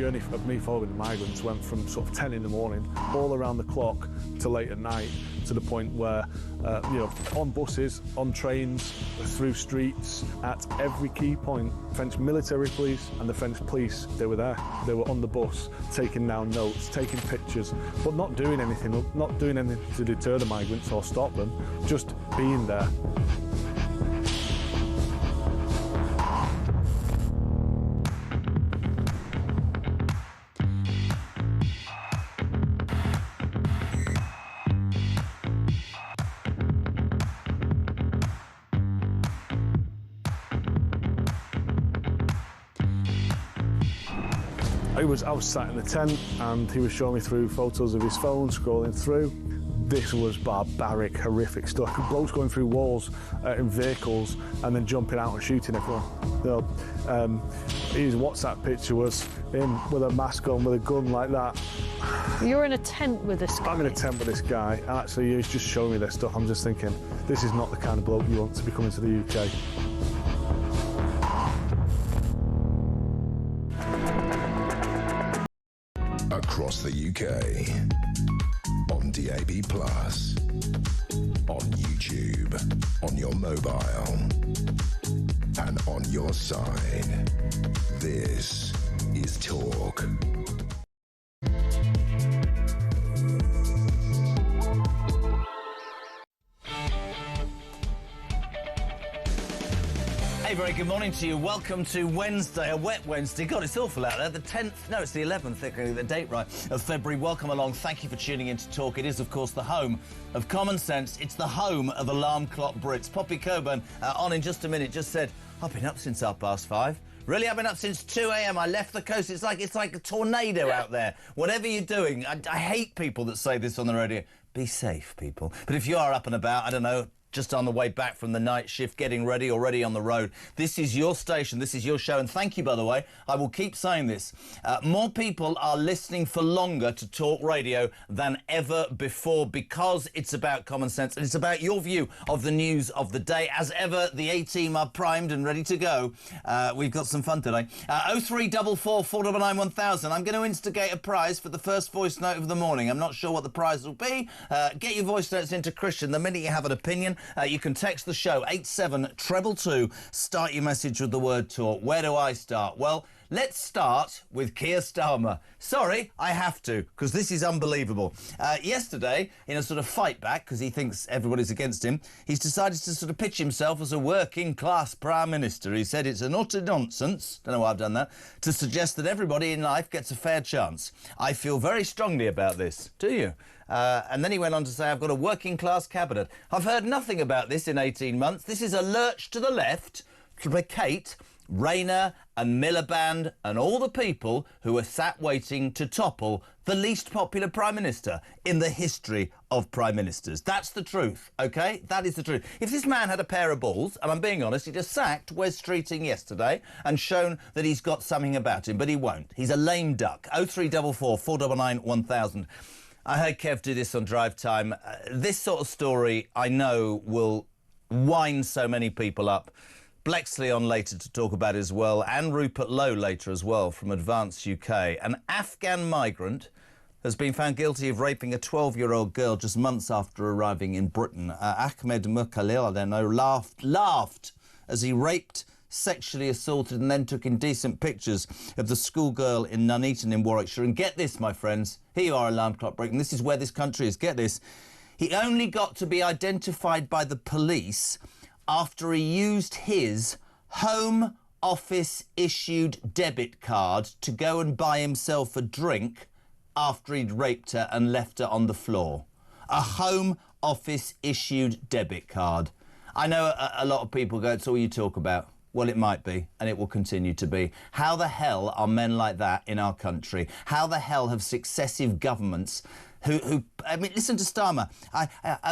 journey of me following the migrants went from sort of 10 in the morning, all around the clock, to late at night, to the point where, you know, on buses, on trains, through streets, at every key point, French military police and the French police, they were there. They were on the bus, taking down notes, taking pictures, but not doing anything to deter the migrants or stop them, just being there. I was sat in the tent and he was showing me through photos of his phone, scrolling through. This was barbaric, horrific stuff. Blokes going through walls in vehicles and then jumping out and shooting everyone. You know, his WhatsApp picture was him with a mask on, with a gun like that. You're in a tent with this guy? I'm in a tent with this guy, and actually he's just showing me this stuff. I'm just thinking, this is not the kind of bloke you want to be coming to the UK. Across the UK, on DAB+, on YouTube, on your mobile, and on your side. This is Talk. Very good morning to you. Welcome to Wednesday, a wet Wednesday. God, it's awful out there. The 10th, no, it's the 11th, the date right, of February. Welcome along. Thank you for tuning in to Talk. It is, of course, the home of common sense. It's the home of alarm clock Brits. Poppy Coburn, on in just a minute, just said, I've been up since 5:30. Really, I've been up since 2 a.m. I left the coast. It's like a tornado out there. Whatever you're doing, I hate people that say this on the radio. Be safe, people. But if you are up and about, I don't know, just on the way back from the night shift, getting ready, already on the road. This is your station, this is your show, and thank you, by the way. I will keep saying this. More people are listening for longer to Talk Radio than ever before, because it's about common sense and it's about your view of the news of the day. As ever, the A-team are primed and ready to go. We've got some fun today. 0344 499 1000. I'm going to instigate a prize for the first voice note of the morning. I'm not sure what the prize will be. Get your voice notes into Christian the minute you have an opinion. You can text the show 87222. Start your message with the word Talk. Where do I start? Well, let's start with Keir Starmer. Sorry, I have to, because this is unbelievable. Yesterday, in a sort of fight back, because he thinks everybody's against him, he's decided to sort of pitch himself as a working-class Prime Minister. He said it's an utter nonsense, don't know why I've done that, to suggest that everybody in life gets a fair chance. I feel very strongly about this. Do you? And then he went on to say, I've got a working-class cabinet. I've heard nothing about this in 18 months. This is a lurch to the left to placate Rayner and Miliband and all the people who are sat waiting to topple the least popular Prime Minister in the history of Prime Ministers. That's the truth, OK? That is the truth. If this man had a pair of balls, and I'm being honest, he'd have sacked Wes Streeting yesterday and shown that he's got something about him, but he won't. He's a lame duck. 0344 499 1000. I heard Kev do this on Drive Time. This sort of story, I know, will wind so many people up. Blexley on later to talk about it as well, and Rupert Lowe later as well from Advance UK. An Afghan migrant has been found guilty of raping a 12-year-old girl just months after arriving in Britain. Ahmed Mukhalil, I don't know, laughed as he raped, sexually assaulted and then took indecent pictures of the schoolgirl in Nuneaton in Warwickshire. And get this, my friends, here you are, alarm clock break, and this is where this country is. Get this. He only got to be identified by the police after he used his Home Office issued debit card to go and buy himself a drink after he'd raped her and left her on the floor. A Home Office issued debit card. I know a lot of people go, it's all you talk about. Well, it might be, and it will continue to be. How the hell are men like that in our country? How the hell have successive governments who I mean, listen to Starmer,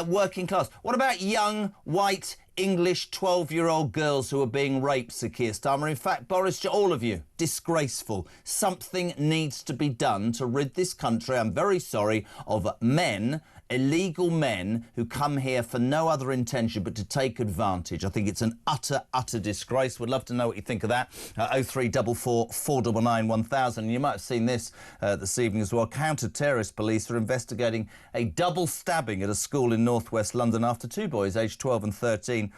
working class. What about young, white, English 12-year-old girls who are being raped, Sir Keir Starmer? In fact, Boris, all of you, disgraceful. Something needs to be done to rid this country, I'm very sorry, of men illegal men who come here for no other intention but to take advantage. I think it's an utter disgrace. Would love to know what you think of that. 0344 499 1000. And you might have seen this this evening as well. Counter-terrorist police are investigating a double stabbing at a school in northwest London after two boys, aged 12 and 13,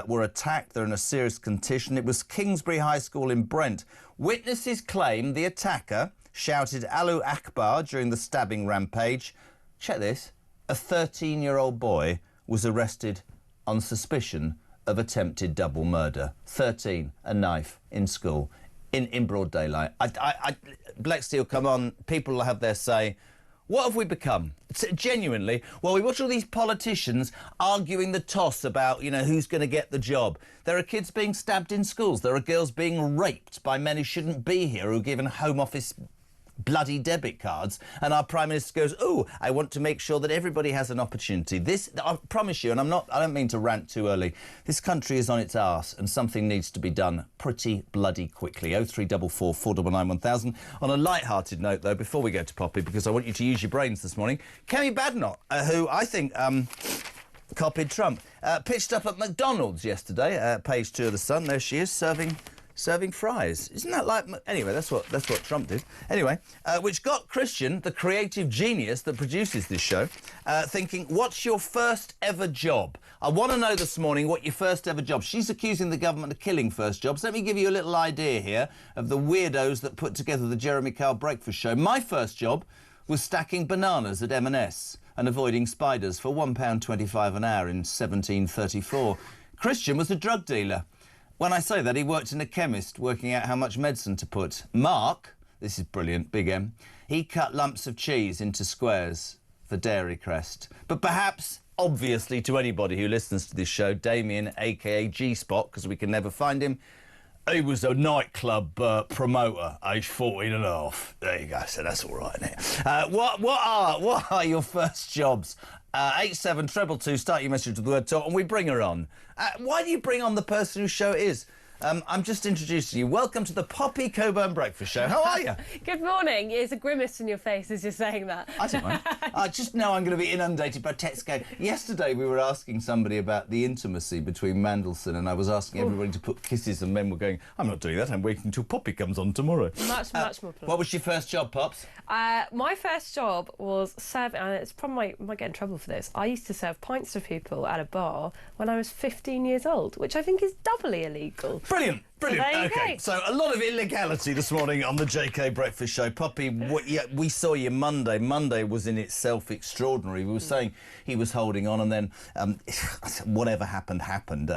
were attacked. They're in a serious condition. It was Kingsbury High School in Brent. Witnesses claim the attacker shouted Allahu Akbar during the stabbing rampage. Check this. A 13-year-old boy was arrested on suspicion of attempted double murder. 13, a knife in school, in broad daylight. Blacksteel, come on, people will have their say. What have we become? Genuinely, well, we watch all these politicians arguing the toss about, you know, who's going to get the job. There are kids being stabbed in schools. There are girls being raped by men who shouldn't be here, who are given Home Office bloody debit cards, and our Prime Minister goes, oh, I want to make sure that everybody has an opportunity. This, I promise you, and I don't mean to rant too early, this country is on its arse and something needs to be done pretty bloody quickly. 0344 499 1000. On a light-hearted note, though, before we go to Poppy, because I want you to use your brains this morning, Kemi Badenoch, who I think copied Trump, pitched up at McDonald's yesterday, page 2 of The Sun. There she is, serving fries. Isn't that like... Anyway, that's what Trump did. Anyway, which got Christian, the creative genius that produces this show, thinking, what's your first ever job? I want to know this morning what your first ever job... She's accusing the government of killing first jobs. Let me give you a little idea here of the weirdos that put together the Jeremy Kyle Breakfast Show. My first job was stacking bananas at M&S and avoiding spiders for £1.25 an hour in 1734. Christian was a drug dealer. When I say that, he worked in a chemist, working out how much medicine to put. Mark, this is brilliant, Big M, he cut lumps of cheese into squares for Dairy Crest. But perhaps, obviously, to anybody who listens to this show, Damien, a.k.a. G-Spot, because we can never find him, he was a nightclub promoter, aged 14 and a half. There you go, so that's all right, isn't it? What are your first jobs? 87222, start your message with the word talk, and we bring her on. Why do you bring on the person whose show it is? I'm just introducing you. Welcome to the Poppy Coburn Breakfast Show. How are you? Good morning. There's a grimace on your face as you're saying that. I don't mind. I just know I'm going to be inundated by texts going. Yesterday we were asking somebody about the intimacy between Mandelson, and I was asking everybody to put kisses, and men were going, I'm not doing that, I'm waiting until Poppy comes on tomorrow. Much more polite. What was your first job, Pops? My first job was serving, and it's probably I might get in trouble for this, I used to serve pints to people at a bar when I was 15 years old, which I think is doubly illegal. Brilliant. Brilliant. So there you OK, go. so a lot of illegality this morning on the JK Breakfast Show. Poppy, we saw you Monday. Monday was in itself extraordinary. We were saying he was holding on, and then whatever happened.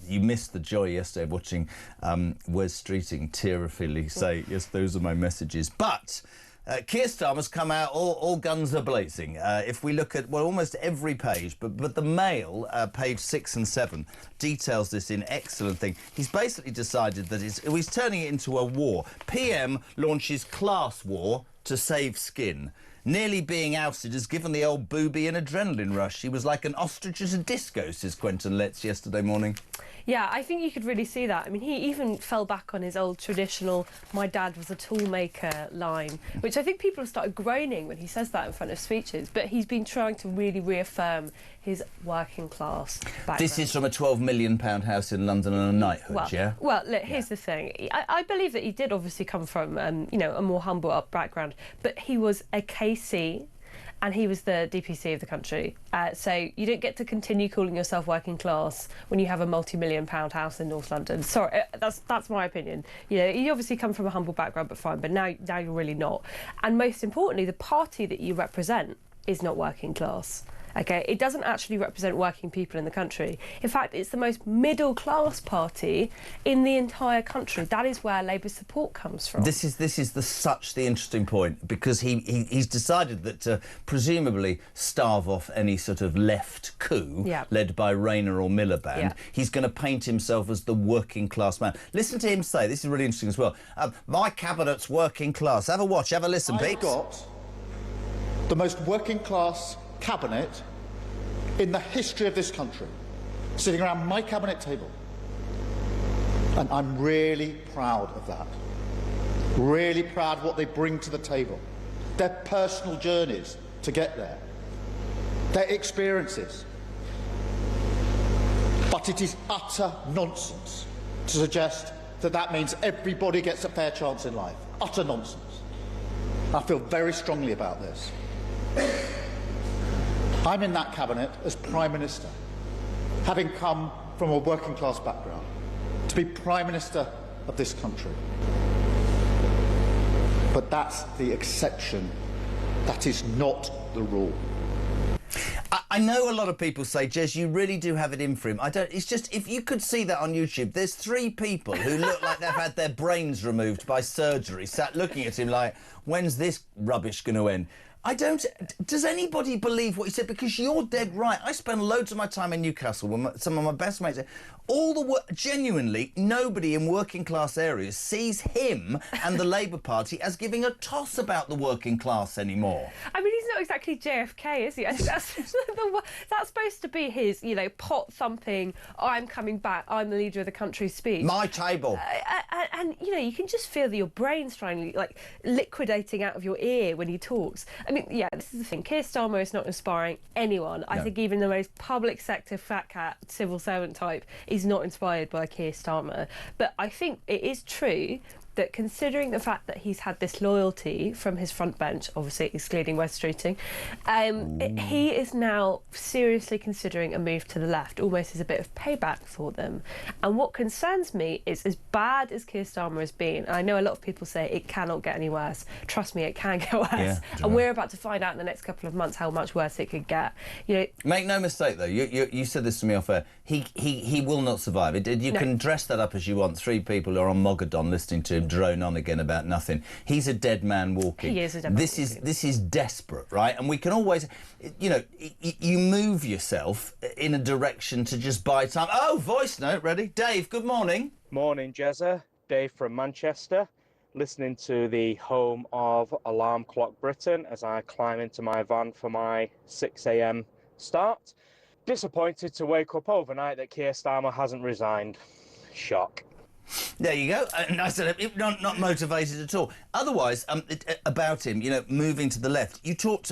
You missed the joy yesterday of watching Wes Streeting tearfully say, yes, those are my messages. But... Keir Starmer's come out all guns are blazing. If we look at, well, almost every page, but the Mail, page 6 and 7, details this in excellent thing. He's basically decided that he's turning it into a war. PM launches class war to save skin. Nearly being ousted has given the old booby an adrenaline rush. He was like an ostrich at a disco, says Quentin Letts yesterday morning. Yeah, I think you could really see that. I mean, he even fell back on his old traditional, my dad was a toolmaker line, which I think people have started groaning when he says that in front of speeches, but he's been trying to really reaffirm his working class background. This is from a £12 million house in London and a knighthood, yeah? Well, look, here's the thing. I believe that he did obviously come from, you know, a more humble background, but he was a KC, and he was the DPC of the country. So you don't get to continue calling yourself working class when you have a multi-million-pound house in North London. Sorry, that's my opinion. You know, you obviously come from a humble background, but fine. But now you're really not. And most importantly, the party that you represent is not working class. OK, it doesn't actually represent working people in the country. In fact, it's the most middle-class party in the entire country. That is where Labour's support comes from. This is the interesting point, because he's decided that to presumably starve off any sort of left coup led by Rayner or Miliband, he's going to paint himself as the working class man. Listen to him say, this is really interesting as well, my cabinet's working class. Have a watch, have a listen, Pete. I've got the most working class cabinet in the history of this country sitting around my cabinet table, and I'm really proud of that. Really proud of what they bring to the table, their personal journeys to get there. their experiences. But it is utter nonsense to suggest that that means everybody gets a fair chance in life. Utter nonsense. I feel very strongly about this. I'm in that cabinet as Prime Minister, having come from a working class background, to be Prime Minister of this country. But that's the exception. That is not the rule. I know a lot of people say, Jez, you really do have it in for him. I don't. It's just, if you could see that on YouTube, there's 3 people who look like they've had their brains removed by surgery, sat looking at him like, when's this rubbish going to end? I don't... Does anybody believe what he said? Because you're dead right. I spend loads of my time in Newcastle with some of my best mates. All the work... Genuinely, nobody in working class areas sees him and the Labour Party as giving a toss about the working class anymore. I mean, he's not exactly JFK, is he? I think that's supposed to be his, you know, pot-thumping, I'm coming back, I'm the leader of the country speech. My table. And, you know, you can just feel that your brain's trying, like, liquidating out of your ear when he talks. I mean, yeah, this is the thing. Keir Starmer is not inspiring anyone. No. I think even the most public sector fat cat civil servant type is not inspired by Keir Starmer. But I think it is true that, considering the fact that he's had this loyalty from his front bench, obviously excluding West Streeting, he is now seriously considering a move to the left, almost as a bit of payback for them. And what concerns me is, as bad as Keir Starmer has been, and I know a lot of people say it cannot get any worse. Trust me, it can get worse. Yeah, and we're about to find out in the next couple of months how much worse it could get. You know, make no mistake, though. You said this to me off air. He will not survive. You can dress that up as you want. 3 people are on Mogadon listening to him drone on again about nothing. He's a dead man walking. He is a dead man walking. This is desperate, right? And we can always, you know, you move yourself in a direction to just buy time. Oh, voice note, ready? Dave, good morning. Morning, Jezza. Dave from Manchester, listening to the home of Alarm Clock Britain as I climb into my van for my 6 a.m. start. Disappointed to wake up overnight that Keir Starmer hasn't resigned. Shock. There you go. And I said, not motivated at all. Otherwise, about him, you know, moving to the left. You talked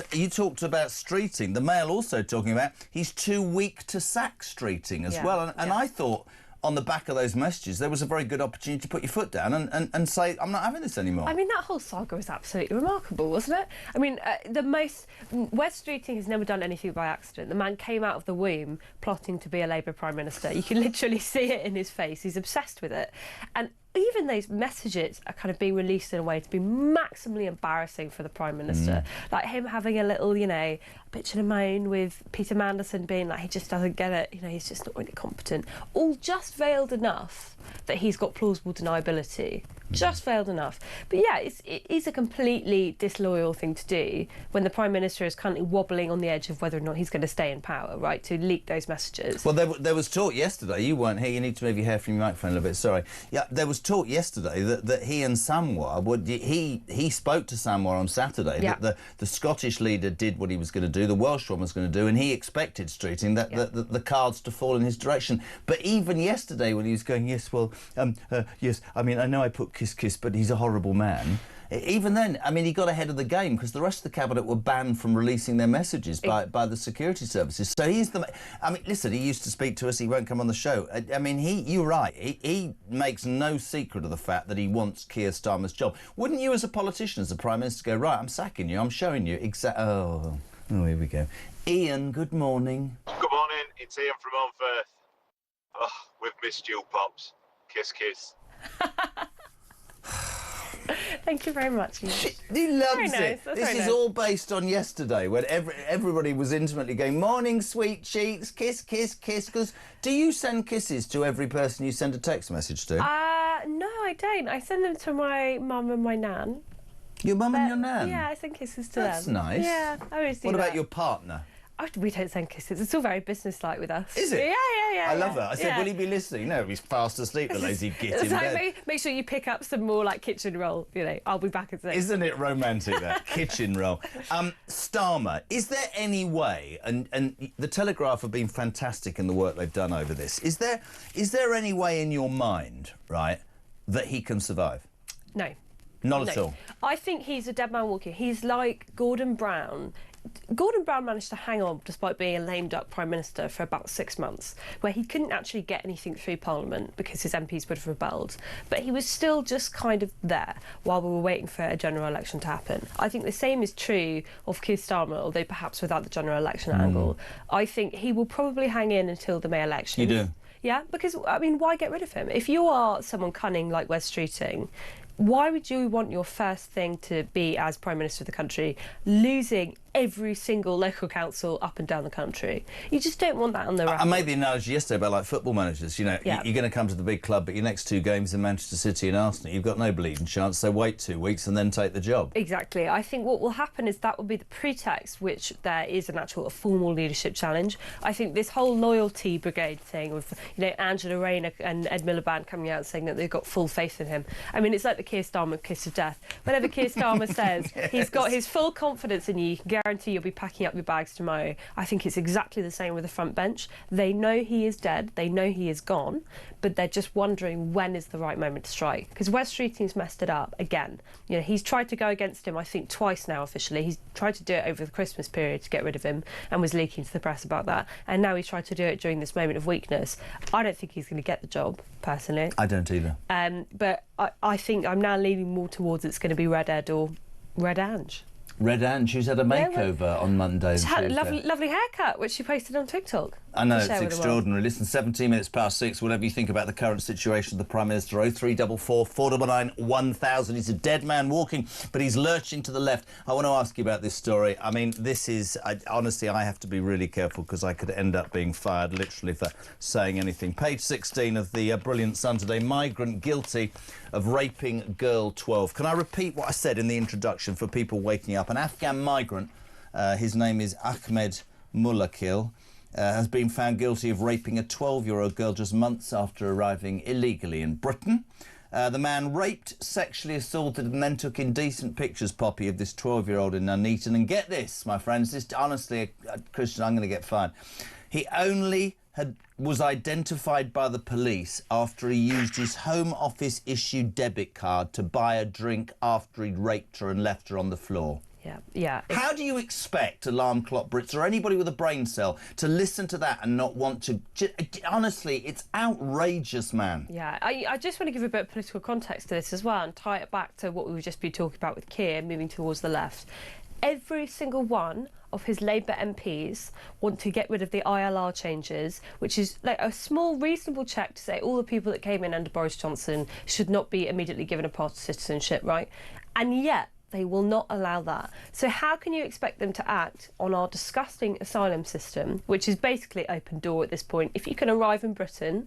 about Streeting. The Mail also talking about he's too weak to sack Streeting as well. And I thought, on the back of those messages, there was a very good opportunity to put your foot down and say, I'm not having this anymore. I mean, that whole saga was absolutely remarkable, wasn't it? I mean, West Streeting has never done anything by accident. The man came out of the womb plotting to be a Labour Prime Minister. You can literally see it in his face. He's obsessed with it. And even those messages are kind of being released in a way to be maximally embarrassing for the Prime Minister. Like him having a little, you know, bitch and a moan with Peter Mandelson being like, he just doesn't get it, you know, he's just not really competent. All just veiled enough that he's got plausible deniability. Just veiled enough. But yeah, it is a completely disloyal thing to do when the Prime Minister is currently wobbling on the edge of whether or not he's going to stay in power, right, to leak those messages. Well, there was talk yesterday, you weren't here, you need to move your hair from your microphone a little bit, sorry. Yeah, there was talk yesterday that he and Samwa he spoke to Samwa on Saturday, that the Scottish leader did what he was going to do, the Welsh one was going to do, and he expected Streeting the cards to fall in his direction. But even yesterday when he was going, yes, well, yes, I mean, I know I put kiss, but he's a horrible man. Even then, I mean, he got ahead of the game because the rest of the cabinet were banned from releasing their messages by the security services. So he's the... I mean, listen, he used to speak to us. He won't come on the show. I mean, you're right. He makes no secret of the fact that he wants Keir Starmer's job. Wouldn't you, as a politician, as a Prime Minister, go, right, I'm sacking you, I'm showing you exactly... Oh, here we go. Ian, good morning. Good morning. It's Ian from Onfirth. Oh, we've missed you, Pops. Kiss, kiss. Thank you very much. He loves it. This is all based on yesterday when everybody was intimately going, morning, sweet cheeks, kiss, kiss, kiss. Because do you send kisses to every person you send a text message to? No, I don't. I send them to my mum and my nan. Your mum and your nan? Yeah, I send kisses to them. That's nice. Yeah, I always do What that. about your partner? Oh, we don't send kisses. It's all very business-like with us. Is it? Yeah. I love that. I said, will he be listening? No, he's fast asleep, the lazy git in bed. Make sure you pick up some more, like, kitchen roll. You know, I'll be back at 6. Isn't it romantic, that? Kitchen roll. Starmer, is there any way, and the Telegraph have been fantastic in the work they've done over this, is there any way in your mind, right, that he can survive? No. Not at all. I think he's a dead man walking. He's like Gordon Brown Gordon Brown managed to hang on despite being a lame duck Prime Minister for about 6 months, where he couldn't actually get anything through Parliament because his MPs would have rebelled. But he was still just kind of there while we were waiting for a general election to happen. I think the same is true of Keir Starmer, although perhaps without the general election angle. I think he will probably hang in until the May election. You do? Yeah, because, I mean, why get rid of him? If you are someone cunning like Wes Streeting, why would you want your first thing to be, as Prime Minister of the country, losing every single local council up and down the country? You just don't want that on the record. I made the analogy yesterday about like football managers. You know, Yeah. you're going to come to the big club, but your next 2 games in Manchester City and Arsenal, you've got no bleeding chance, so wait 2 weeks and then take the job. Exactly. I think what will happen is that will be the pretext which there is an actual formal leadership challenge. I think this whole loyalty brigade thing with, you know, Angela Rayner and Ed Miliband coming out saying that they've got full faith in him. I mean, it's like the Keir Starmer kiss of death. Whenever Keir Starmer says he's got his full confidence in you, you can guarantee you'll be packing up your bags tomorrow. I think it's exactly the same with the front bench. They know he is dead, they know he is gone, but they're just wondering when is the right moment to strike. Because Wes Streeting's messed it up again. You know, he's tried to go against him, I think, twice now officially. He's tried to do it over the Christmas period to get rid of him and was leaking to the press about that. And now he's tried to do it during this moment of weakness. I don't think he's going to get the job, personally. I don't either. But I think I'm now leaning more towards it's going to be Red Ed or Red Ange. Red Ange, who's had a makeover on Monday and She had a Tuesday. lovely haircut, which she posted on TikTok. I know, To it's share with the world. extraordinary. Listen, 17 minutes past 6, whatever you think about the current situation of the Prime Minister, 0344 499 1000. He's a dead man walking, but he's lurching to the left. I want to ask you about this story. I mean, this is... honestly, I have to be really careful because I could end up being fired, literally, for saying anything. Page 16 of the brilliant Sun today. Migrant guilty of raping girl 12. Can I repeat what I said in the introduction for people waking up? An Afghan migrant, his name is Ahmed Mullakil, has been found guilty of raping a 12-year-old girl just months after arriving illegally in Britain. The man raped, sexually assaulted and then took indecent pictures, Poppy, of this 12-year-old in Nuneaton. And get this, my friends, this honestly, Christian, I'm going to get fired. He only was identified by the police after he used his Home Office issued debit card to buy a drink after he'd raped her and left her on the floor. Yeah. How do you expect Alarm Clock Brits or anybody with a brain cell to listen to that and not want to... Honestly, it's outrageous, man. Yeah, I just want to give a bit of political context to this as well and tie it back to what we would just be talking about with Keir moving towards the left. Every single one of his Labour MPs want to get rid of the ILR changes, which is like a small, reasonable check to say all the people that came in under Boris Johnson should not be immediately given a path to citizenship, right? And yet they will not allow that. So how can you expect them to act on our disgusting asylum system, which is basically open door at this point? If you can arrive in Britain,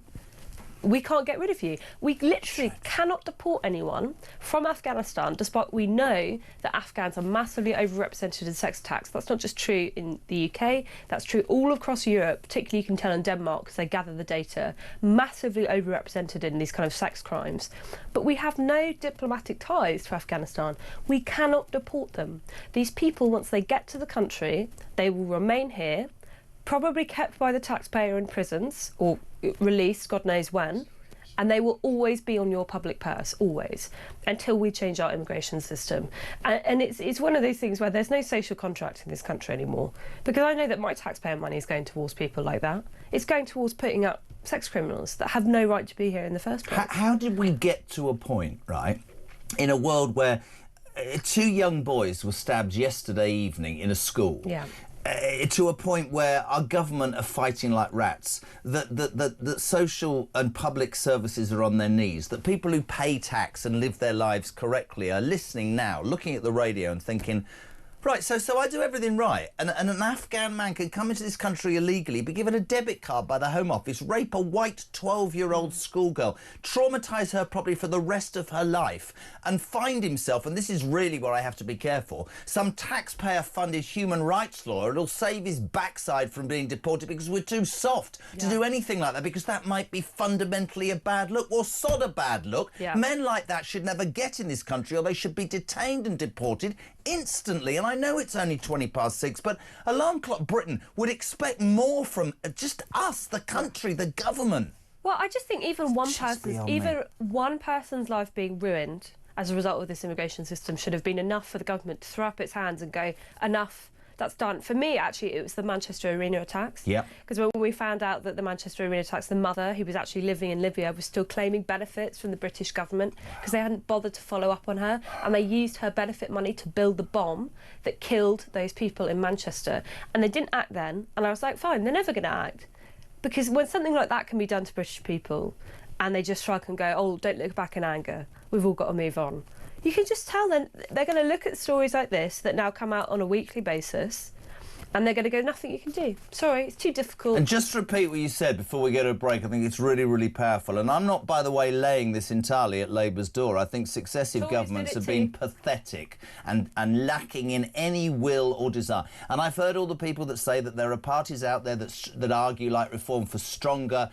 we can't get rid of you. We literally cannot deport anyone from Afghanistan, despite we know that Afghans are massively overrepresented in sex attacks. That's not just true in the UK, that's true all across Europe, particularly you can tell in Denmark because they gather the data, massively overrepresented in these kind of sex crimes. But we have no diplomatic ties to Afghanistan. We cannot deport them. These people, once they get to the country, they will remain here, probably kept by the taxpayer in prisons or released, God knows when, and they will always be on your public purse, always, until we change our immigration system. And it's one of those things where there's no social contract in this country anymore, because I know that my taxpayer money is going towards people like that. It's going towards putting up sex criminals that have no right to be here in the first place. How did we get to a point, right, in a world where 2 young boys were stabbed yesterday evening in a school? Yeah. To a point where our government are fighting like rats, that social and public services are on their knees, that people who pay tax and live their lives correctly are listening now, looking at the radio and thinking, right, so I do everything right, and an Afghan man can come into this country illegally, be given a debit card by the Home Office, rape a white 12-year-old schoolgirl, traumatise her probably for the rest of her life, and find himself, and this is really where I have to be careful, some taxpayer-funded human rights lawyer who'll save his backside from being deported because we're too soft to do anything like that, because that might be fundamentally a bad look, or sod a bad look. Yeah. Men like that should never get in this country, or they should be detained and deported instantly. And I know it's only 20 past 6, but Alarm Clock Britain would expect more from just us, the country, the government. Well, I just think even beyond one person's life being ruined as a result of this immigration system should have been enough for the government to throw up its hands and go, enough. That's done. For me, actually, it was the Manchester Arena attacks. Yep. Because when we found out that the Manchester Arena attacks, the mother, who was actually living in Libya, was still claiming benefits from the British government because they hadn't bothered to follow up on her, and they used her benefit money to build the bomb that killed those people in Manchester. And they didn't act then, and I was like, fine, they're never going to act. Because when something like that can be done to British people, and they just shrug and go, oh, don't look back in anger, we've all got to move on. You can just tell them they're going to look at stories like this that now come out on a weekly basis, and they're going to go, nothing you can do. Sorry, it's too difficult. And just to repeat what you said before we go to a break, I think it's really, really powerful. And I'm not, by the way, laying this entirely at Labour's door. I think successive Tories governments did it have been too. pathetic and lacking in any will or desire. And I've heard all the people that say that there are parties out there that argue, like Reform, for stronger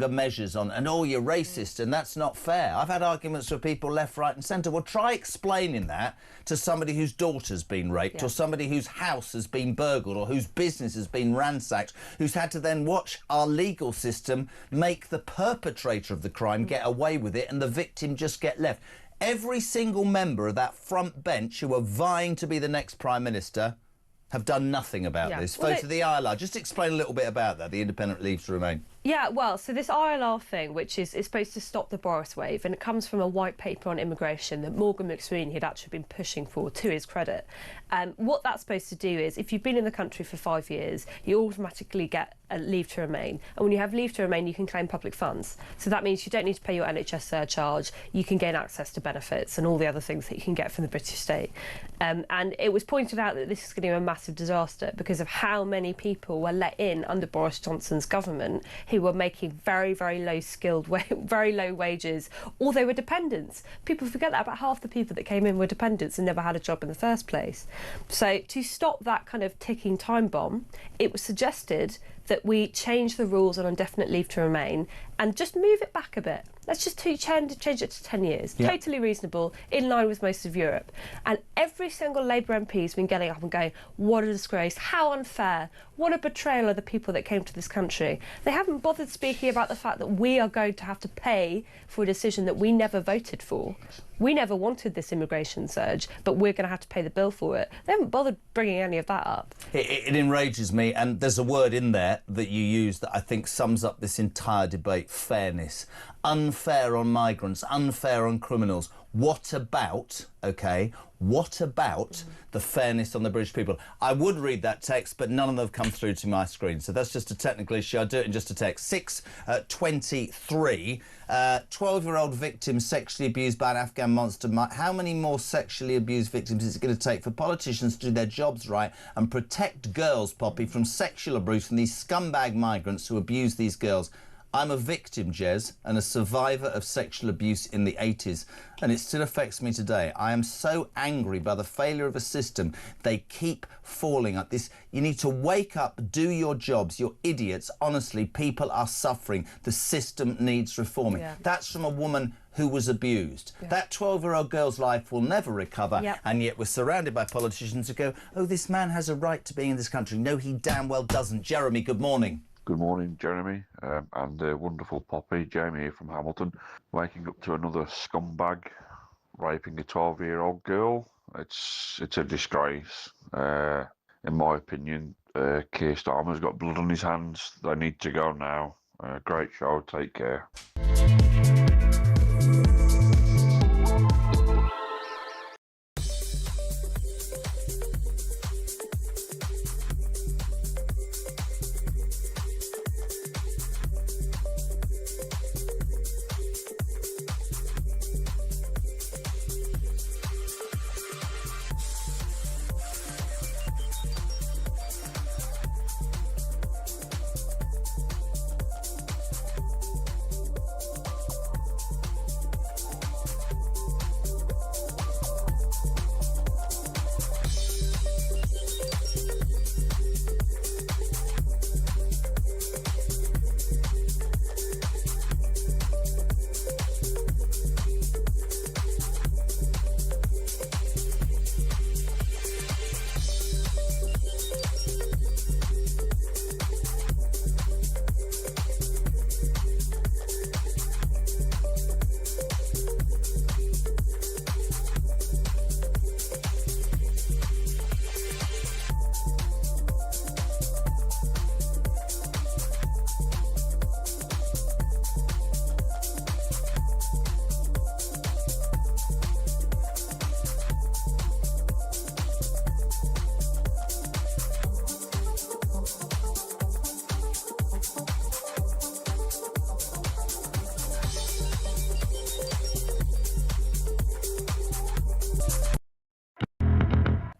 measures on, and oh, you're racist, and that's not fair. I've had arguments with people left, right and centre. Well, try explaining that to somebody whose daughter's been raped, or somebody whose house has been burgled, or whose business has been ransacked, who's had to then watch our legal system make the perpetrator of the crime get away with it and the victim just get left. Every single member of that front bench who are vying to be the next Prime Minister have done nothing about this. Well, Vote of the ILR. Just explain a little bit about that, the independent leave to remain. Yeah, well, so this ILR thing, which is supposed to stop the Boris wave, and it comes from a white paper on immigration that Morgan McSweeney had actually been pushing for, to his credit. What that's supposed to do is, if you've been in the country for 5 years, you automatically get a leave to remain. And when you have leave to remain, you can claim public funds. So that means you don't need to pay your NHS surcharge, you can gain access to benefits and all the other things that you can get from the British state. And it was pointed out that this is going to be a massive disaster because of how many people were let in under Boris Johnson's government who were making very, very low-skilled, very low wages, or they were dependents. People forget that about half the people that came in were dependents and never had a job in the first place. So to stop that kind of ticking time bomb, it was suggested that we change the rules on indefinite leave to remain and just move it back a bit. Let's just change it to 10 years. Yep. Totally reasonable, in line with most of Europe. And every single Labour MP has been getting up and going, what a disgrace, how unfair, what a betrayal of the people that came to this country. They haven't bothered speaking about the fact that we are going to have to pay for a decision that we never voted for. We never wanted this immigration surge, but we're going to have to pay the bill for it. They haven't bothered bringing any of that up. It enrages me, and there's a word in there that you use that I think sums up this entire debate: fairness. Unfair on migrants, unfair on criminals. What about, OK, what about the fairness on the British people? I would read that text, but none of them have come through to my screen, so that's just a technical issue. I'll do it in just a text. 6:23, 12-year-old victim sexually abused by an Afghan monster. How many more sexually abused victims is it going to take for politicians to do their jobs right and protect girls, Poppy, from sexual abuse from these scumbag migrants who abuse these girls? I'm a victim, Jez, and a survivor of sexual abuse in the 80s, and it still affects me today. I am so angry by the failure of a system. They keep falling at this. You need to wake up, do your jobs. You're idiots. Honestly, people are suffering. The system needs reforming. Yeah. That's from a woman who was abused. Yeah. That 12-year-old girl's life will never recover, and yet we're surrounded by politicians who go, oh, this man has a right to be in this country. No, he damn well doesn't. Jeremy, good morning. Good morning, Jeremy, and wonderful Poppy. Jamie here from Hamilton. Waking up to another scumbag raping a 12-year-old girl. It's a disgrace. In my opinion, Keir Starmer's got blood on his hands. They need to go now. Great show. Take care.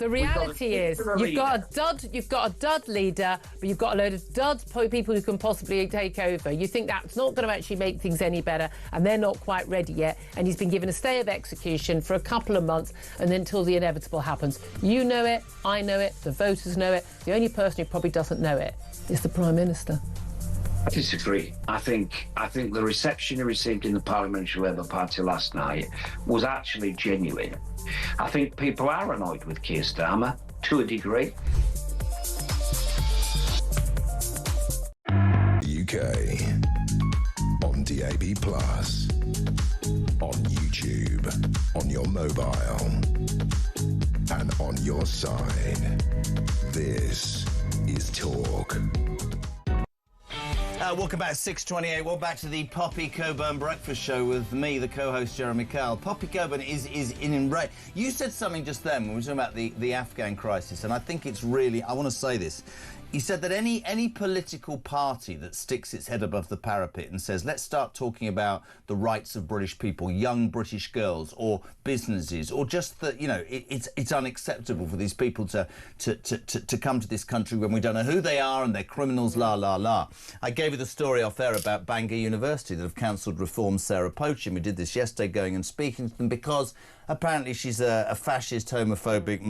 The reality is you've got a dud leader, but you've got a load of dud people who can possibly take over. You think that's not going to actually make things any better, and they're not quite ready yet. And he's been given a stay of execution for a couple of months, and then until the inevitable happens. You know it, I know it, the voters know it. The only person who probably doesn't know it is the Prime Minister. I disagree. I think the reception he received in the Parliamentary Labour Party last night was actually genuine. I think people are annoyed with Keir Starmer to a degree. UK on DAB+, on YouTube, on your mobile, and on your side. This is Talk. Welcome back, 6:28. Welcome back to the Poppy Coburn Breakfast Show with me, the co-host Jeremy Kyle. Poppy Coburn is in enraged. You said something just then when we were talking about the Afghan crisis, and I think it's really, I want to say this. You said that any political party that sticks its head above the parapet and says, let's start talking about the rights of British people, young British girls or businesses, or just that, you know, it's unacceptable for these people to come to this country when we don't know who they are and they're criminals, la, la, la. I gave you the story off air about Bangor University that have cancelled reform Sarah Poacham. We did this yesterday, going and speaking to them because apparently she's a fascist, homophobic,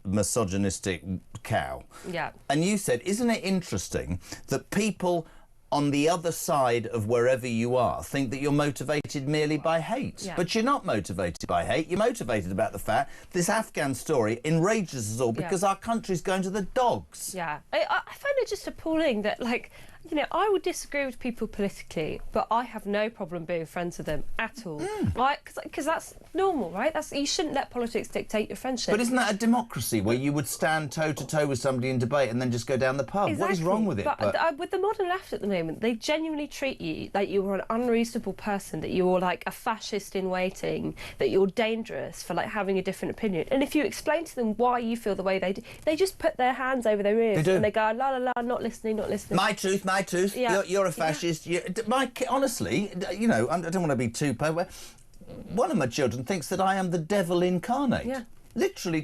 misogynistic cow. Yeah. And you said, isn't it interesting that people on the other side of wherever you are think that you're motivated merely by hate? Yeah. But you're not motivated by hate. You're motivated about the fact this Afghan story enrages us all because our country's going to the dogs. Yeah. I find it just appalling that, like, you know, I would disagree with people politically, but I have no problem being friends with them at all. Right? Because that's normal, right? You shouldn't let politics dictate your friendship. But isn't that a democracy where you would stand toe-to-toe with somebody in debate and then just go down the pub? Exactly. What is wrong with it? But with the modern left at the moment, they genuinely treat you like you're an unreasonable person, that you're like a fascist in waiting, that you're dangerous for like having a different opinion. And if you explain to them why you feel the way they do, they just put their hands over their ears and they go, la, la, la, not listening, not listening. My truth. Yeah. You're a fascist. Yeah. Honestly, you know, I don't want to be too... One of my children thinks that I am the devil incarnate. Yeah. Literally,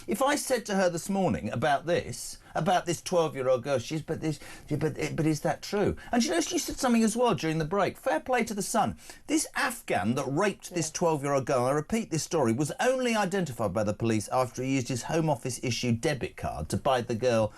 if I said to her this morning about this 12-year-old girl, but is that true? And you know, she said something as well during the break. Fair play to the Sun. This Afghan that raped this 12-year-old girl, I repeat this story, was only identified by the police after he used his Home Office issued debit card to buy the girl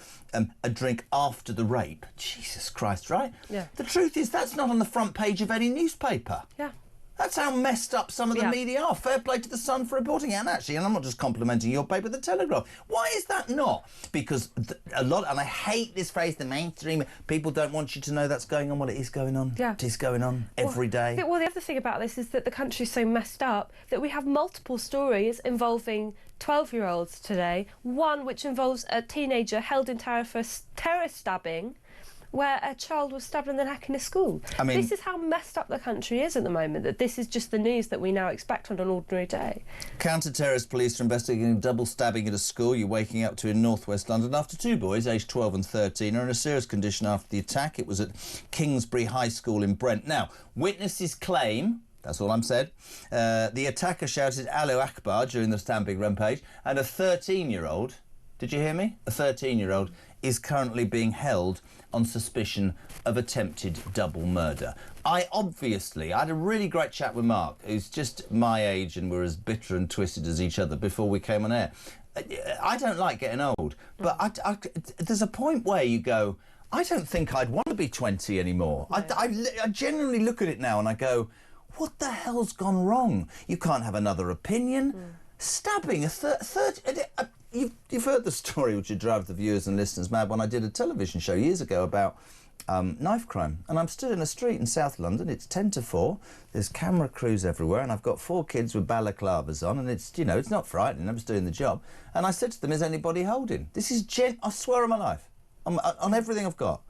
a drink after the rape. Jesus Christ, right? Yeah. The truth is that's not on the front page of any newspaper. Yeah. That's how messed up some of the media are. Fair play to the Sun for reporting it. And actually, and I'm not just complimenting your paper, The Telegraph. Why is that not? Because and I hate this phrase, the mainstream, people don't want you to know that's going on. Well, it is going on. Yeah. It is going on every day. Well, the other thing about this is that the country's so messed up that we have multiple stories involving 12-year-olds today. One which involves a teenager held in terror for terror stabbing, where a child was stabbed in the neck in a school. I mean, this is how messed up the country is at the moment, that this is just the news that we now expect on an ordinary day. Counter-terrorist police are investigating double stabbing at a school you're waking up to in north-west London after two boys, aged 12 and 13, are in a serious condition after the attack. It was at Kingsbury High School in Brent. Now, witnesses claim... That's all I'm said. The attacker shouted Allahu Akbar during the stabbing rampage, and a 13-year-old, did you hear me? A 13-year-old is currently being held on suspicion of attempted double murder. I had a really great chat with Mark, who's just my age, and we're as bitter and twisted as each other before we came on air. I don't like getting old, but there's a point where you go, I don't think I'd want to be 20 anymore. No. I genuinely look at it now and I go, what the hell's gone wrong? You can't have another opinion. Stabbing a third... You've heard the story which would drive the viewers and listeners mad when I did a television show years ago about knife crime. And I'm stood in a street in South London, it's 10 to 4, there's camera crews everywhere, and I've got 4 kids with balaclavas on, and it's, you know, it's not frightening, I'm just doing the job. And I said to them, is anybody holding? This is I swear on my life, on everything I've got.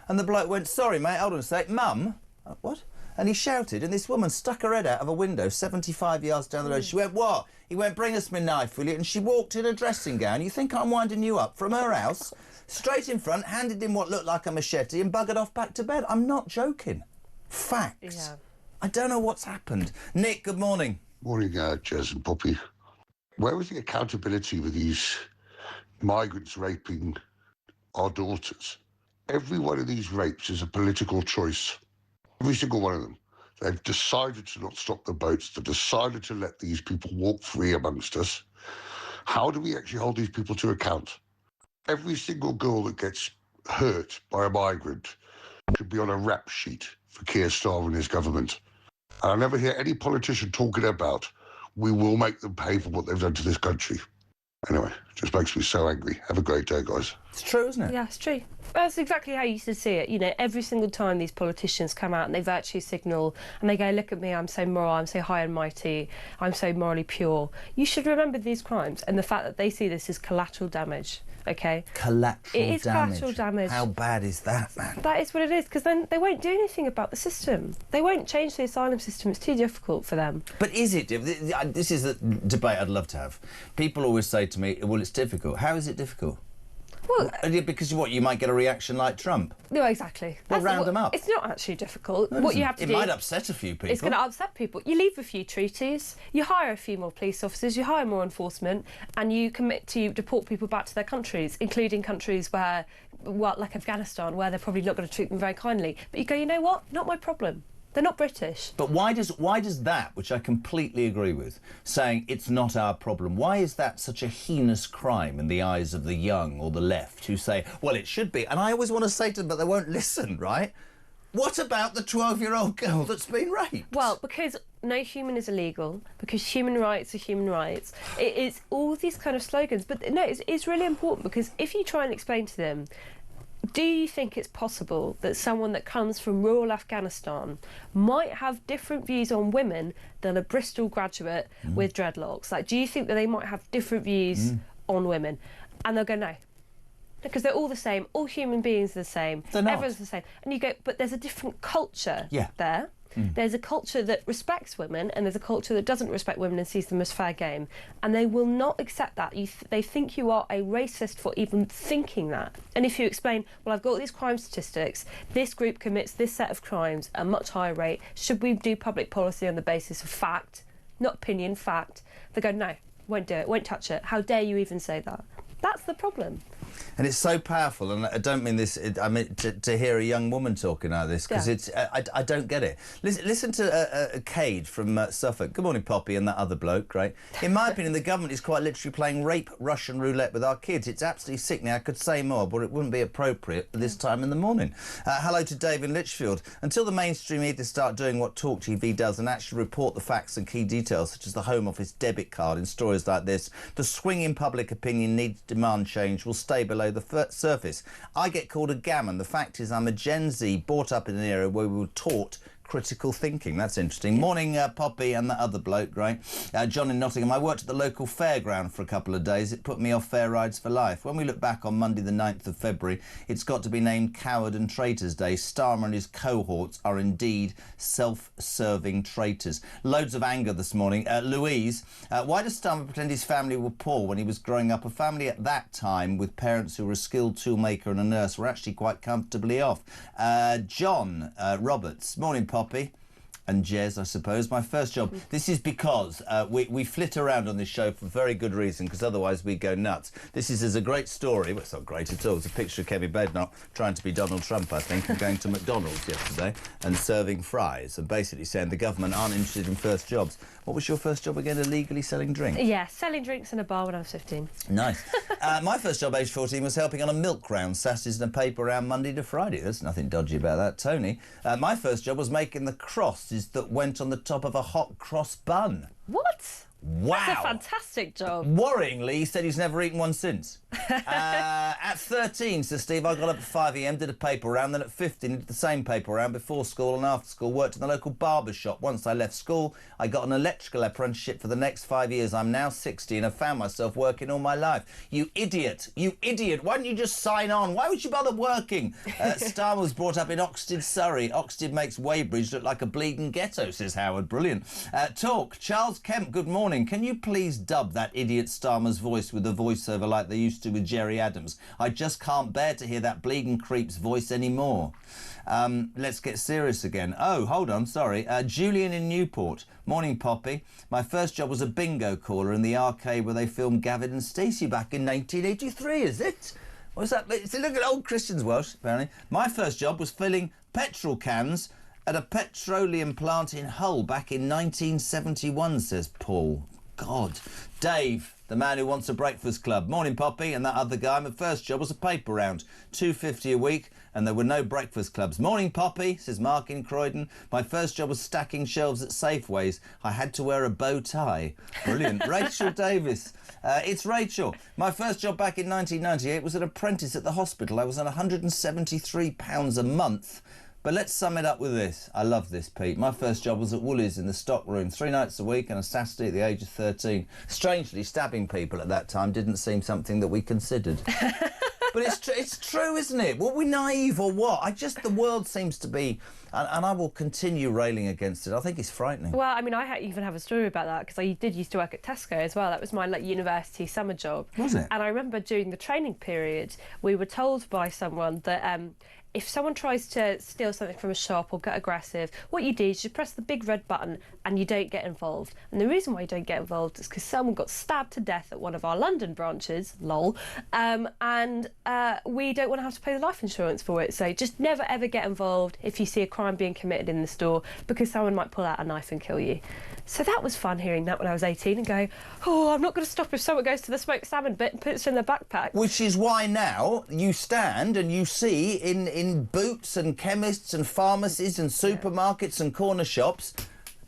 And the bloke went, sorry mate, hold on a sec, Mum? What? And he shouted, and this woman stuck her head out of a window 75 yards down the road. She went, what? He went, bring us my knife, will you? And she walked in a dressing gown. You think I'm winding you up? From her house, straight in front, handed him what looked like a machete and buggered off back to bed. I'm not joking. Facts. Yeah. I don't know what's happened. Nick, good morning. Morning, Jez and Poppy. Where is the accountability with these migrants raping our daughters? Every one of these rapes is a political choice. Every single one of them. They've decided to not stop the boats. They've decided to let these people walk free amongst us. How do we actually hold these people to account? Every single girl that gets hurt by a migrant should be on a rap sheet for Keir Starmer and his government. And I never hear any politician talking about, we will make them pay for what they've done to this country. Anyway, it just makes me so angry. Have a great day, guys. It's true, isn't it? Yeah, it's true. That's exactly how you should see it. You know, every single time these politicians come out and they virtue signal and they go, look at me, I'm so moral, I'm so high and mighty, I'm so morally pure. You should remember these crimes and the fact that they see this as collateral damage. Okay. Collateral damage. It is collateral damage. How bad is that, man? That is what it is, because then they won't do anything about the system. They won't change the asylum system. It's too difficult for them. But is it? This is a debate I'd love to have. People always say to me, well, it's difficult. How is it difficult? Well, because what, you might get a reaction like Trump. No, exactly. Well, round them up. It's not actually difficult. No, what you have to do... It might upset a few people. It's going to upset people. You leave a few treaties, you hire a few more police officers, you hire more enforcement, and you commit to deport people back to their countries, including countries where, well, like Afghanistan, where they're probably not going to treat them very kindly. But you go, you know what? Not my problem. They're not British. But why does that, which I completely agree with, saying it's not our problem, why is that such a heinous crime in the eyes of the young or the left who say, well, it should be? And I always want to say to them, but they won't listen, right? What about the 12-year-old girl that's been raped? Well, because no human is illegal, because human rights are human rights. It is all these kind of slogans. But no, it's really important, because if you try and explain to them, do you think it's possible that someone that comes from rural Afghanistan might have different views on women than a Bristol graduate with dreadlocks? Like, do you think that they might have different views on women? And they'll go, no. Because they're all the same, all human beings are the same, they're not. Everyone's the same. And you go, but there's a different culture there. There's a culture that respects women and there's a culture that doesn't respect women and sees them as fair game. And they will not accept that. They think you are a racist for even thinking that. And if you explain, well, I've got these crime statistics, this group commits this set of crimes at a much higher rate, should we do public policy on the basis of fact, not opinion, fact? They go, no, won't do it, won't touch it. How dare you even say that? That's the problem. And it's so powerful, and I don't mean this. I mean to hear a young woman talking like this, because it's. I don't get it. Listen to Cade from Suffolk. Good morning, Poppy, and that other bloke. Right. In my opinion, the government is quite literally playing rape Russian roulette with our kids. It's absolutely sickening. I could say more, but it wouldn't be appropriate at this time in the morning. Hello to Dave in Lichfield. Until the mainstream media start doing what Talk TV does and actually report the facts and key details, such as the Home Office debit card in stories like this, the swing in public opinion needs demand change will stay below the surface. I get called a gammon. The fact is I'm a Gen Z brought up in an era where we were taught critical thinking. That's interesting. Morning, Poppy and the other bloke, right? John in Nottingham. I worked at the local fairground for a couple of days. It put me off fair rides for life. When we look back on Monday the 9th of February, it's got to be named Coward and Traitors Day. Starmer and his cohorts are indeed self-serving traitors. Loads of anger this morning. Louise, why does Starmer pretend his family were poor when he was growing up? A family at that time with parents who were a skilled toolmaker and a nurse were actually quite comfortably off. John Roberts. Morning, Poppy. And Jez, I suppose. My first job. This is because we flit around on this show for very good reason, because otherwise we go nuts. This is a great story. Well, it's not great at all. It's a picture of Kevin Bednock trying to be Donald Trump, I think, and going to McDonald's yesterday and serving fries and basically saying the government aren't interested in first jobs. What was your first job again? Illegally selling drinks? Yeah, selling drinks in a bar when I was 15. Nice. My first job, age 14, was helping on a milk round, Saturdays in a paper round Monday to Friday. There's nothing dodgy about that, Tony. My first job was making the crosses that went on the top of a hot cross bun. What? Wow. That's a fantastic job. Worryingly, he said he's never eaten one since. At 13, says Steve, I got up at 5 a.m, did a paper round, then at 15 did the same paper round before school and after school, worked in the local barber shop. Once I left school, I got an electrical apprenticeship for the next 5 years. I'm now 60 and have found myself working all my life. You idiot. You idiot. Why don't you just sign on? Why would you bother working? Star was brought up in Oxted, Surrey. Oxted makes Weybridge look like a bleeding ghetto, says Howard. Brilliant. Talk. Charles Kemp, good morning. morning. Can you please dub that idiot Starmer's voice with a voiceover like they used to with Jerry Adams? I just can't bear to hear that bleeding creep's voice anymore. Let's get serious again. Oh, hold on, sorry. Julian in Newport. Morning, Poppy. My first job was a bingo caller in the arcade where they filmed Gavin and Stacey back in 1983, is it? What's that? Look at old Christian's Welsh, apparently. My first job was filling petrol cans at a petroleum plant in Hull back in 1971, says Paul. God. Dave, the man who wants a breakfast club. Morning, Poppy. And that other guy, my first job was a paper round. $2.50 a week, and there were no breakfast clubs. Morning, Poppy, says Mark in Croydon. My first job was stacking shelves at Safeways. I had to wear a bow tie. Brilliant. Rachel Davis. It's Rachel. My first job back in 1998 was an apprentice at the hospital. I was on £173 a month. But let's sum it up with this. I love this, Pete. My first job was at Woolies in the stock room, 3 nights a week and a Saturday at the age of 13. Strangely, stabbing people at that time didn't seem something that we considered. But it's true, isn't it? Were we naive or what? The world seems to be, and I will continue railing against it. I think it's frightening. Well, I mean, I even have a story about that because I did used to work at Tesco as well. That was my university summer job. Was it? And I remember during the training period, we were told by someone that if someone tries to steal something from a shop or get aggressive, what you do is you press the big red button and you don't get involved. And the reason why you don't get involved is because someone got stabbed to death at one of our London branches, lol, and we don't want to have to pay the life insurance for it. So just never ever get involved if you see a crime being committed in the store because someone might pull out a knife and kill you. So that was fun hearing that when I was 18 and going, oh, I'm not going to stop if someone goes to the smoked salmon bit and puts it in their backpack. Which is why now you stand and you see in boots and chemists and pharmacies and supermarkets and corner shops,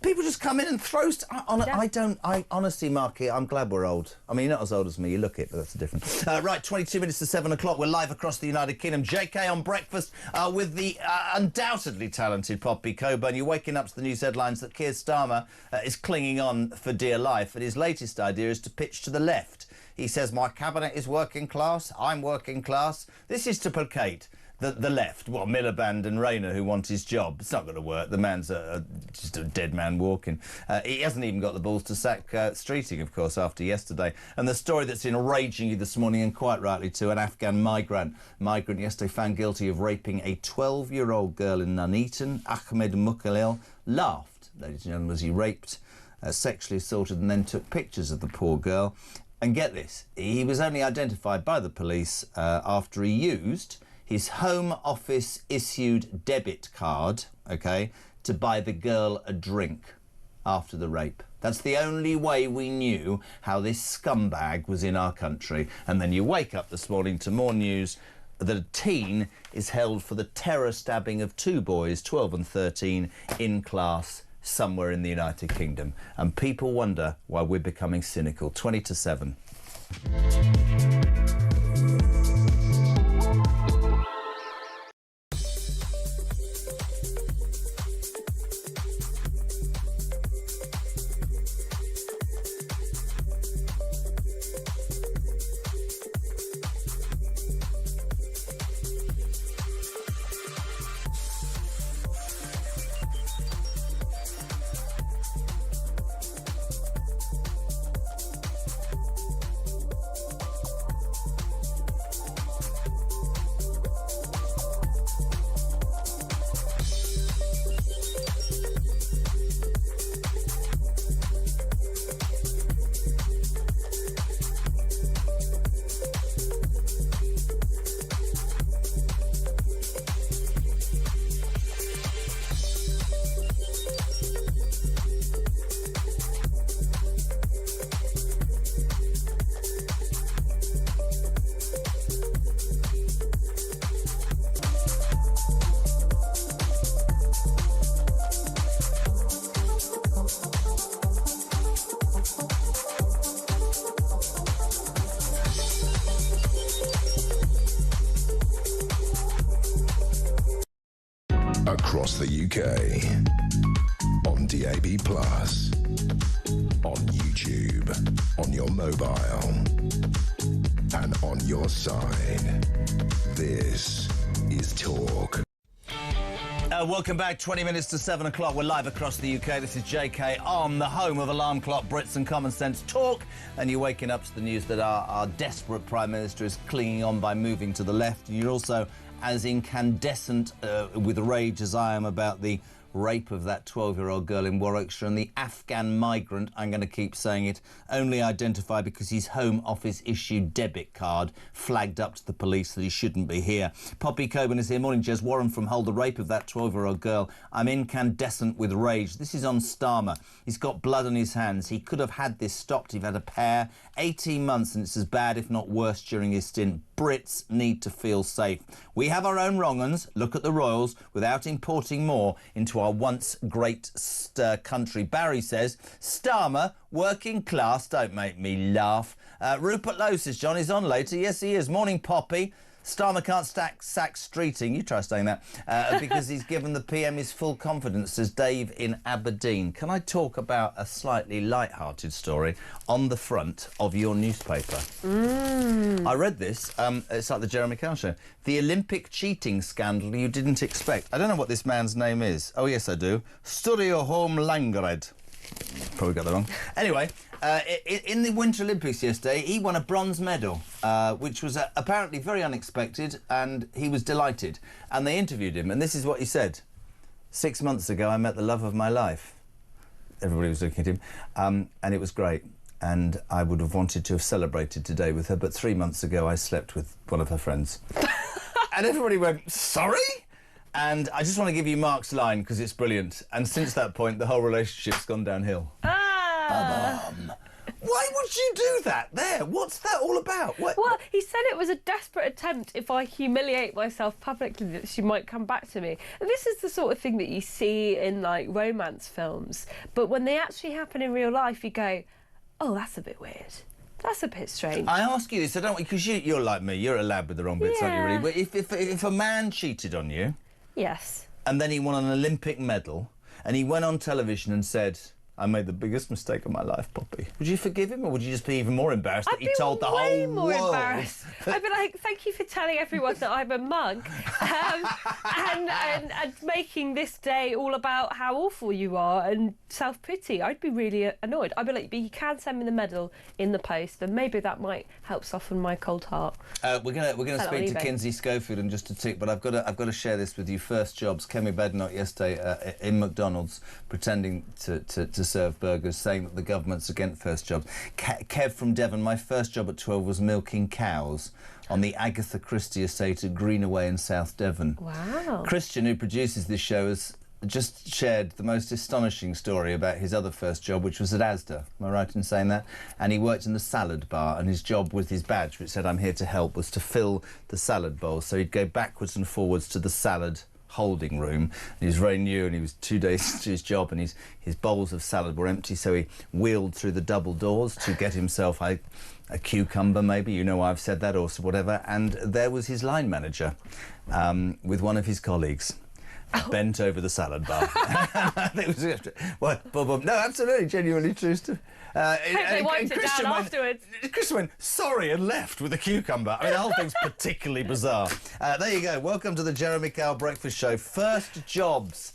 people just come in and throw I honestly, Marky, I'm glad we're old. I mean, you're not as old as me, you look it, but that's different. Right, 22 minutes to 7 o'clock. We're live across the United Kingdom. JK on breakfast with the undoubtedly talented Poppy Coburn. You're waking up to the news headlines that Keir Starmer is clinging on for dear life, and his latest idea is to pitch to the left. He says, my cabinet is working class, I'm working class. This is to placate the left, Miliband and Rayner, who want his job. It's not going to work. The man's just a dead man walking. He hasn't even got the balls to sack Streeting, of course, after yesterday. And the story that's enraging you this morning, and quite rightly too, an Afghan migrant yesterday found guilty of raping a 12-year-old girl in Nuneaton. Ahmed Mukhalil laughed, ladies and gentlemen, as he raped, sexually assaulted and then took pictures of the poor girl. And get this, he was only identified by the police after he used his Home Office issued debit card, to buy the girl a drink after the rape. That's the only way we knew how this scumbag was in our country. And then you wake up this morning to more news that a teen is held for the terror stabbing of 2 boys, 12 and 13, in class somewhere in the United Kingdom. And people wonder why we're becoming cynical. 20 to 7. Across the UK, on DAB+, on YouTube, on your mobile, and on your side. This is Talk. Welcome back. 20 minutes to 7 o'clock. We're live across the UK. This is JK on the home of Alarm Clock Brits and Common Sense Talk. And you're waking up to the news that our desperate Prime Minister is clinging on by moving to the left. And you're also as incandescent with rage as I am about the rape of that 12-year-old girl in Warwickshire and the Afghan migrant, I'm going to keep saying it, only identified because his Home Office issued debit card flagged up to the police that he shouldn't be here. Poppy Coburn is here. Morning, Jez. Warren from Hull. The rape of that 12-year-old girl. I'm incandescent with rage. This is on Starmer. He's got blood on his hands. He could have had this stopped. He'd had a pair. 18 months and it's as bad, if not worse, during his stint. Brits need to feel safe. We have our own wrong uns. Look at the Royals without importing more into our once great country. Barry says, Starmer, working class, don't make me laugh. Rupert Lowe says, John is on later. Yes, he is. Morning, Poppy. Starmer can't sack Streeting, you try saying that, because he's given the PM his full confidence, says Dave in Aberdeen. Can I talk about a slightly light-hearted story on the front of your newspaper? I read this, it's like the Jeremy Kyle show. The Olympic cheating scandal you didn't expect. I don't know what this man's name is. Oh, yes, I do. Studio Home Langred. Probably got that wrong. Anyway, in the Winter Olympics yesterday, he won a bronze medal, which was apparently very unexpected, and he was delighted. And they interviewed him, and this is what he said. 6 months ago, I met the love of my life. Everybody was looking at him, and it was great. And I would have wanted to have celebrated today with her, but 3 months ago, I slept with one of her friends. And everybody went, sorry? And I just want to give you Mark's line, because it's brilliant. And since that point, the whole relationship's gone downhill. Why would you do that there? What's that all about? Well, he said it was a desperate attempt, if I humiliate myself publicly, that she might come back to me. And this is the sort of thing that you see in, like, romance films. But when they actually happen in real life, you go, oh, that's a bit weird. That's a bit strange. I ask you this, I don't, because you're like me, you're a lad with the wrong bits, aren't you, really? But if a man cheated on you... Yes. And then he won an Olympic medal, and he went on television and said, I made the biggest mistake of my life, Poppy. Would you forgive him, or would you just be even more embarrassed that he told the whole world? I'd be way more embarrassed. I'd be like, thank you for telling everyone that I'm a mug, and making this day all about how awful you are and self-pity. I'd be really annoyed. I'd be like, but you can send me the medal in the post, and maybe that might help soften my cold heart. We're gonna speak to Kinsey Schofield in just a tick, but I've got to share this with you. First jobs. Kemi Badenoch yesterday in McDonald's pretending to serve burgers, saying that the government's against first jobs. Kev from Devon, my first job at 12 was milking cows on the Agatha Christie estate at Greenaway in South Devon. Wow. Christian, who produces this show, has just shared the most astonishing story about his other first job, which was at Asda. Am I right in saying that? And he worked in the salad bar, and his job with his badge, which said, I'm here to help, was to fill the salad bowl. So he'd go backwards and forwards to the salad holding room. And he was very new, and he was 2 days into his job, and his bowls of salad were empty, so he wheeled through the double doors to get himself a cucumber, maybe, you know, I've said that, or whatever, and there was his line manager with one of his colleagues. Bent over the salad bar. No, absolutely, genuinely true stuff. They wiped it down afterwards. Christian went, sorry, and left with a cucumber. I mean, the whole thing's particularly bizarre. There you go. Welcome to the Jeremy Kyle Breakfast Show. First jobs.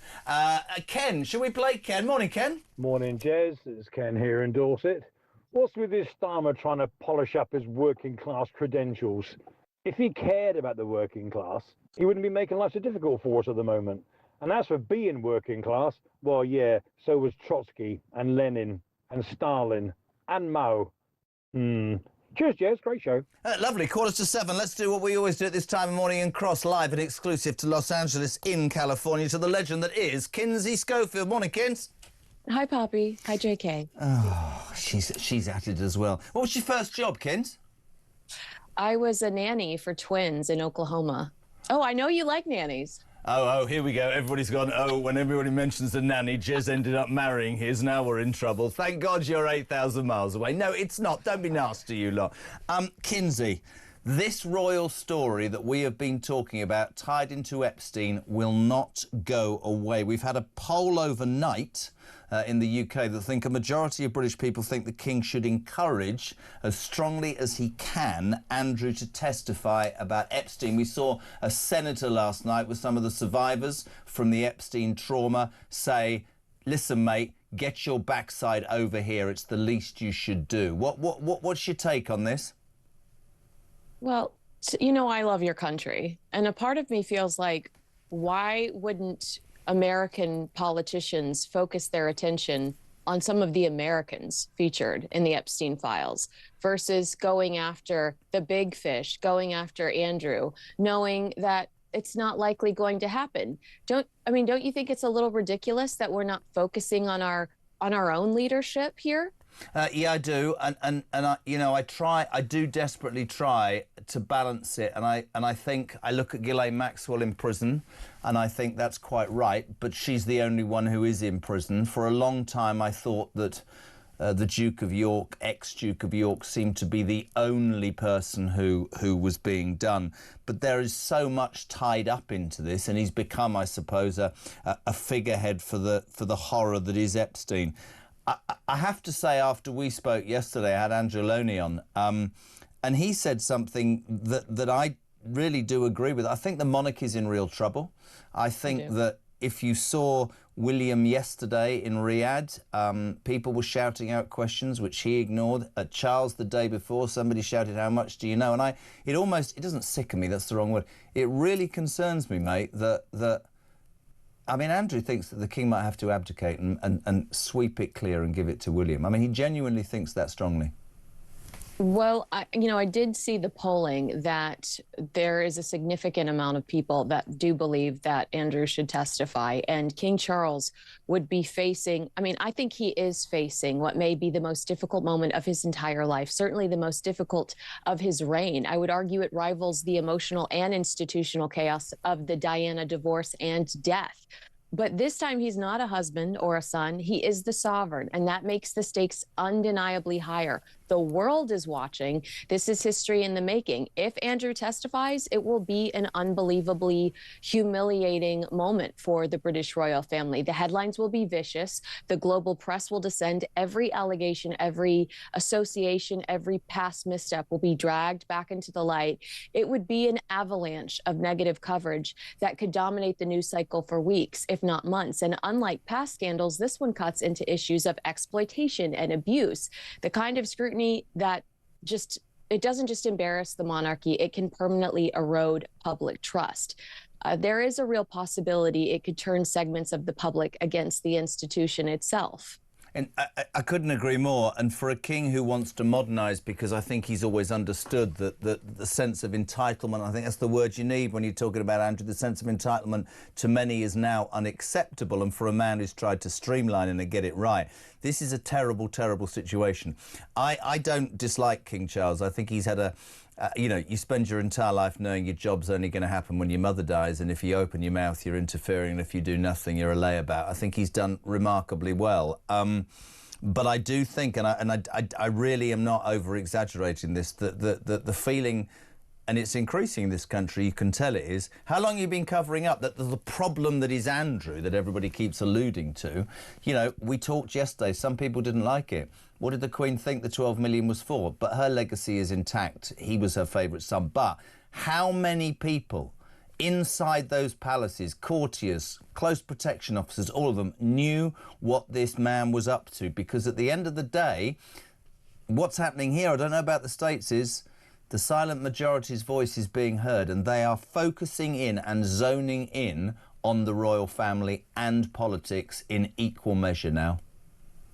Ken, shall we play Ken? Morning, Ken. Morning, Jez. It's Ken here in Dorset. What's with this Starmer trying to polish up his working class credentials? If he cared about the working class, he wouldn't be making life so difficult for us at the moment. And as for being working class, well, yeah, so was Trotsky and Lenin and Stalin and Mao. Cheers, Jez. Great show. Lovely. 6:45. Let's do what we always do at this time of morning and cross live and exclusive to Los Angeles in California to the legend that is Kinsey Schofield. Morning, Kins. Hi, Poppy. Hi, JK. Oh, she's at it as well. What was your first job, Kins? I was a nanny for twins in Oklahoma. Oh, I know you like nannies. Oh, here we go. Everybody's gone, oh, when everybody mentions a nanny, Jez ended up marrying his. Now we're in trouble. Thank God you're 8,000 miles away. No, it's not. Don't be nasty, you lot. Kinsey, This royal story that we have been talking about, tied into Epstein, will not go away. We've had a poll overnight in the UK that think a majority of British people think the King should encourage, as strongly as he can, Andrew to testify about Epstein. We saw a senator last night with some of the survivors from the Epstein trauma say, listen, mate, get your backside over here. It's the least you should do. What's your take on this? Well, you know, I love your country. And a part of me feels like, why wouldn't American politicians focus their attention on some of the Americans featured in the Epstein files versus going after the big fish, going after Andrew, knowing that it's not likely going to happen? Don't you think it's a little ridiculous that we're not focusing on our own leadership here? Yeah, I do, and I do desperately try to balance it, and I think I look at Ghislaine Maxwell in prison, and I think that's quite right, but she's the only one who is in prison. For a long time, I thought that the Duke of York, ex-Duke of York, seemed to be the only person who was being done. But there is so much tied up into this, and he's become, I suppose, a figurehead for the horror that is Epstein. I have to say, after we spoke yesterday, I had Andrew Loney on, and he said something that I really do agree with. I think the monarchy's in real trouble. I think that if you saw William yesterday in Riyadh, people were shouting out questions which he ignored. At Charles the day before, somebody shouted, how much do you know? And it doesn't sicken me, that's the wrong word. It really concerns me, mate, that I mean, Andrew thinks that the King might have to abdicate and sweep it clear and give it to William. I mean, he genuinely thinks that strongly. Well, I did see the polling that there is a significant amount of people that do believe that Andrew should testify, and King Charles would be facing, I think he is facing what may be the most difficult moment of his entire life, certainly the most difficult of his reign. I would argue it rivals the emotional and institutional chaos of the Diana divorce and death. But this time he's not a husband or a son. He is the sovereign, and that makes the stakes undeniably higher. The world is watching. This is history in the making. If Andrew testifies, it will be an unbelievably humiliating moment for the British royal family. The headlines will be vicious. The global press will descend. Every allegation, every association, every past misstep will be dragged back into the light. It would be an avalanche of negative coverage that could dominate the news cycle for weeks, if not months. And unlike past scandals, this one cuts into issues of exploitation and abuse, the kind of scrutiny that it doesn't just embarrass the monarchy, it can permanently erode public trust. There is a real possibility it could turn segments of the public against the institution itself. And I couldn't agree more. And for a king who wants to modernise, because I think he's always understood that the sense of entitlement, I think that's the word you need when you're talking about Andrew, the sense of entitlement to many is now unacceptable. And for a man who's tried to streamline it and get it right, this is a terrible, terrible situation. I don't dislike King Charles. I think he's had you spend your entire life knowing your job's only going to happen when your mother dies, and if you open your mouth, you're interfering, and if you do nothing, you're a layabout. I think he's done remarkably well. But I do think, and I really am not over-exaggerating this, that the feeling, and it's increasing in this country, you can tell it is, how long have you been covering up that the problem that is Andrew, that everybody keeps alluding to, we talked yesterday, some people didn't like it. What did the Queen think the 12 million was for? But her legacy is intact. He was her favourite son. But how many people inside those palaces, courtiers, close protection officers, all of them knew what this man was up to? Because at the end of the day, what's happening here, I don't know about the States, is the silent majority's voice is being heard, and they are focusing in and zoning in on the royal family and politics in equal measure now.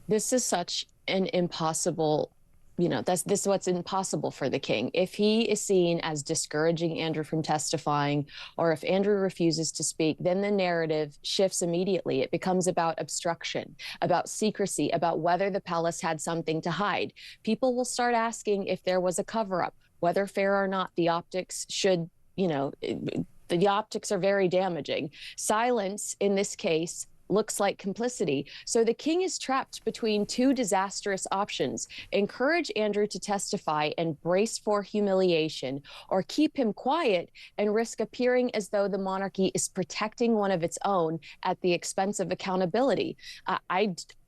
This is such an impossible, this is what's impossible for the king. If he is seen as discouraging Andrew from testifying, or if Andrew refuses to speak, then the narrative shifts immediately. It becomes about obstruction, about secrecy, about whether the palace had something to hide. People will start asking if there was a cover-up, whether fair or not. The optics should, the optics are very damaging. Silence in this case looks like complicity. So the king is trapped between two disastrous options: encourage Andrew to testify and brace for humiliation, or keep him quiet and risk appearing as though the monarchy is protecting one of its own at the expense of accountability.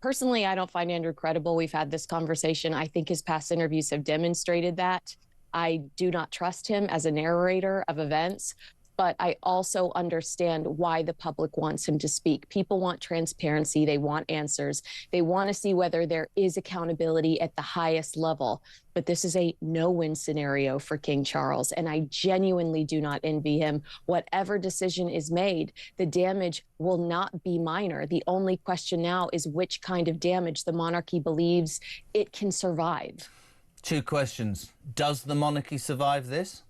Personally, I don't find Andrew credible. We've had this conversation. I think his past interviews have demonstrated that. I do not trust him as a narrator of events. But I also understand why the public wants him to speak. People want transparency. They want answers. They want to see whether there is accountability at the highest level. But this is a no-win scenario for King Charles, and I genuinely do not envy him. Whatever decision is made, the damage will not be minor. The only question now is which kind of damage the monarchy believes it can survive. Two questions. Does the monarchy survive this?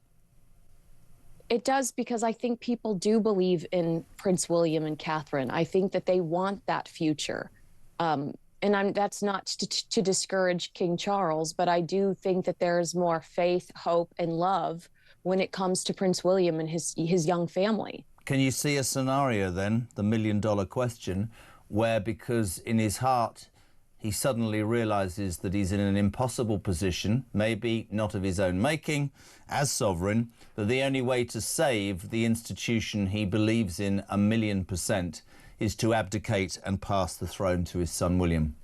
It does, because I think people do believe in Prince William and Catherine. I think that they want that future. And that's not to discourage King Charles, but I do think that there's more faith, hope, and love when it comes to Prince William and his young family. Can you see a scenario then, the million-dollar question, where because in his heart he suddenly realises that he's in an impossible position, maybe not of his own making, as sovereign, that the only way to save the institution he believes in 1,000,000% is to abdicate and pass the throne to his son William?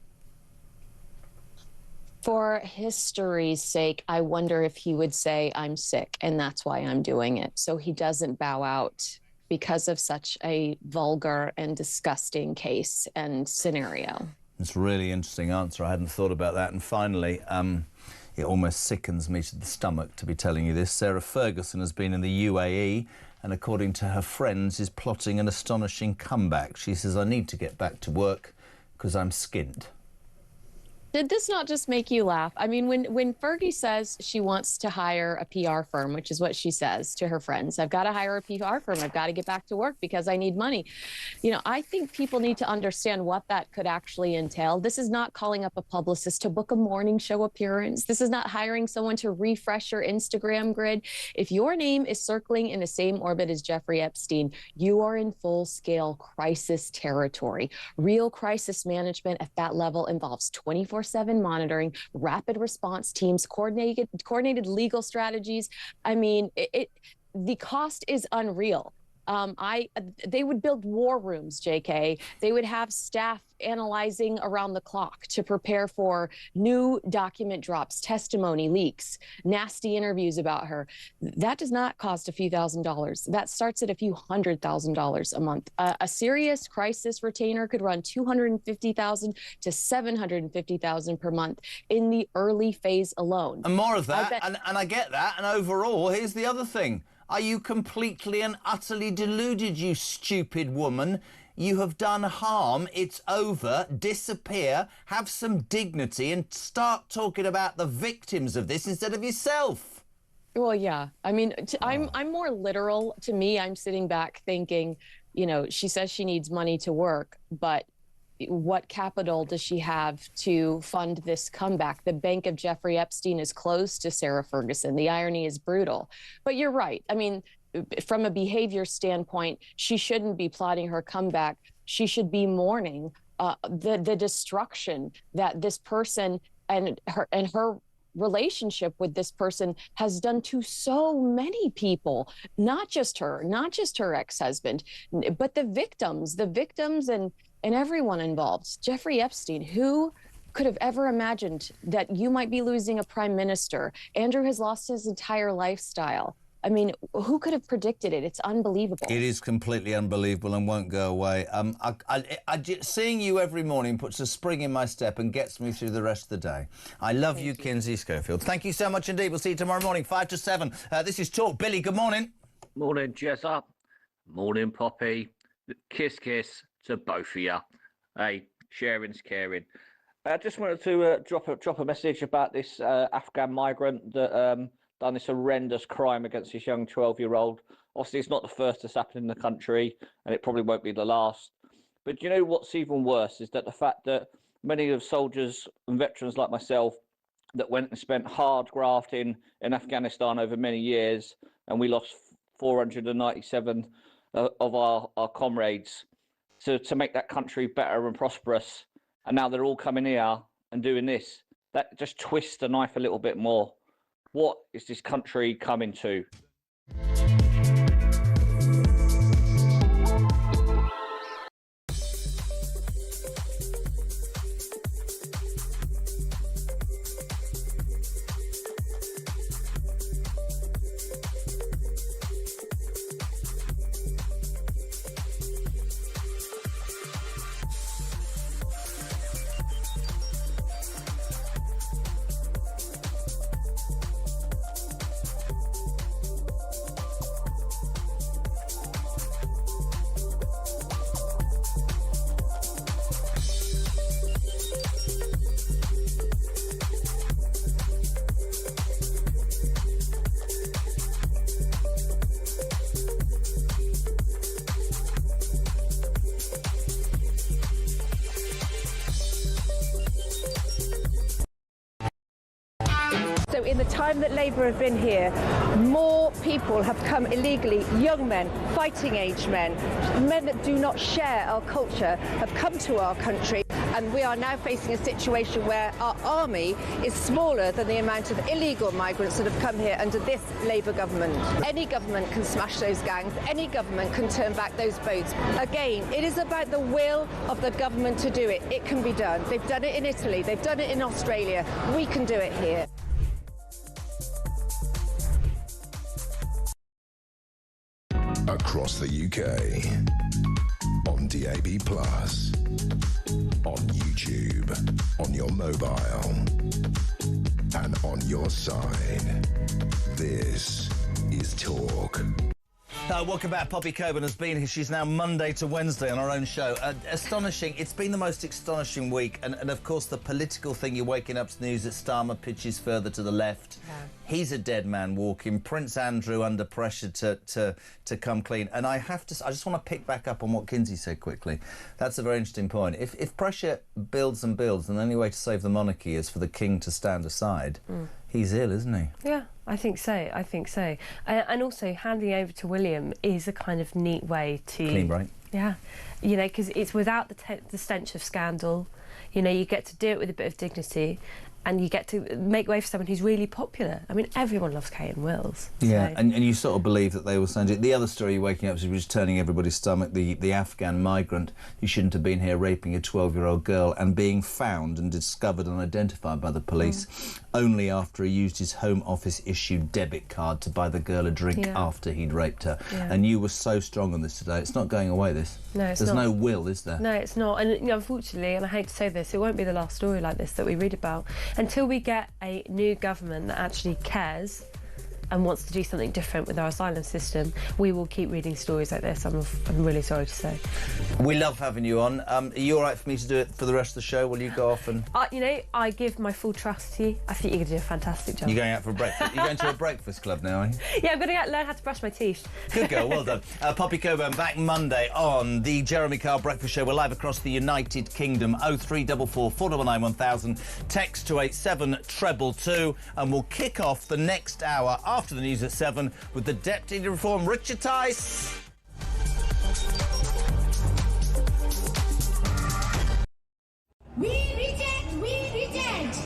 For history's sake, I wonder if he would say, I'm sick, and that's why I'm doing it. So he doesn't bow out because of such a vulgar and disgusting case and scenario. It's a really interesting answer. I hadn't thought about that. And finally, it almost sickens me to the stomach to be telling you this. Sarah Ferguson has been in the UAE and, according to her friends, is plotting an astonishing comeback. She says, I need to get back to work because I'm skinned. Did this not just make you laugh? I mean, when Fergie says she wants to hire a PR firm, which is what she says to her friends, I've got to hire a PR firm. I've got to get back to work because I need money. You know, I think people need to understand what that could actually entail. This is not calling up a publicist to book a morning show appearance. This is not hiring someone to refresh your Instagram grid. If your name is circling in the same orbit as Jeffrey Epstein, you are in full-scale crisis territory. Real crisis management at that level involves 24/7 monitoring, rapid response teams, coordinated legal strategies. I mean, the cost is unreal. They would build war rooms, JK. They would have staff analyzing around the clock to prepare for new document drops, testimony leaks, nasty interviews about her. That does not cost a few $1,000s. That starts at a few $100,000 a month. A serious crisis retainer could run $250,000 to $750,000 per month in the early phase alone. And more of that, and I get that. And overall, here's the other thing. Are you completely and utterly deluded, you stupid woman? You have done harm. It's over. Disappear. Have some dignity and start talking about the victims of this instead of yourself. Well, yeah. I mean, I'm more literal. To me, I'm sitting back thinking, you know, she says she needs money to work, but what capital does she have to fund this comeback? The bank of Jeffrey Epstein is closed to Sarah Ferguson. The irony is brutal. But you're right. I mean, from a behavior standpoint, she shouldn't be plotting her comeback. She should be mourning the destruction that this person and her relationship with this person has done to so many people, not just her ex-husband, but the victims and everyone involved. Jeffrey Epstein, who could have ever imagined that you might be losing a prime minister? Andrew has lost his entire lifestyle. I mean, who could have predicted it? It's unbelievable. It is completely unbelievable and won't go away. Seeing you every morning puts a spring in my step and gets me through the rest of the day. I love you, Kinsey Schofield. Thank you so much indeed. We'll see you tomorrow morning, 5 to 7. This is Talk. Billy, good morning. Morning, Jess up. Morning, Poppy. Kiss, kiss to both of you. Hey, sharing's caring. I just wanted to drop a message about this Afghan migrant that done this horrendous crime against this young 12-year-old. Obviously, it's not the first that's happened in the country, and it probably won't be the last. But you know what's even worse is that the fact that many of the soldiers and veterans like myself that went and spent hard grafting in Afghanistan over many years, and we lost 497 of our comrades. to make that country better and prosperous. And now they're all coming here and doing this. That just twists the knife a little bit more. What is this country coming to? So in the time that Labour have been here, more people have come illegally, young men, fighting age men, men that do not share our culture have come to our country, and we are now facing a situation where our army is smaller than the amount of illegal migrants that have come here under this Labour government. Any government can smash those gangs, any government can turn back those boats. Again, it is about the will of the government to do it. It can be done. They've done it in Italy, they've done it in Australia. We can do it here. Across the UK, on DAB+, on YouTube, on your mobile, and on your side. This is Talk. Welcome back. Poppy Coburn has been here. She's now Monday to Wednesday on our own show. Astonishing. It's been the most astonishing week. And of course, the political thing, you're waking up to news that Starmer pitches further to the left. Yeah. He's a dead man walking. Prince Andrew under pressure to come clean. And I just want to pick back up on what Kinsey said quickly. That's a very interesting point. If pressure builds and builds, and the only way to save the monarchy is for the king to stand aside, he's ill, isn't he? Yeah, I think so. And also, handing over to William is a kind of neat way to... Clean break. Yeah. You know, because it's without the stench of scandal. You know, you get to do it with a bit of dignity, and you get to make way for someone who's really popular. I mean, everyone loves Kate and Wills. Yeah, so. and you sort of believe that they will send it. The other story waking up was turning everybody's stomach, the Afghan migrant who shouldn't have been here raping a 12-year-old girl and being found and discovered and identified by the police only after he used his Home Office issued debit card to buy the girl a drink after he'd raped her. Yeah. And you were so strong on this today. It's not going away, this. No, it's not. There's no will, is there? No, it's not. And you know, unfortunately, and I hate to say this, it won't be the last story like this that we read about. Until we get a new government that actually cares and wants to do something different with our asylum system, we will keep reading stories like this. I'm really sorry to say. We love having you on. Are you all right for me to do it for the rest of the show? Will you go off and... You know, I give my full trust to you. I think you're going to do a fantastic job. You're going out for a breakfast? You're going to a breakfast club now, are you? Yeah, I'm going to learn how to brush my teeth. Good girl, well done. Poppy Coburn back Monday on the Jeremy Kyle Breakfast Show. We're live across the United Kingdom. 0344 499 1000. Text to 87222. And we'll kick off the next hour after the news at 7 with the Deputy Reform Richard Tice. We reject, we reject.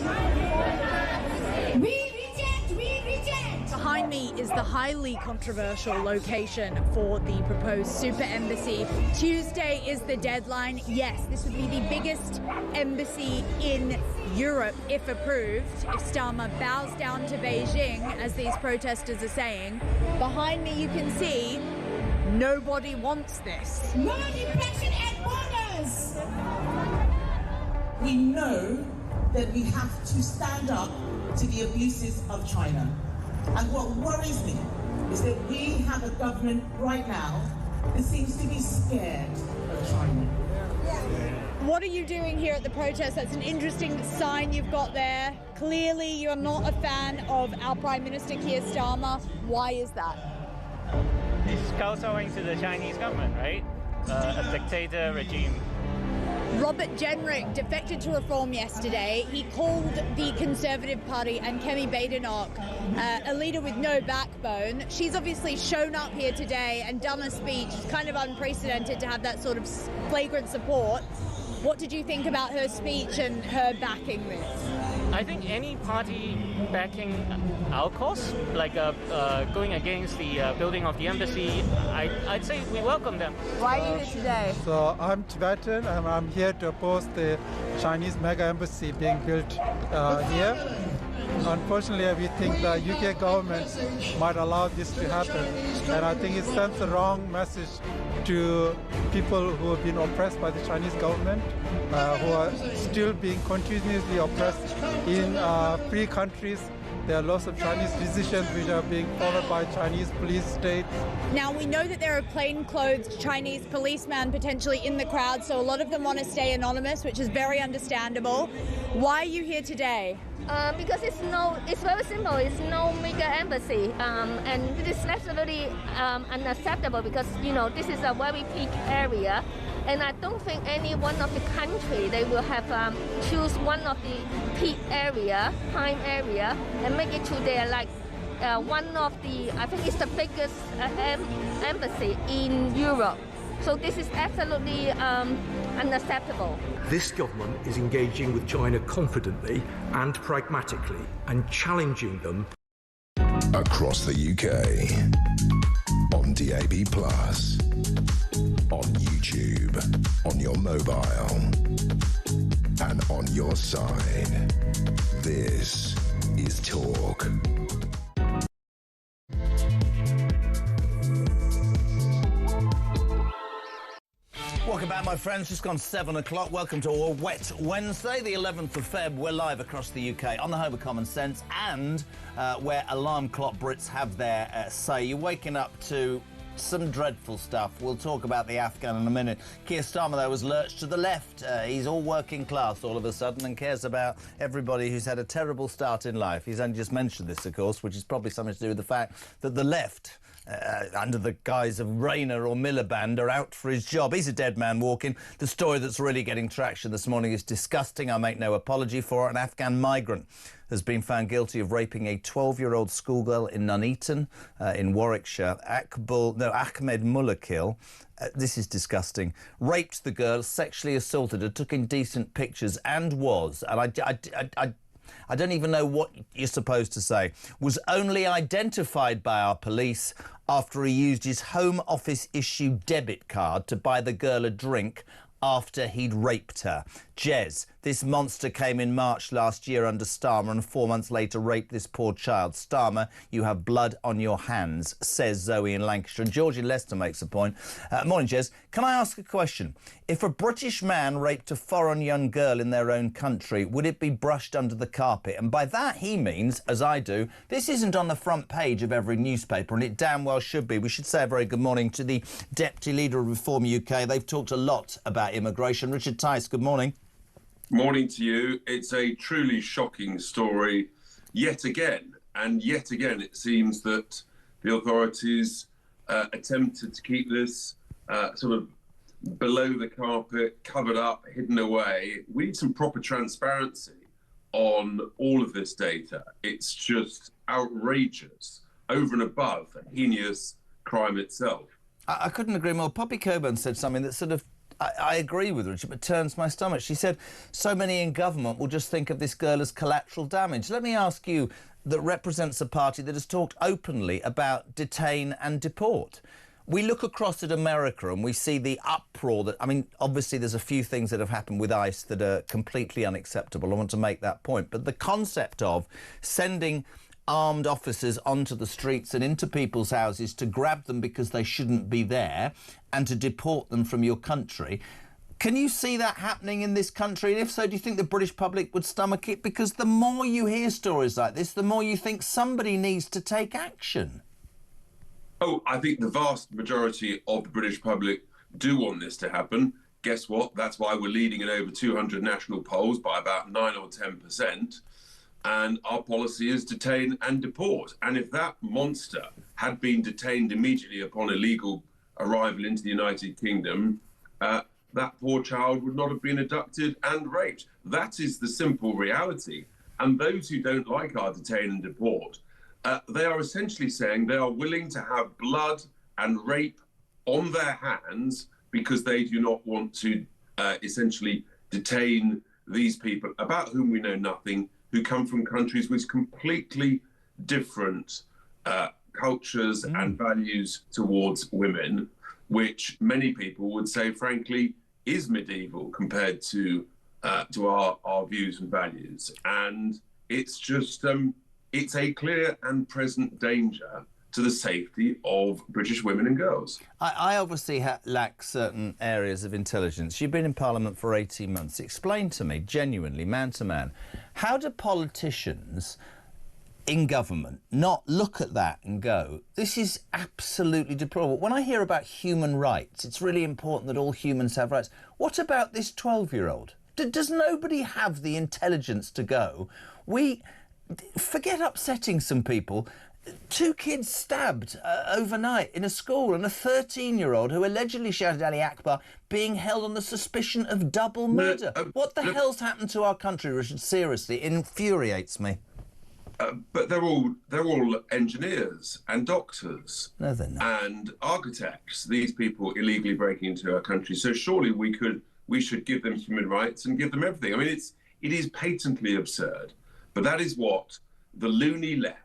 We reject, we reject. Behind me is the highly controversial location for the proposed super embassy. Tuesday is the deadline. Yes, this would be the biggest embassy in Europe if approved, if Starmer bows down to Beijing, as these protesters are saying. Behind me you can see nobody wants this. No repression at borders. We know that we have to stand up to the abuses of China. And what worries me is that we have a government right now that seems to be scared of China. What are you doing here at the protest? That's an interesting sign you've got there. Clearly you're not a fan of our Prime Minister Keir Starmer. Why is that? It's kowtowing to the Chinese government, right? A dictator regime. Robert Jenrick defected to Reform yesterday. He called the Conservative Party and Kemi Badenoch a leader with no backbone. She's obviously shown up here today and done a speech. It's kind of unprecedented to have that sort of flagrant support. What did you think about her speech and her backing this? I think any party backing our cause, like going against the building of the embassy, I'd say we welcome them. Why are you here today? So I'm Tibetan and I'm here to oppose the Chinese mega embassy being built here. Unfortunately, we think the UK government might allow this to happen, and I think it sends the wrong message to people who have been oppressed by the Chinese government, who are still being continuously oppressed in free countries. There are lots of Chinese decisions which are being followed by Chinese police states. Now, we know that there are plainclothes Chinese policemen potentially in the crowd, so a lot of them want to stay anonymous, which is very understandable. Why are you here today? Because it's very simple. It's no mega embassy, and it is absolutely unacceptable because this is a very peak area, and I don't think any one of the country they will have choose one of the peak area, prime area, and make it to their one of the I think it's the biggest embassy in Europe. So this is absolutely unacceptable. This government is engaging with China confidently and pragmatically and challenging them. Across the UK, on DAB+, on YouTube, on your mobile, and on your side. This is Talk. Welcome back, my friends. Just gone 7 o'clock. Welcome to a wet Wednesday, the 11th of Feb. We're live across the UK on the home of Common Sense and where alarm clock Brits have their say. You're waking up to some dreadful stuff. We'll talk about the Afghan in a minute. Keir Starmer, though, has lurched to the left. He's all working class all of a sudden and cares about everybody who's had a terrible start in life. He's only just mentioned this, of course, which is probably something to do with the fact that the left, under the guise of Rayner or Miliband, are out for his job. He's a dead man walking. The story that's really getting traction this morning is disgusting. I make no apology for it. An Afghan migrant has been found guilty of raping a 12-year-old schoolgirl in Nuneaton in Warwickshire. Ahmed Mullakil, this is disgusting, raped the girl, sexually assaulted her, took indecent pictures and was, and I don't even know what you're supposed to say, was only identified by our police after he used his Home Office issued debit card to buy the girl a drink after he'd raped her. Jez, this monster came in March last year under Starmer and 4 months later raped this poor child. Starmer, you have blood on your hands, says Zoe in Lancashire. And George in Leicester makes a point. Morning, Jez. Can I ask a question? If a British man raped a foreign young girl in their own country, would it be brushed under the carpet? And by that he means, as I do, this isn't on the front page of every newspaper, and it damn well should be. We should say a very good morning to the Deputy Leader of Reform UK. They've talked a lot about immigration. Richard Tice, good morning. Morning to you. It's a truly shocking story yet again. And yet again, it seems that the authorities attempted to keep this sort of below the carpet, covered up, hidden away. We need some proper transparency on all of this data. It's just outrageous, over and above the heinous crime itself. I couldn't agree more. Poppy Coburn said something that sort of, I agree with Richard, but turns my stomach. She said, so many in government will just think of this girl as collateral damage. Let me ask you, that represents a party that has talked openly about detain and deport. We look across at America and we see the uproar that, I mean, obviously there's a few things that have happened with ICE that are completely unacceptable. I want to make that point. But the concept of sending armed officers onto the streets and into people's houses to grab them because they shouldn't be there and to deport them from your country. Can you see that happening in this country? And if so, do you think the British public would stomach it? Because the more you hear stories like this, the more you think somebody needs to take action. Oh, I think the vast majority of the British public do want this to happen. Guess what? That's why we're leading in over 200 national polls by about 9 or 10%. And our policy is detain and deport. And if that monster had been detained immediately upon illegal arrival into the United Kingdom, that poor child would not have been abducted and raped. That is the simple reality. And those who don't like our detain and deport, they are essentially saying they are willing to have blood and rape on their hands because they do not want to essentially detain these people about whom we know nothing, who come from countries with completely different cultures and values towards women, which many people would say, frankly, is medieval compared to our views and values. And it's just, it's a clear and present danger to the safety of British women and girls. I obviously lack certain areas of intelligence. You've been in Parliament for 18 months. Explain to me, genuinely, man to man, how do politicians in government not look at that and go, this is absolutely deplorable? When I hear about human rights, it's really important that all humans have rights. What about this 12-year-old? Does nobody have the intelligence to go, forget upsetting some people, 2 kids stabbed overnight in a school, and a 13-year-old who allegedly shouted Ali Akbar being held on the suspicion of double murder. What the hell's happened to our country, Richard? Seriously, it infuriates me. But they're all engineers and doctors. No, they're not. And architects. These people illegally breaking into our country. So surely we should give them human rights and give them everything. I mean, it is patently absurd. But that is what the loony left.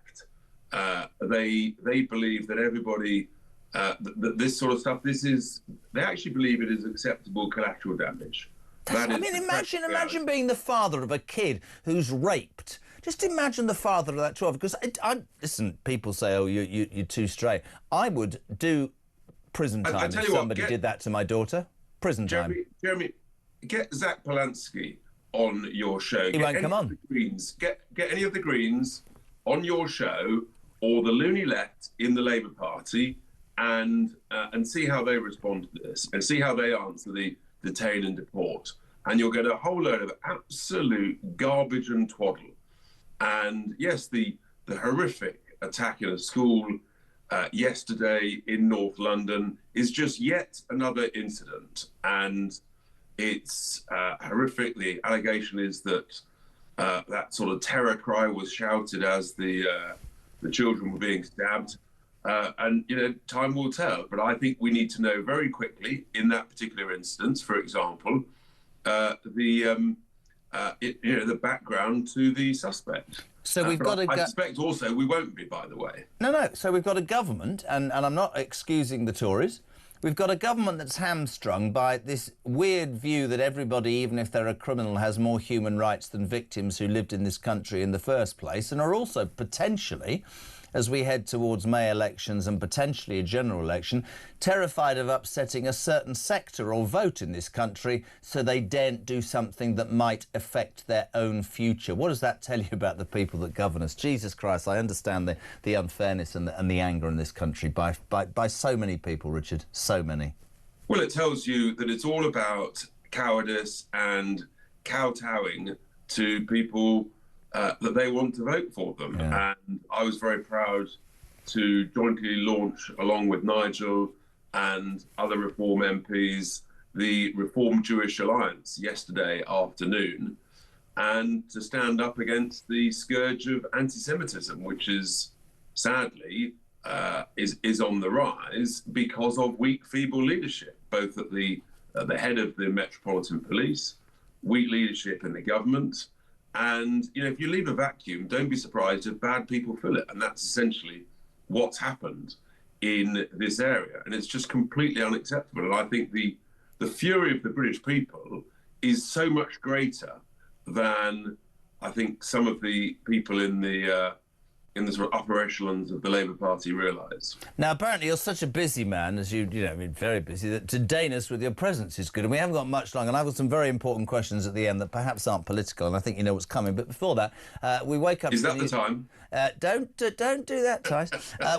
They believe that everybody that this sort of stuff. They actually believe it is acceptable collateral damage. Imagine being the father of a kid who's raped. Just imagine the father of that 12. Because listen, people say, "Oh, you're too straight." I would do prison time if somebody did that to my daughter. Prison time. Jeremy, get Zach Polanski on your show. He won't come on. Get any of the Greens on your show, or the loony left in the Labour Party, and see how they respond to this, and see how they answer the detain and deport. And you'll get a whole load of absolute garbage and twaddle. And yes, the horrific attack in a school yesterday in North London is just yet another incident. And it's horrific. The allegation is that that sort of terror cry was shouted as the children were being stabbed. And, time will tell. But I think we need to know very quickly, in that particular instance, for example, the background to the suspect. So we've got I suspect also we won't be, by the way. No. So we've got a government, and I'm not excusing the Tories. We've got a government that's hamstrung by this weird view that everybody, even if they're a criminal, has more human rights than victims who lived in this country in the first place, and are also potentially, as we head towards May elections and potentially a general election, terrified of upsetting a certain sector or vote in this country so they daren't do something that might affect their own future. What does that tell you about the people that govern us? Jesus Christ, I understand the unfairness and the anger in this country by so many people, Richard, so many. Well, it tells you that it's all about cowardice and kowtowing to people that they want to vote for them. Yeah. And I was very proud to jointly launch, along with Nigel and other Reform MPs, the Reform Jewish Alliance yesterday afternoon, and to stand up against the scourge of anti-Semitism, which is sadly is on the rise because of weak, feeble leadership, both at the head of the Metropolitan Police, weak leadership in the government. And, if you leave a vacuum, don't be surprised if bad people fill it. And that's essentially what's happened in this area. And it's just completely unacceptable. And I think the fury of the British people is so much greater than I think some of the people in the sort of upper echelons of the Labour Party realise. Now, apparently you're such a busy man, as very busy, that to deign us with your presence is good. And we haven't got much longer, and I've got some very important questions at the end that perhaps aren't political, and I think you know what's coming. But before that, we wake up... Is that the time? Don't do that, Tice.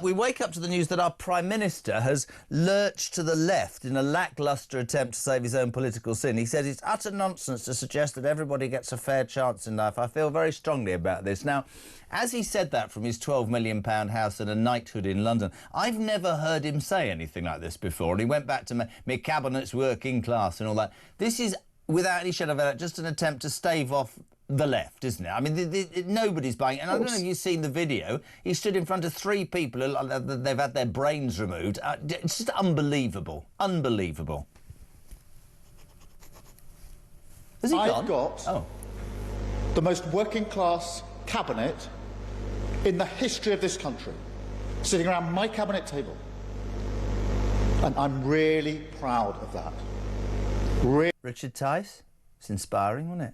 We wake up to the news that our Prime Minister has lurched to the left in a lacklustre attempt to save his own political sin. He says it's utter nonsense to suggest that everybody gets a fair chance in life. I feel very strongly about this. Now, as he said that from from his £12 million house and a knighthood in London. I've never heard him say anything like this before. And he went back to me cabinet's working class and all that. This is, without any shadow of a doubt, just an attempt to stave off the left, isn't it? I mean, nobody's buying it. And I don't know if you've seen the video. He stood in front of 3 people. They've had their brains removed. It's just unbelievable. Unbelievable. Has he gone? I've got the most working class cabinet in the history of this country sitting around my cabinet table. And I'm really proud of that. Richard Tice? It's inspiring, wasn't it?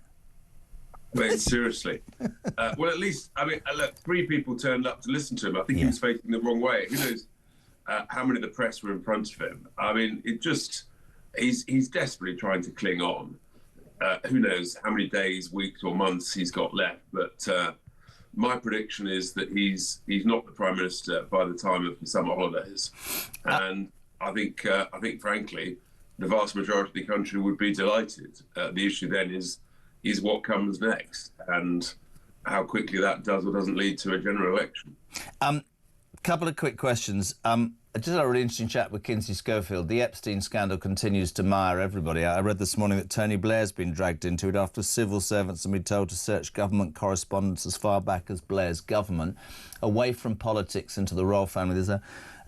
Wait, seriously. Well, at least, I mean, look, 3 people turned up to listen to him. I think he was facing the wrong way. Who knows how many of the press were in front of him? I mean, it just, he's desperately trying to cling on. Who knows how many days, weeks or months he's got left. But my prediction is that he's not the Prime Minister by the time of the summer holidays. And I think, frankly, the vast majority of the country would be delighted. The issue then is what comes next and how quickly that does or doesn't lead to a general election. Couple of quick questions. I just had a really interesting chat with Kinsey Schofield. The Epstein scandal continues to mire everybody. I read this morning that Tony Blair's been dragged into it after civil servants have been told to search government correspondence as far back as Blair's government, away from politics into the royal family. There's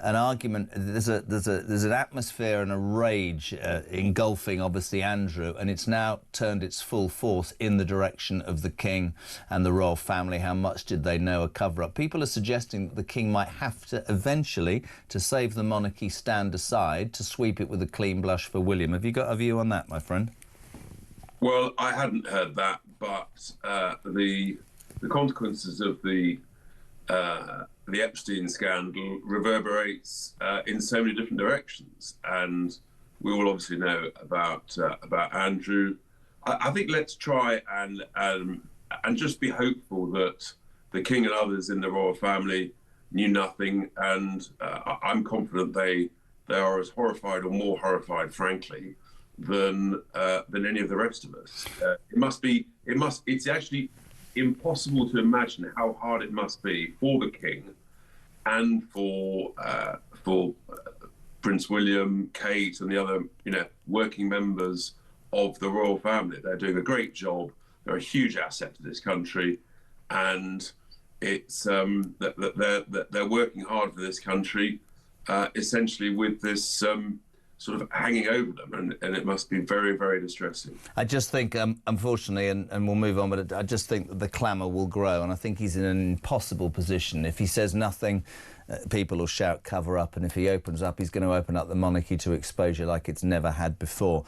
an argument, there's an atmosphere and a rage engulfing, obviously, Andrew, and it's now turned its full force in the direction of the King and the royal family. How much did they know a cover-up? People are suggesting that the King might have to eventually, to save the monarchy, stand aside to sweep it with a clean blush for William. Have you got a view on that, my friend? Well, I hadn't heard that, but the consequences of the Epstein scandal reverberates in so many different directions, and we all obviously know about Andrew. I think let's try and just be hopeful that the King and others in the royal family knew nothing, and I'm confident they are as horrified or more horrified, frankly, than any of the rest of us. It's actually impossible to imagine how hard it must be for the King and for Prince William, Kate, and the other, working members of the royal family. They're doing a great job. They're a huge asset to this country, and it's that they're working hard for this country, essentially with this sort of hanging over them, and it must be very, very distressing. I just think, unfortunately, and we'll move on, but I just think that the clamour will grow, and I think he's in an impossible position. If he says nothing, people will shout cover up, and if he opens up, he's going to open up the monarchy to exposure like it's never had before.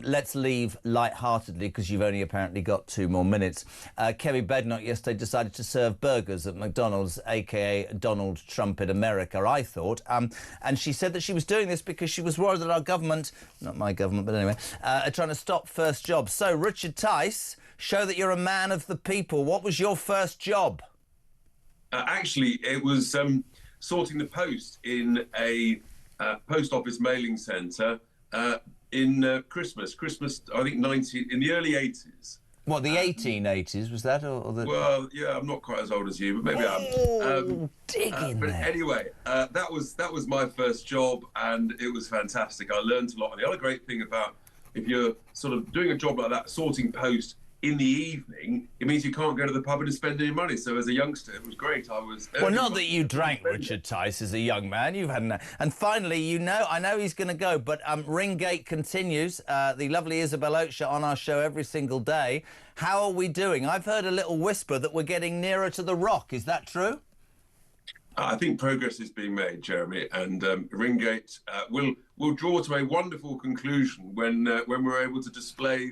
Let's leave light-heartedly, because you've only apparently got 2 more minutes. Kerry Bednock yesterday decided to serve burgers at McDonald's, a.k.a. Donald Trump in America, I thought. And she said that she was doing this because she was worried that our government, not my government, but anyway, are trying to stop first jobs. So, Richard Tice, show that you're a man of the people. What was your first job? Actually, it was sorting the post in a post office mailing centre in Christmas, I think in the early 80s. What, the 1880s, was that? Or the... Well, yeah, I'm not quite as old as you, but maybe I am. Dig in but there. Anyway, that was my first job, and it was fantastic. I learned a lot. And the other great thing about if you're sort of doing a job like that, sorting post in the evening, it means you can't go to the pub and spend any money. So as a youngster, it was great. I was... Well, not that you drank, Richard Tice, as a young man. You've had And finally, I know he's going to go, but Ringgate continues. The lovely Isabel Oates on our show every single day. How are we doing? I've heard a little whisper that we're getting nearer to the Rock. Is that true? I think progress is being made, Jeremy, and Ringgate will draw to a wonderful conclusion when we're able to display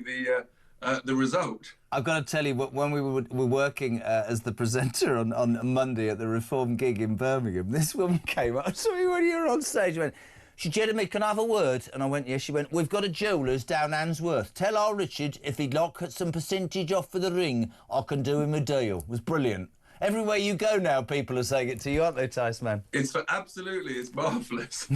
the result. I've got to tell you, when we were working as the presenter on Monday at the Reform gig in Birmingham, this woman came up to me when you were on stage and went, she, Jeremy, can I have a word? And I went, yes. She went, we've got a jeweller's down Handsworth. Tell our Richard if he'd like some percentage off for the ring, I can do him a deal. It was brilliant. Everywhere you go now, people are saying it to you, aren't they, Tice, man? Absolutely, it's marvellous.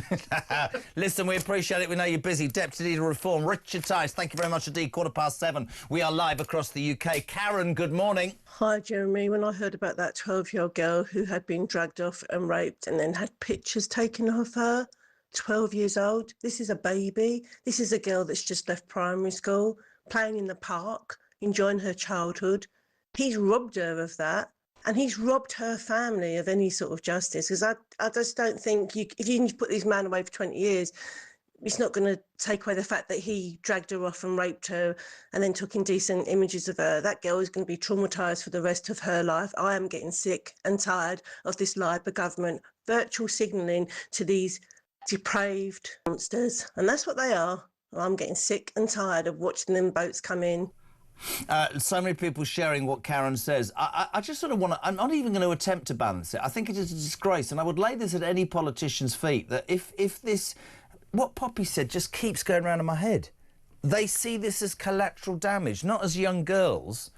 Listen, we appreciate it. We know you're busy. Deputy Leader of Reform, Richard Tice, thank you very much indeed. 7:15. We are live across the UK. Karen, good morning. Hi, Jeremy. When I heard about that 12-year-old girl who had been dragged off and raped and then had pictures taken of her, 12 years old, this is a baby. This is a girl that's just left primary school, playing in the park, enjoying her childhood. He's robbed her of that. And he's robbed her family of any sort of justice, because I just don't think if you can put this man away for 20 years, it's not going to take away the fact that he dragged her off and raped her and then took indecent images of her. That girl is going to be traumatised for the rest of her life. I am getting sick and tired of this Labour government virtual signalling to these depraved monsters. And that's what they are. I'm getting sick and tired of watching them boats come in. So many people sharing what Karen says. I just sort of want to... I'm not even going to attempt to balance it. I think it is a disgrace, and I would lay this at any politician's feet, that if this... What Poppy said just keeps going around in my head. They see this as collateral damage, not as young girls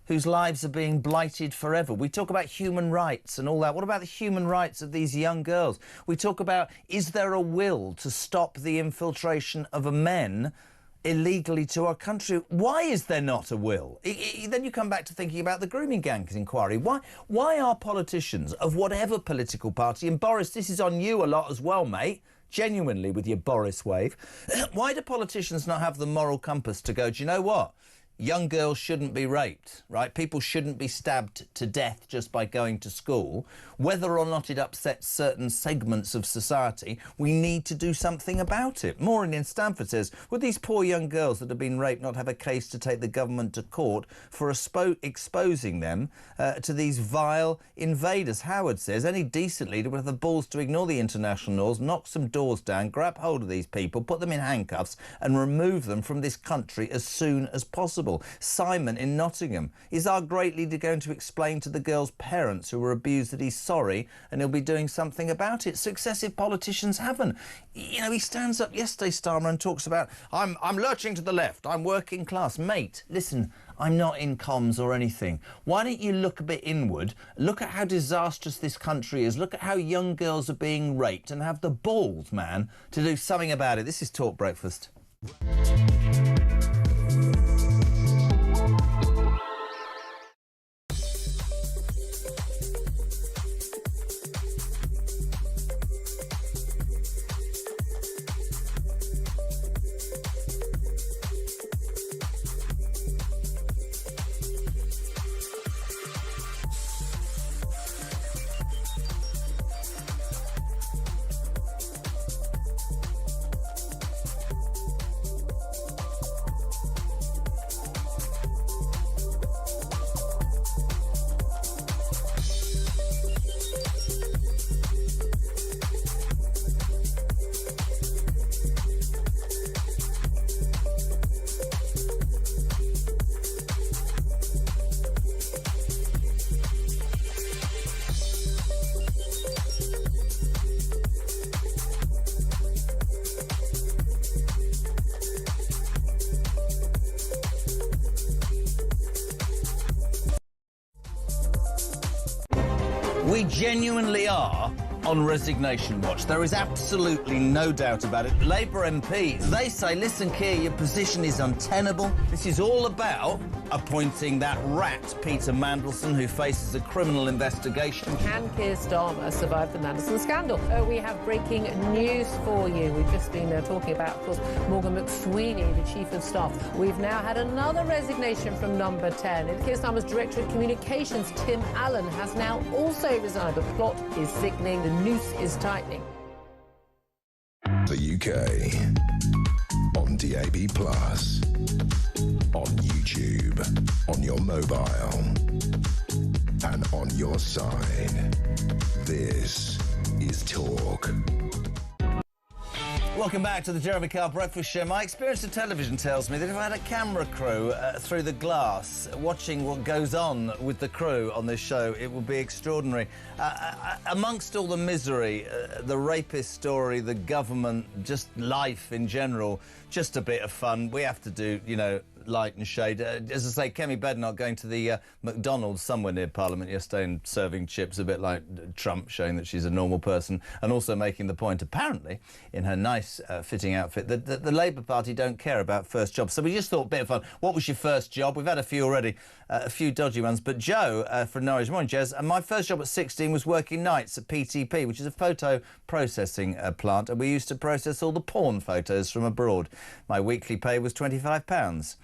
whose lives are being blighted forever. We talk about human rights and all that. What about the human rights of these young girls? We talk about, is there a will to stop the infiltration of men illegally to our country? Why is there not a will? Then you come back to thinking about the grooming gangs inquiry. Why are politicians of whatever political party, and Boris, this is on you a lot as well, mate, genuinely with your Boris wave, why do politicians not have the moral compass to go, do you know what? Young girls shouldn't be raped, right? People shouldn't be stabbed to death just by going to school. Whether or not it upsets certain segments of society, we need to do something about it. Maureen in Stamford says, would these poor young girls that have been raped not have a case to take the government to court for exposing them to these vile invaders? Howard says, any decent leader would have the balls to ignore the international laws, knock some doors down, grab hold of these people, put them in handcuffs and remove them from this country as soon as possible. Simon in Nottingham, is our great leader going to explain to the girl's parents who were abused that he's sorry and he'll be doing something about it? Successive politicians haven't. You know, he stands up yesterday, Starmer, and talks about, I'm lurching to the left, I'm working class. Mate, listen, I'm not in comms or anything. Why don't you look a bit inward, look at how disastrous this country is, look at how young girls are being raped and have the balls, man, to do something about it. This is Talk Breakfast. We genuinely are on resignation watch. There is absolutely no doubt about it. Labour MPs, they say, listen, Keir, your position is untenable. This is all about appointing that rat, Peter Mandelson, who faces a criminal investigation. Can Keir Starmer survive the Mandelson scandal? We have breaking news for you. We've just been talking about, of course, Morgan McSweeney, the Chief of Staff. We've now had another resignation from Number 10. And Keir Starmer's Director of Communications, Tim Allen, has now also resigned. The plot is thickening. The noose is tightening. The UK on DAB+, on YouTube, on your mobile, and on your side. This is Talk. Welcome back to the Jeremy Kyle Breakfast Show. My experience of television tells me that if I had a camera crew through the glass watching what goes on with the crew on this show, it would be extraordinary. Amongst all the misery, the rapist story, the government, just life in general, just a bit of fun. We have to do, you know, light and shade. As I say, Kemi Badenoch going to the McDonald's somewhere near Parliament yesterday and serving chips a bit like Trump, showing that she's a normal person, and also making the point, apparently, in her nice fitting outfit, that the Labour Party don't care about first jobs. So we just thought, bit of fun. What was your first job? We've had a few already, a few dodgy ones. But Joe from Norwich, morning, Jez. And my first job at 16 was working nights at PTP, which is a photo processing plant, and we used to process all the porn photos from abroad. My weekly pay was £25.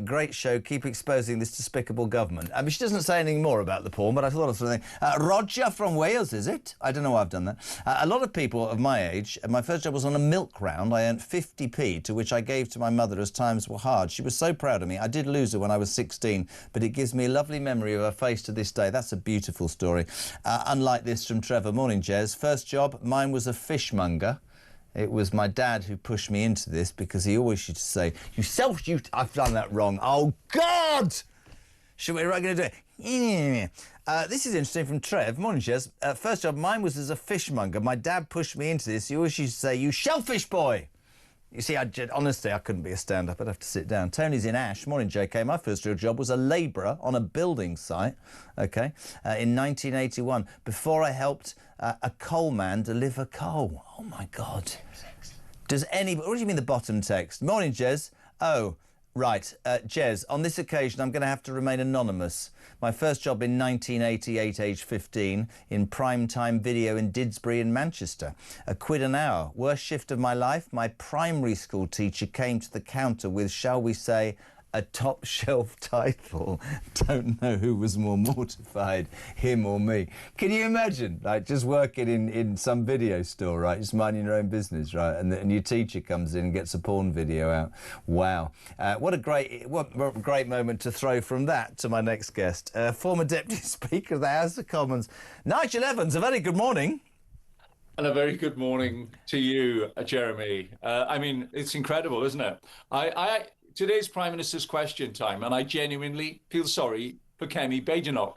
Great show. Keep exposing this despicable government. I mean, she doesn't say anything more about the porn, but I thought of something. Roger from Wales, is it? I don't know why I've done that. A lot of people of my age, my first job was on a milk round. I earned 50p, to which I gave to my mother as times were hard. She was so proud of me. I did lose her when I was 16, but it gives me a lovely memory of her face to this day. That's a beautiful story. Unlike this from Trevor. Morning, Jez. First job, mine was a fishmonger. It was my dad who pushed me into this because he always used to say, I've done that wrong. Oh, God! We're going to do it. This is interesting from Trev. Morning, Jez. First job, mine was as a fishmonger. My dad pushed me into this. He always used to say, you shellfish boy. You see, honestly, I couldn't be a stand-up. I'd have to sit down. Tony's in Ash. Morning, JK. My first real job was a labourer on a building site, OK, in 1981, before I helped a coal man deliver coal. Oh, my God. What do you mean the bottom text? Morning, Jez. Oh, right. Jez, on this occasion, I'm going to have to remain anonymous. My first job in 1988, age 15, in prime-time video in Didsbury in Manchester. £1 an hour. Worst shift of my life. My primary school teacher came to the counter with, shall we say, a top-shelf title. Don't know who was more mortified, him or me. Can you imagine, like, just working in some video store, right, just minding your own business, right, and your teacher comes in and gets a porn video out. Wow. What a great moment to throw from that to my next guest, former Deputy Speaker of the House of Commons, Nigel Evans. A very good morning. And a very good morning to you, Jeremy. I mean, it's incredible, isn't it? Today's Prime Minister's question time, and I genuinely feel sorry for Kemi Badenoch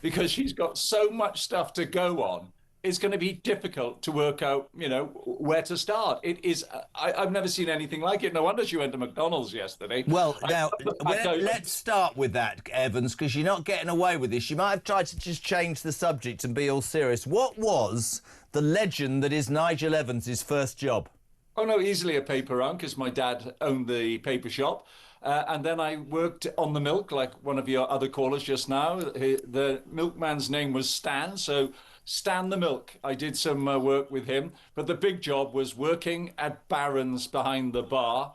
because she's got so much stuff to go on. It's going to be difficult to work out, you know, where to start. It is. I've never seen anything like it. No wonder she went to McDonald's yesterday. Well, now, let's start with that, Evans, because you're not getting away with this. You might have tried to just change the subject and be all serious. What was the legend that is Nigel Evans' first job? Oh, no, easily a paper round, because my dad owned the paper shop. And then I worked on the milk, like one of your other callers just now. The milkman's name was Stan, so Stan the Milk. I did some work with him. But the big job was working at Barron's behind the bar.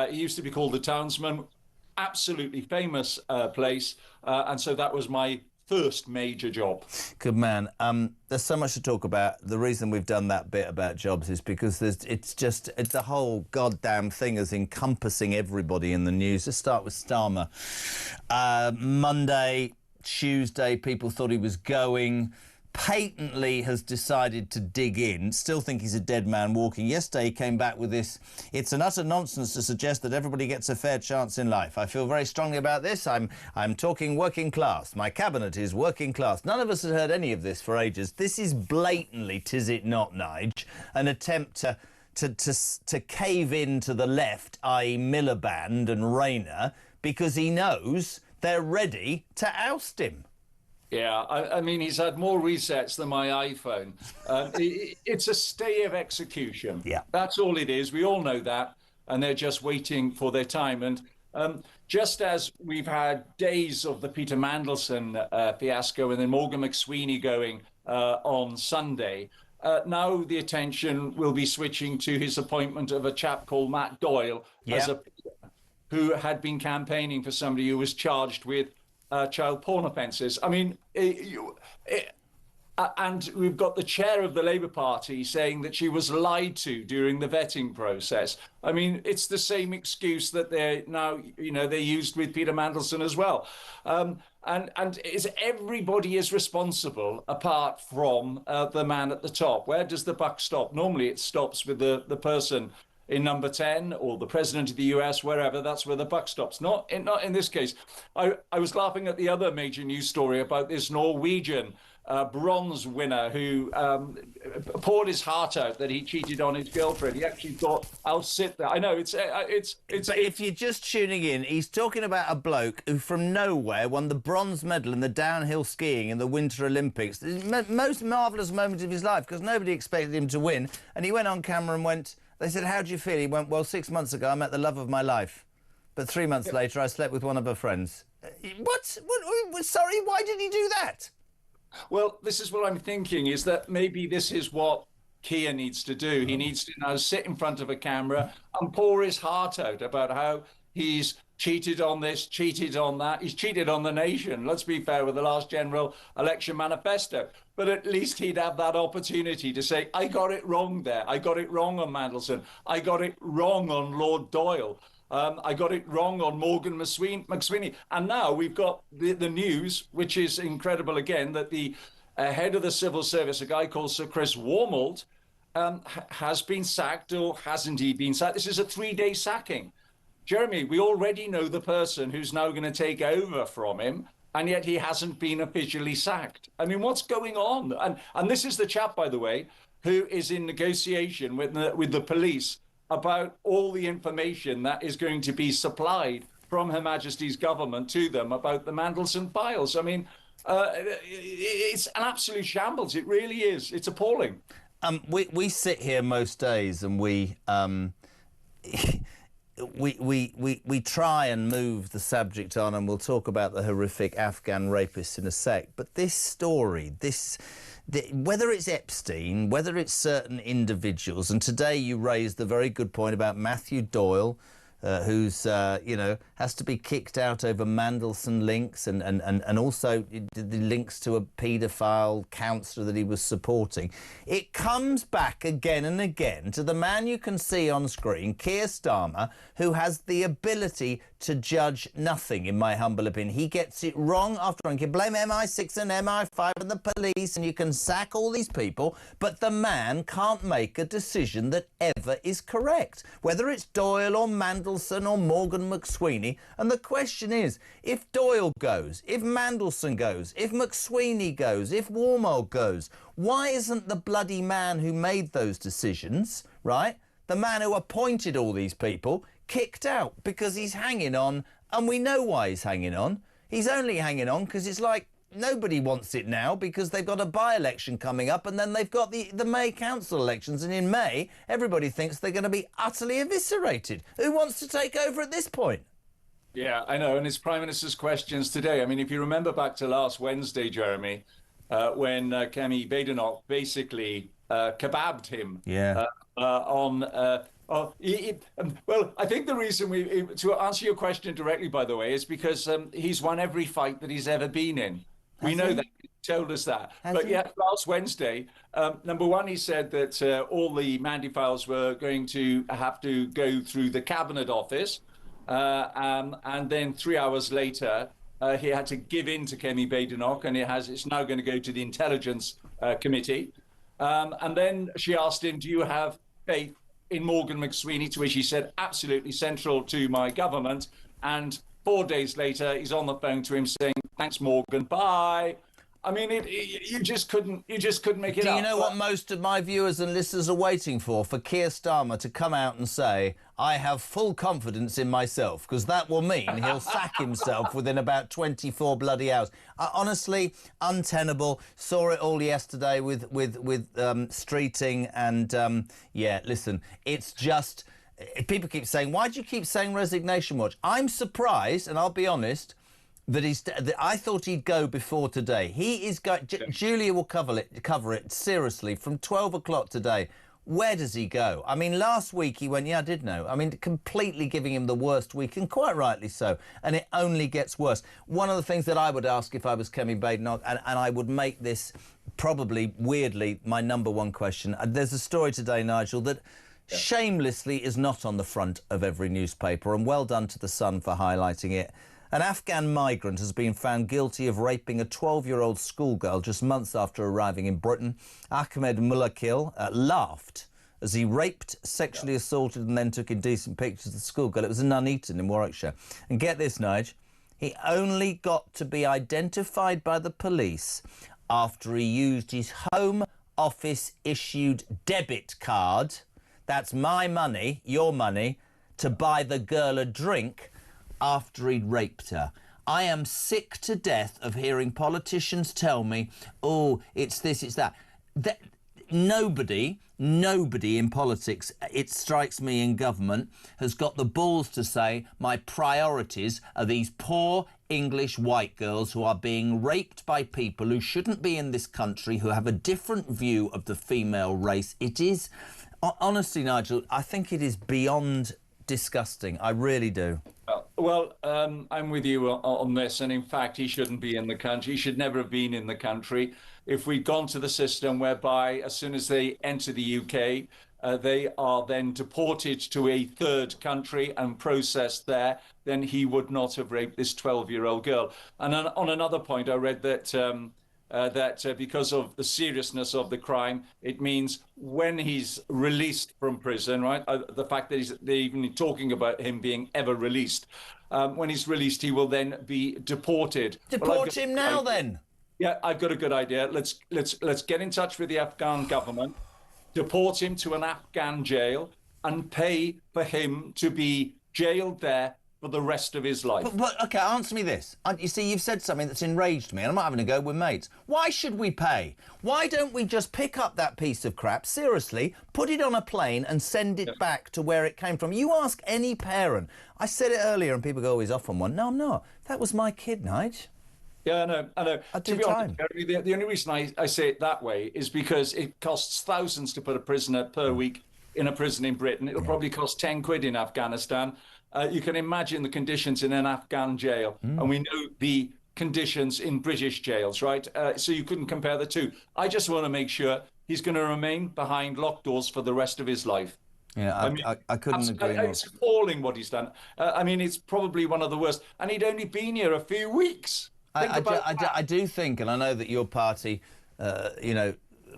He used to be called the Townsman. Absolutely famous place. And so that was my first major job. Good man. There's so much to talk about. The reason we've done that bit about jobs is because it's the whole goddamn thing is encompassing everybody in the news. Let's start with Starmer. Monday, Tuesday, people thought he was going. Patently has decided to dig in, still think he's a dead man walking. Yesterday he came back with this, it's an utter nonsense to suggest that everybody gets a fair chance in life. I feel very strongly about this. I'm talking working class. My cabinet is working class. None of us had heard any of this for ages. This is blatantly, tis it not, Nige, an attempt to cave in to the left, i.e. Miliband and Rayner, because he knows they're ready to oust him. Yeah, I mean, he's had more resets than my iPhone. It's a stay of execution. Yeah. That's all it is. We all know that. And they're just waiting for their time. And just as we've had days of the Peter Mandelson fiasco and then Morgan McSweeney going on Sunday, now the attention will be switching to his appointment of a chap called Matt Doyle, who had been campaigning for somebody who was charged with child porn offences. I mean, and we've got the chair of the Labour Party saying that she was lied to during the vetting process. I mean, it's the same excuse that they're now, you know, they used with Peter Mandelson as well. And everybody is responsible apart from the man at the top. Where does the buck stop? Normally it stops with the person in number 10 or the president of the US, wherever, that's where the buck stops. Not in this case. I was laughing at the other major news story about this Norwegian bronze winner who poured his heart out that he cheated on his girlfriend. He actually thought, I'll sit there. I know, it's. But if you're just tuning in, he's talking about a bloke who from nowhere won the bronze medal in the downhill skiing in the Winter Olympics. The most marvellous moment of his life, because nobody expected him to win. And he went on camera and went, they said, how do you feel? He went, well, 6 months ago I met the love of my life. But 3 months later I slept with one of her friends. What? Sorry, why did he do that? Well, this is what I'm thinking, is that maybe this is what Keir needs to do. He needs to now sit in front of a camera and pour his heart out about how he's cheated on this, cheated on that. He's cheated on the nation. Let's be fair with the last general election manifesto. But at least he'd have that opportunity to say, I got it wrong there. I got it wrong on Mandelson. I got it wrong on Lord Doyle. I got it wrong on Morgan McSweeney. And now we've got the news, which is incredible again, that the head of the civil service, a guy called Sir Chris Wormald, has been sacked, or hasn't he been sacked? This is a 3-day sacking. Jeremy, we already know the person who's now going to take over from him, and yet he hasn't been officially sacked. I mean, what's going on? And this is the chap, by the way, who is in negotiation with the police about all the information that is going to be supplied from Her Majesty's government to them about the Mandelson files. I mean, it's an absolute shambles. It really is. It's appalling. We sit here most days and we try and move the subject on, and we'll talk about the horrific Afghan rapists in a sec. But this story, whether it's Epstein, whether it's certain individuals, and today you raised the very good point about Matthew Doyle, who's, you know, has to be kicked out over Mandelson links and also the links to a paedophile counsellor that he was supporting. It comes back again and again to the man you can see on screen, Keir Starmer, who has the ability to judge nothing, in my humble opinion. He gets it wrong after wrong. You can blame MI6 and MI5 and the police, and you can sack all these people, but the man can't make a decision that ever is correct, whether it's Doyle or Mandelson or Morgan McSweeney. And the question is, if Doyle goes, if Mandelson goes, if McSweeney goes, if Wormald goes, why isn't the bloody man who made those decisions, right, the man who appointed all these people, kicked out? Because he's hanging on, and we know why he's hanging on. He's only hanging on because it's like nobody wants it now, because they've got a by-election coming up, and then they've got the May council elections, and in May everybody thinks they're going to be utterly eviscerated. Who wants to take over at this point? Yeah, I know, and it's Prime Minister's questions today. I mean, if you remember back to last Wednesday, Jeremy, when Kemi Badenoch basically kebabbed him well, I think the reason to answer your question directly, by the way, is because he's won every fight that he's ever been in. We know that. He told us that. But yeah, last Wednesday, number one, he said that all the Mandy files were going to have to go through the Cabinet Office. And then 3 hours later, he had to give in to Kemi Badenoch, and it's now going to go to the Intelligence Committee. And then she asked him, do you have faith in Morgan McSweeney? To which he said, absolutely central to my government. And 4 days later, he's on the phone to him saying, thanks, Morgan, bye. I mean, you just couldn't make it up. Do you know what most of my viewers and listeners are waiting for Keir Starmer to come out and say, I have full confidence in myself, because that will mean he'll sack himself within about 24 bloody hours. Honestly, untenable. Saw it all yesterday with Streeting, and yeah, listen, it's just, people keep saying, why do you keep saying resignation watch? I'm surprised, and I'll be honest, that I thought he'd go before today. He is going. Julia will cover it seriously from 12 o'clock today. Where does he go? I mean, last week he went, yeah, I did know. I mean, completely giving him the worst week, and quite rightly so. And it only gets worse. One of the things that I would ask if I was Kemi Badenoch, and I would make this probably, weirdly, my number one question. There's a story today, Nigel, that shamelessly is not on the front of every newspaper, and well done to The Sun for highlighting it. An Afghan migrant has been found guilty of raping a 12-year-old schoolgirl just months after arriving in Britain. Ahmed Mullakil laughed as he raped, sexually assaulted and then took indecent pictures of the schoolgirl. It was in Nuneaton in Warwickshire. And get this, Nige, he only got to be identified by the police after he used his Home Office issued debit card, that's my money, your money, to buy the girl a drink after he'd raped her. I am sick to death of hearing politicians tell me, oh, it's this, it's that. Nobody in politics, it strikes me, in government, has got the balls to say my priorities are these poor English white girls who are being raped by people who shouldn't be in this country, who have a different view of the female race. It is, honestly, Nigel, I think it is beyond disgusting. I really do. Well, I'm with you on this, and in fact, he shouldn't be in the country. He should never have been in the country. If we'd gone to the system whereby as soon as they enter the UK, they are then deported to a third country and processed there, then he would not have raped this 12-year-old girl. And on another point, I read that because of the seriousness of the crime, it means when he's released from prison, right? The fact that they're even talking about him being ever released. When he's released, he will then be deported. Deport him now, then. Yeah, I've got a good idea. Let's get in touch with the Afghan government, deport him to an Afghan jail, and pay for him to be jailed there for the rest of his life. But OK, answer me this. You see, you've said something that's enraged me, and I'm not having a go with mates. Why should we pay? Why don't we just pick up that piece of crap, seriously, put it on a plane and send it back to where it came from? You ask any parent. I said it earlier, and people go, oh, he's off on one. No, I'm not. That was my kid, Nige. Yeah, I know. To be honest, the only reason I say it that way is because it costs thousands to put a prisoner per week in a prison in Britain. It'll probably cost 10 quid in Afghanistan. You can imagine the conditions in an Afghan jail, and we know the conditions in British jails, right? So you couldn't compare the two. I just want to make sure he's going to remain behind locked doors for the rest of his life. Yeah, I couldn't agree more. It's appalling what he's done. I mean, it's probably one of the worst. And he'd only been here a few weeks. I do think, and I know that your party,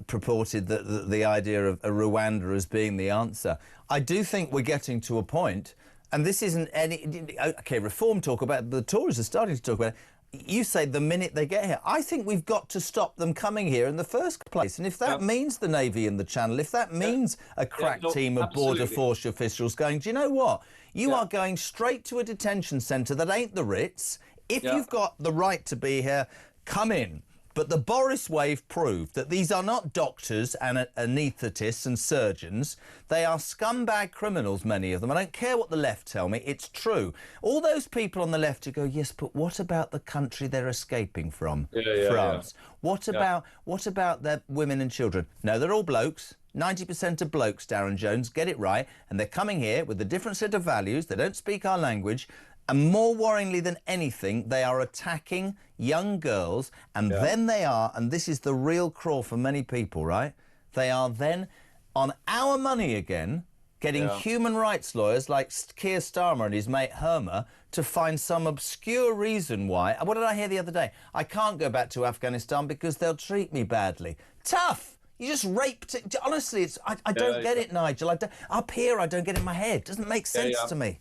purported the idea of Rwanda as being the answer. I do think we're getting to a point, and this isn't any... OK, reform talk about it, the Tories are starting to talk about it. You say the minute they get here. I think we've got to stop them coming here in the first place. And if that means the Navy in the Channel, if that means a crack team of Border Force officials going, do you know what? You are going straight to a detention centre that ain't the Ritz. If you've got the right to be here, come in. But the Boris wave proved that these are not doctors and anaesthetists and surgeons. They are scumbag criminals, many of them. I don't care what the left tell me, it's true. All those people on the left who go, yes, but what about the country they're escaping from? France. What about their women and children? No, they're all blokes. 90% of blokes, Darren Jones, get it right. And they're coming here with a different set of values. They don't speak our language. And more worryingly than anything, they are attacking young girls, and then they are, and this is the real crawl for many people, right? They are then, on our money again, getting human rights lawyers like Keir Starmer and his mate Hermer to find some obscure reason why. What did I hear the other day? I can't go back to Afghanistan because they'll treat me badly. Tough! You just raped it. Honestly, I don't get it, Nigel. Up here, I don't get it in my head. It doesn't make sense to me.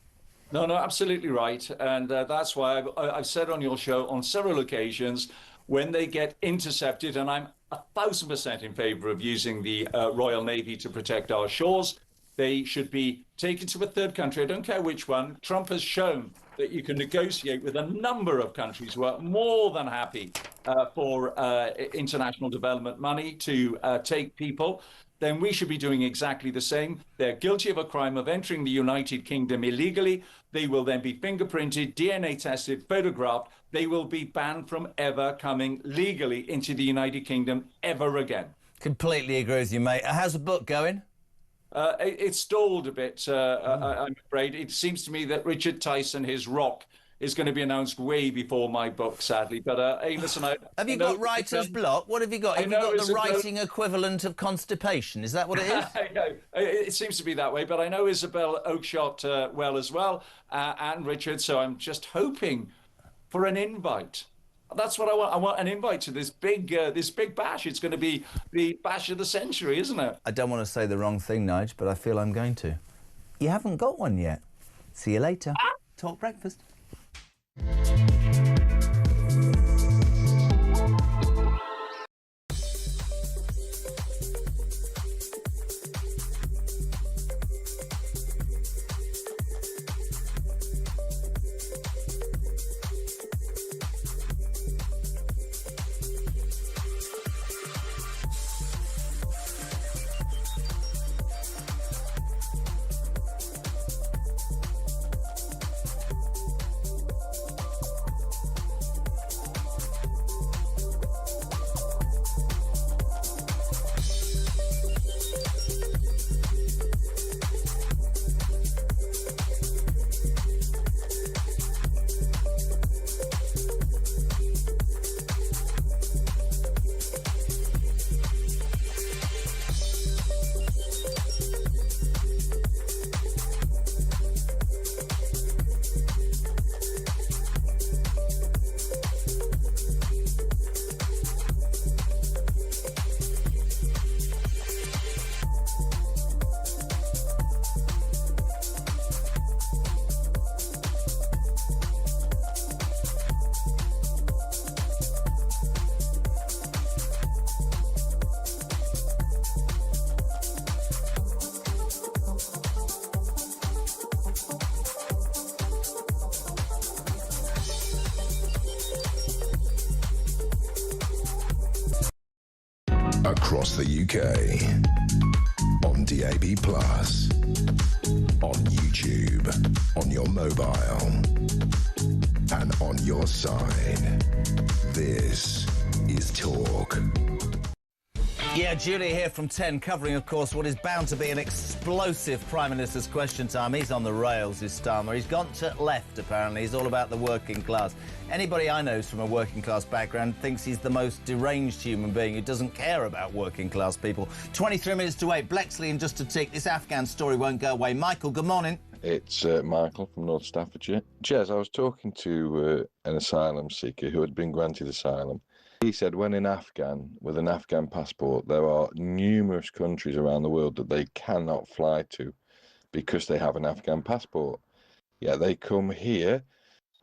No, absolutely right. And that's why I've said on your show on several occasions, when they get intercepted, and I'm 1,000% in favour of using the Royal Navy to protect our shores, they should be taken to a third country. I don't care which one. Trump has shown that you can negotiate with a number of countries who are more than happy for international development money to take people. Then we should be doing exactly the same. They're guilty of a crime of entering the United Kingdom illegally. They will then be fingerprinted, DNA tested, photographed. They will be banned from ever coming legally into the United Kingdom ever again. Completely agree with you, mate. How's the book going? It's stalled a bit, I'm afraid. It seems to me that Richard Tyson, his Rock, is going to be announced way before my book, sadly. But hey, listen, have you got writer's block? What have you got? Have you got the writing equivalent of constipation? Is that what it is? It seems to be that way. But I know Isabel Oakeshott well as well, and Richard. So I'm just hoping for an invite That's what I want. I want an invite to this big bash. It's going to be the bash of the century, isn't it? I don't want to say the wrong thing, Nige, but I feel I'm going to. You haven't got one yet. See you later. Talk breakfast. Across the UK, on DAB+, on YouTube, on your mobile, and on your side. This is Talk. Yeah, Julia here from 10, covering, of course, what is bound to be an explosive Prime Minister's Question Time. He's on the rails, is Starmer. He's gone to left, apparently. He's all about the working class. Anybody I know from a working class background thinks he's the most deranged human being who doesn't care about working class people. 23 minutes to 8. Blexley in just a tick. This Afghan story won't go away. Michael, good morning. It's Michael from North Staffordshire. Jez, I was talking to an asylum seeker who had been granted asylum. He said when in Afghan, with an Afghan passport, there are numerous countries around the world that they cannot fly to because they have an Afghan passport. Yeah, they come here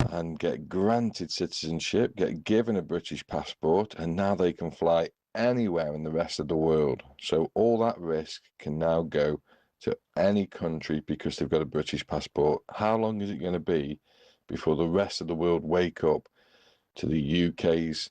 and get granted citizenship, get given a British passport, and now they can fly anywhere in the rest of the world. So all that risk can now go to any country because they've got a British passport. How long is it going to be before the rest of the world wake up to the UK's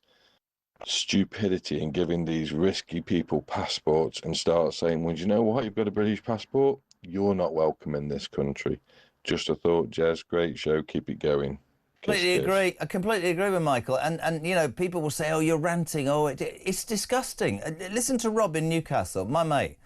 stupidity in giving these risky people passports and start saying, well, do you know what? You've got a British passport. You're not welcome in this country. Just a thought, Jez. Great show. Keep it going. Completely agree. I completely agree with Michael. And you know, people will say, oh, you're ranting. Oh, it's disgusting. Listen to Rob in Newcastle, my mate.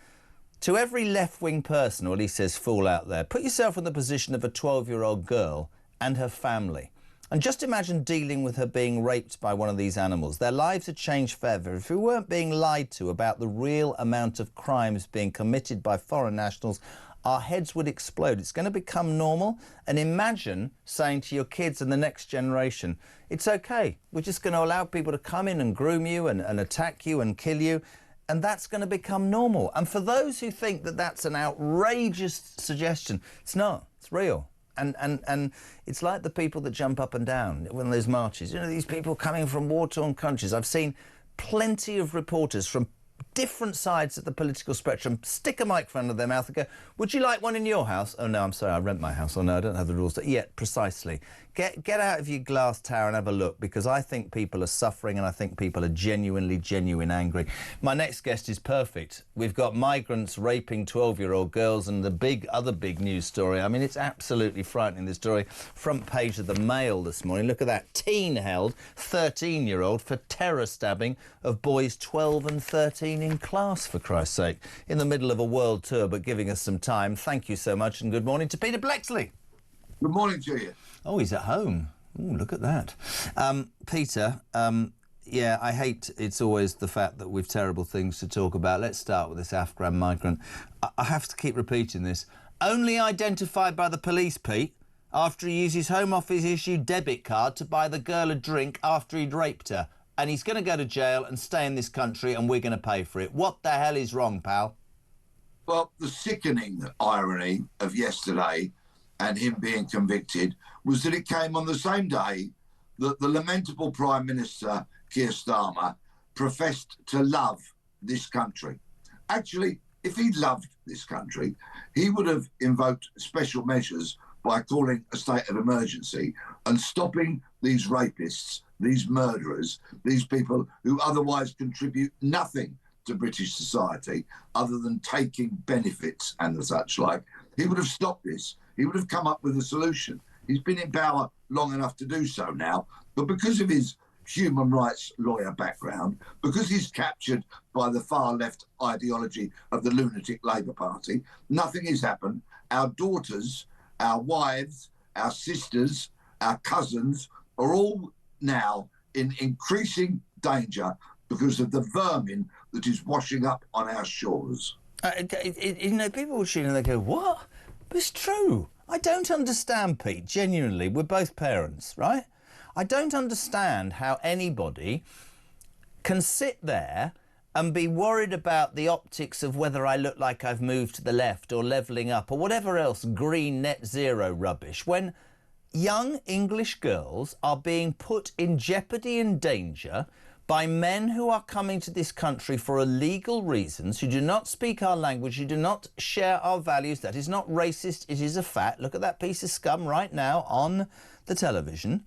To every left-wing person, or at least says fool out there, put yourself in the position of a 12-year-old girl and her family. And just imagine dealing with her being raped by one of these animals. Their lives had changed forever. If we weren't being lied to about the real amount of crimes being committed by foreign nationals, our heads would explode. It's going to become normal. And imagine saying to your kids and the next generation, it's OK. We're just going to allow people to come in and groom you and attack you and kill you. And that's going to become normal. And for those who think that that's an outrageous suggestion, it's not. It's real. And it's like the people that jump up and down when there's marches. You know, these people coming from war-torn countries. I've seen plenty of reporters from different sides of the political spectrum stick a microphone to their mouth and go, would you like one in your house? Oh, no, I'm sorry, I rent my house. Oh, no, I don't have the rules. Yeah, precisely. Get out of your glass tower and have a look, because I think people are suffering and I think people are genuinely angry. My next guest is perfect. We've got migrants raping 12-year-old girls and the other big news story. I mean, it's absolutely frightening, this story. Front page of the Mail this morning. Look at that. Teen held, 13-year-old, for terror stabbing of boys 12 and 13 in class, for Christ's sake. In the middle of a world tour, but giving us some time. Thank you so much and good morning to Peter Blexley. Good morning to you. Oh, he's at home. Oh, look at that. Peter, yeah, I hate it's always the fact that we've terrible things to talk about. Let's start with this Afghan migrant. I have to keep repeating this. Only identified by the police, Pete. after he used his Home Office issued debit card to buy the girl a drink after he'd raped her. And he's going to go to jail and stay in this country and we're going to pay for it. What the hell is wrong, pal? Well, the sickening irony of yesterday and him being convicted was that it came on the same day that the lamentable Prime Minister, Keir Starmer, professed to love this country. Actually, if he loved this country, he would have invoked special measures by calling a state of emergency and stopping these rapists, these murderers, these people who otherwise contribute nothing to British society other than taking benefits and the such like. He would have stopped this. He would have come up with a solution. He's been in power long enough to do so now, but because of his human rights lawyer background, because he's captured by the far left ideology of the lunatic Labour Party, nothing has happened. Our daughters, our wives, our sisters, our cousins are all now in increasing danger because of the vermin that is washing up on our shores. You know, people will tune and they go, what? But it's true. I don't understand, Pete, genuinely. We're both parents, right? I don't understand how anybody can sit there and be worried about the optics of whether I look like I've moved to the left or levelling up or whatever else green net zero rubbish when young English girls are being put in jeopardy and danger by men who are coming to this country for illegal reasons, who do not speak our language, who do not share our values. That is not racist, it is a fact. Look at that piece of scum right now on the television.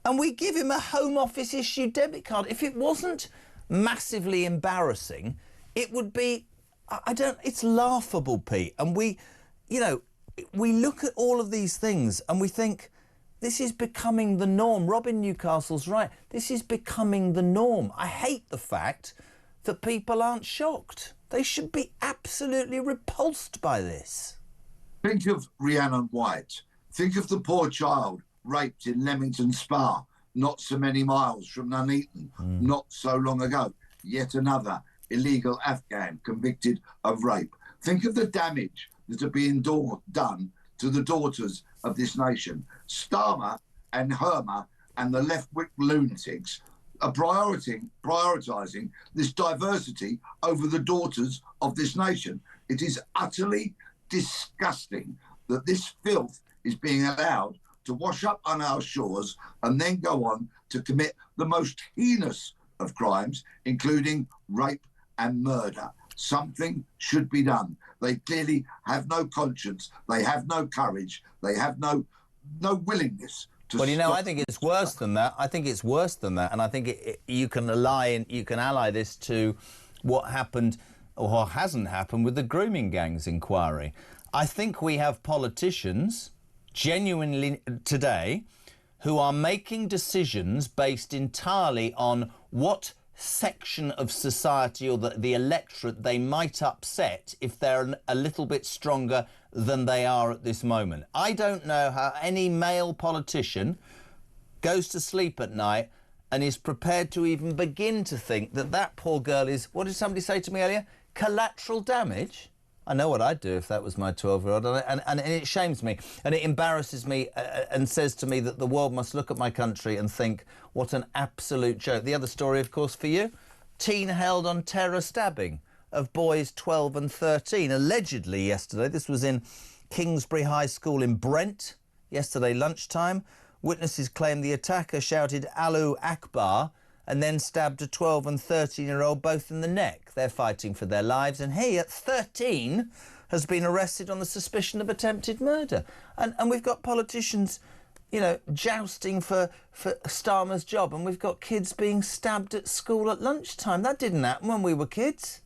And we give him a Home Office issued debit card. If it wasn't massively embarrassing, it would be, it's laughable, Pete. And we look at all of these things and we think, this is becoming the norm. Robin Newcastle's right. This is becoming the norm. I hate the fact that people aren't shocked. They should be absolutely repulsed by this. Think of Rhiannon White. Think of the poor child raped in Leamington Spa, not so many miles from Nuneaton, not so long ago. Yet another illegal Afghan convicted of rape. Think of the damage that are being done to the daughters of this nation. Starmer and Hermer and the left-wing lunatics are prioritising this diversity over the daughters of this nation. It is utterly disgusting that this filth is being allowed to wash up on our shores and then go on to commit the most heinous of crimes, including rape and murder. Something should be done. They clearly have no conscience. They have no courage. They have no willingness to. Well, you know, I think it's worse than that. I think it's worse than that, and I think you can ally this to what happened or what hasn't happened with the grooming gangs inquiry. I think we have politicians genuinely today who are making decisions based entirely on what section of society or the electorate they might upset if they're a little bit stronger than they are at this moment. I don't know how any male politician goes to sleep at night and is prepared to even begin to think that that poor girl is, what did somebody say to me earlier, collateral damage? I know what I'd do if that was my 12-year-old, and it shames me and it embarrasses me and says to me that the world must look at my country and think, what an absolute joke. The other story, of course, for you, teen held on terror stabbing of boys 12 and 13, allegedly yesterday. This was in Kingsbury High School in Brent, yesterday lunchtime. Witnesses claim the attacker shouted Allahu Akbar and then stabbed a 12 and 13-year-old both in the neck. They're fighting for their lives, and he, at 13, has been arrested on the suspicion of attempted murder. And we've got politicians, you know, jousting for Starmer's job, and we've got kids being stabbed at school at lunchtime. That didn't happen when we were kids.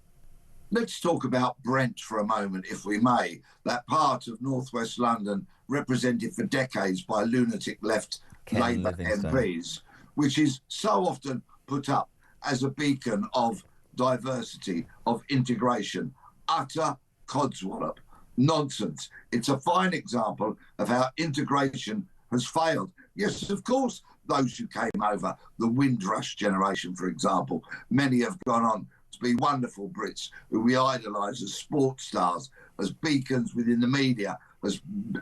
Let's talk about Brent for a moment, if we may. That part of northwest London represented for decades by lunatic left Labour MPs, which is so often put up as a beacon of diversity, of integration. Utter codswallop. Nonsense. It's a fine example of how integration has failed. Yes, of course, those who came over, the Windrush generation, for example, many have gone on to be wonderful Brits who we idolise as sports stars, as beacons within the media, as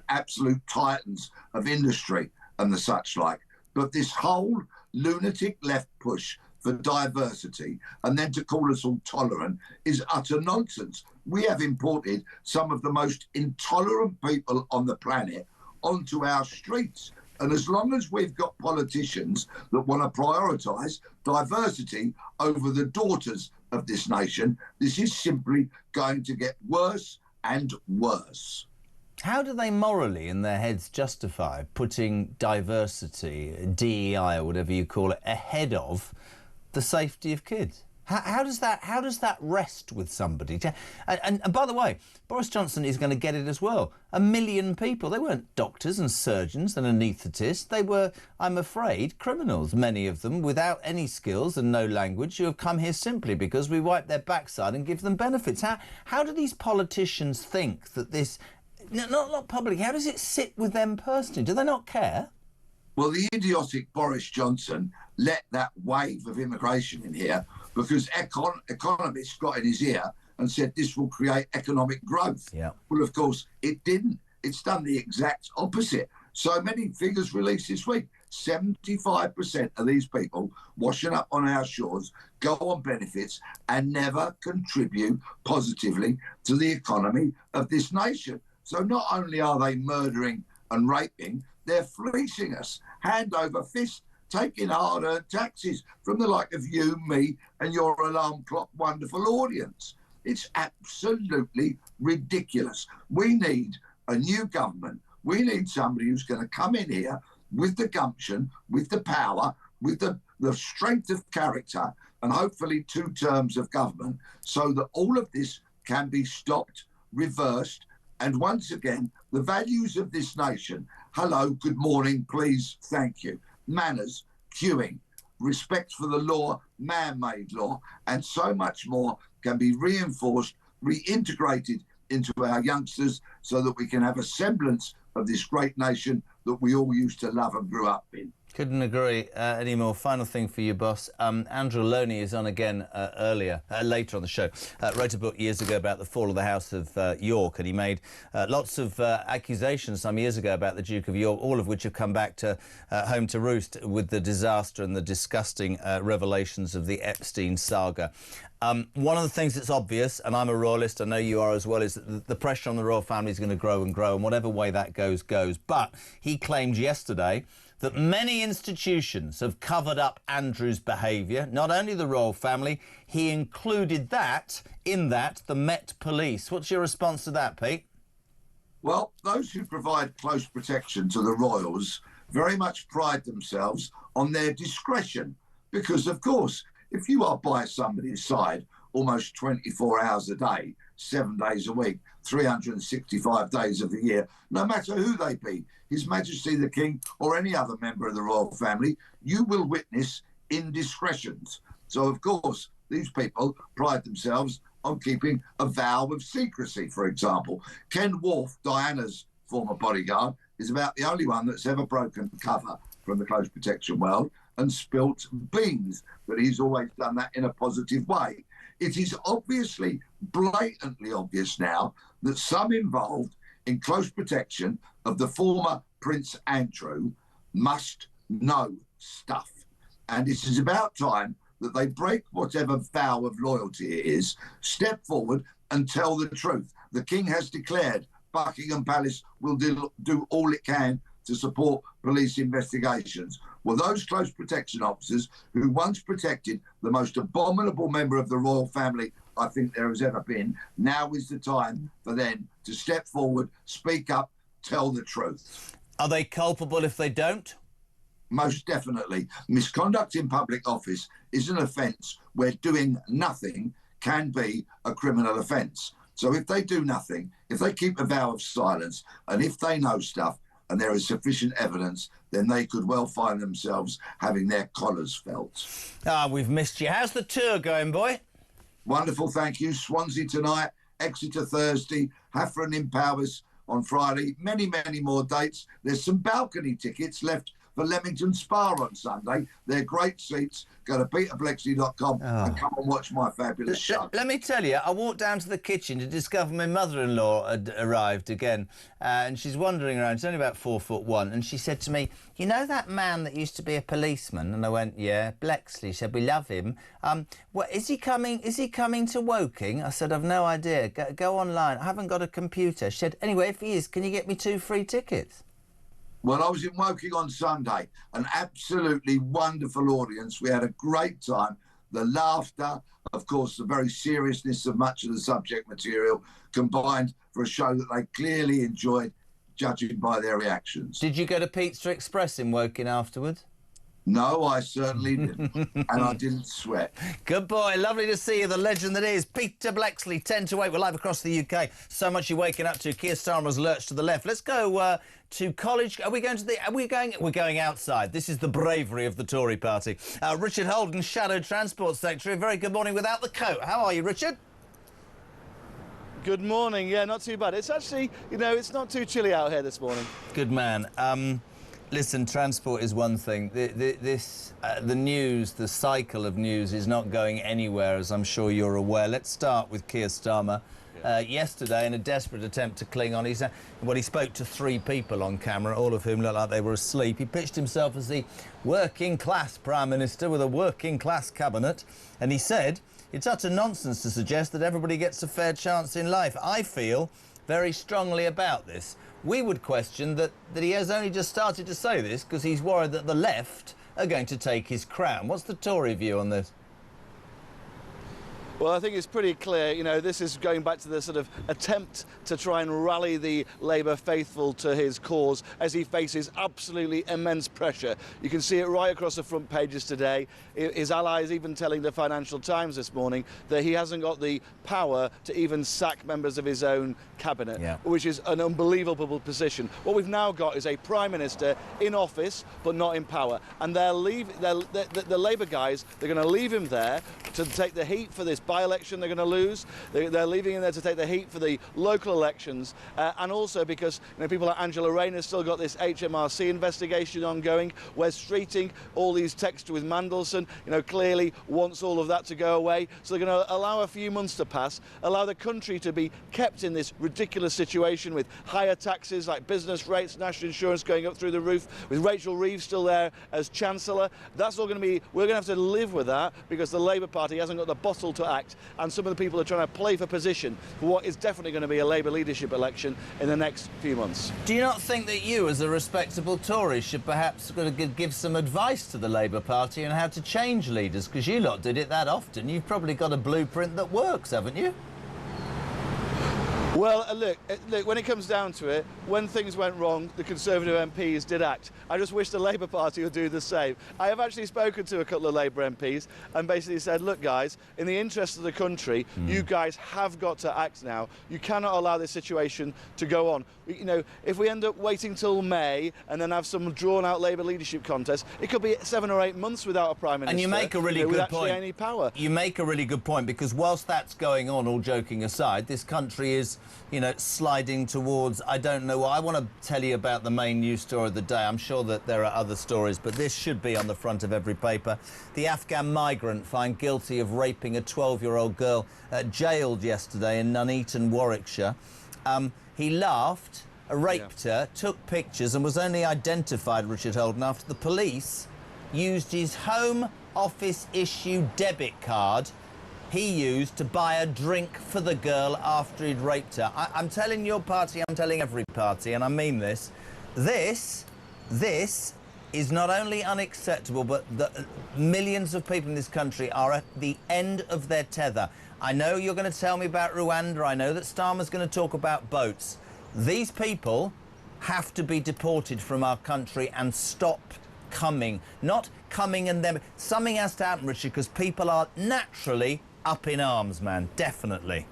absolute titans of industry and the such like. But this whole lunatic left push for diversity and then to call us all tolerant is utter nonsense. We have imported some of the most intolerant people on the planet onto our streets. And as long as we've got politicians that want to prioritise diversity over the daughters of this nation, this is simply going to get worse and worse. How do they morally, in their heads, justify putting diversity, DEI or whatever you call it, ahead of the safety of kids? How does that rest with somebody? And by the way, Boris Johnson is going to get it as well. 1 million people. They weren't doctors and surgeons and anaesthetists. They were, I'm afraid, criminals, many of them, without any skills and no language, who have come here simply because we wipe their backside and give them benefits. How do these politicians think that this... Not publicly, how does it sit with them personally? Do they not care? Well, the idiotic Boris Johnson let that wave of immigration in here because economists got in his ear and said this will create economic growth. Yeah. Well, of course, it didn't. It's done the exact opposite. So many figures released this week. 75% of these people washing up on our shores go on benefits and never contribute positively to the economy of this nation. So not only are they murdering and raping, they're fleecing us, hand over fist, taking hard-earned taxes from the like of you, me, and your alarm clock wonderful audience. It's absolutely ridiculous. We need a new government. We need somebody who's going to come in here with the gumption, with the power, with the strength of character, and hopefully 2 terms of government, so that all of this can be stopped, reversed, and once again, the values of this nation, hello, good morning, please, thank you, manners, queuing, respect for the law, man-made law, and so much more can be reinforced, reintegrated into our youngsters so that we can have a semblance of this great nation that we all used to love and grew up in. Couldn't agree anymore. Final thing for you, boss. Andrew Loney is on again later on the show. Wrote a book years ago about the fall of the House of York, and he made lots of accusations some years ago about the Duke of York, all of which have come back to home to roost with the disaster and the disgusting revelations of the Epstein saga. One of the things that's obvious, and I'm a royalist, I know you are as well, is that the pressure on the royal family is going to grow and grow, and whatever way that goes, goes. But he claimed yesterday that many institutions have covered up Andrew's behaviour, not only the royal family, he included the Met Police. What's your response to that, Pete? Well, those who provide close protection to the royals very much pride themselves on their discretion because, of course, if you are by somebody's side almost 24 hours a day, 7 days a week, 365 days of the year, no matter who they be, His Majesty the King or any other member of the royal family, you will witness indiscretions. So, of course, these people pride themselves on keeping a vow of secrecy, for example. Ken Worf, Diana's former bodyguard, is about the only one that's ever broken cover from the close protection world and spilt beans, but he's always done that in a positive way. It is obviously, blatantly obvious now that some involved in close protection of the former Prince Andrew must know stuff. And it is about time that they break whatever vow of loyalty it is, step forward and tell the truth. The King has declared Buckingham Palace will do all it can to support police investigations. Well, those close protection officers who once protected the most abominable member of the royal family I think there has ever been, now is the time for them to step forward, speak up, tell the truth. Are they culpable if they don't? Most definitely. Misconduct in public office is an offence where doing nothing can be a criminal offence. So if they do nothing, if they keep a vow of silence, and if they know stuff, and there is sufficient evidence, then they could well find themselves having their collars felt. Ah, we've missed you. How's the tour going, boy? Wonderful, thank you. Swansea tonight, Exeter Thursday, Haffron in Powys on Friday. Many, many more dates. There's some balcony tickets left for Leamington Spa on Sunday. They're great seats. Go to peterblexley.com and come and watch my fabulous show. Let me tell you, I walked down to the kitchen to discover my mother-in-law had arrived again, and she's wandering around. She's only about 4'1", and she said to me, "You know that man that used to be a policeman?" And I went, "Yeah, Blexley." She said, "We love him. Is he coming? Is he coming to Woking?" I said, "I've no idea. Go online. I haven't got a computer." She said, "Anyway, if he is, can you get me 2 free tickets?" Well, I was in Woking on Sunday, an absolutely wonderful audience. We had a great time. The laughter, of course, the very seriousness of much of the subject material combined for a show that they clearly enjoyed, judging by their reactions. Did you go to Pizza Express in Woking afterwards? No, I certainly didn't, and I didn't sweat. Good boy, lovely to see you, the legend that is Peter Blexley, 10 to 8. We're live across the UK. So much you're waking up to. Keir Starmer's lurched to the left. Let's go to college. Are we going to the? We're going outside. This is the bravery of the Tory party. Richard Holden, Shadow Transport Secretary. Very good morning without the coat. How are you, Richard? Good morning. Yeah, not too bad. It's actually, it's not too chilly out here this morning. Good man. Listen, transport is one thing. The news, the cycle of news is not going anywhere, as I'm sure you're aware. Let's start with Keir Starmer. Yesterday, in a desperate attempt to cling on, he spoke to 3 people on camera, all of whom looked like they were asleep. He pitched himself as the working-class Prime Minister with a working-class cabinet, and he said, "It's utter nonsense to suggest that everybody gets a fair chance in life." I feel very strongly about this. We would question that he has only just started to say this because he's worried that the left are going to take his crown. What's the Tory view on this? Well, I think it's pretty clear, this is going back to the sort of attempt to try and rally the Labour faithful to his cause as he faces absolutely immense pressure. You can see it right across the front pages today. His allies even telling the Financial Times this morning that he hasn't got the power to even sack members of his own cabinet, which is an unbelievable position. What we've now got is a Prime Minister in office but not in power, and the Labour guys, they're going to leave him there to take the heat for this by-election they're going to lose. They're leaving him there to take the heat for the local elections, and also because people like Angela Rayner's still got this HMRC investigation ongoing. Wes Streeting, all these texts with Mandelson, clearly wants all of that to go away. So they're going to allow a few months to pass, allow the country to be kept in this ridiculous situation with higher taxes like business rates, national insurance going up through the roof, with Rachel Reeves still there as Chancellor. That's all going to be, we're going to have to live with that because the Labour Party hasn't got the bottle to act, and some of the people are trying to play for position for what is definitely going to be a Labour leadership election in the next few months. Do you not think that you, as a respectable Tory, should perhaps give some advice to the Labour Party on how to change leaders? Because you lot did it that often. You've probably got a blueprint that works, haven't you? Well, look, when it comes down to it, when things went wrong, the Conservative MPs did act. I just wish the Labour Party would do the same. I have actually spoken to a couple of Labour MPs and basically said, look, guys, in the interest of the country, you guys have got to act now. You cannot allow this situation to go on. If we end up waiting till May and then have some drawn-out Labour leadership contest, it could be 7 or 8 months without a Prime Minister. And you make a really good point. Any power. You make a really good point, because whilst that's going on, all joking aside, this country is, sliding towards, I don't know what. I want to tell you about the main news story of the day. I'm sure that there are other stories, but this should be on the front of every paper. The Afghan migrant found guilty of raping a 12-year-old girl, jailed yesterday in Nuneaton, Warwickshire. He laughed, raped her, took pictures, and was only identified, Richard Holden, after the police used his Home Office issue debit card he used to buy a drink for the girl after he'd raped her. I'm telling your party, I'm telling every party, and I mean this. This is not only unacceptable, but millions of people in this country are at the end of their tether. I know you're going to tell me about Rwanda. I know that Starmer's going to talk about boats. These people have to be deported from our country and stop coming. Not coming and them. Something has to happen, Richard, because people are naturally up in arms, man, definitely.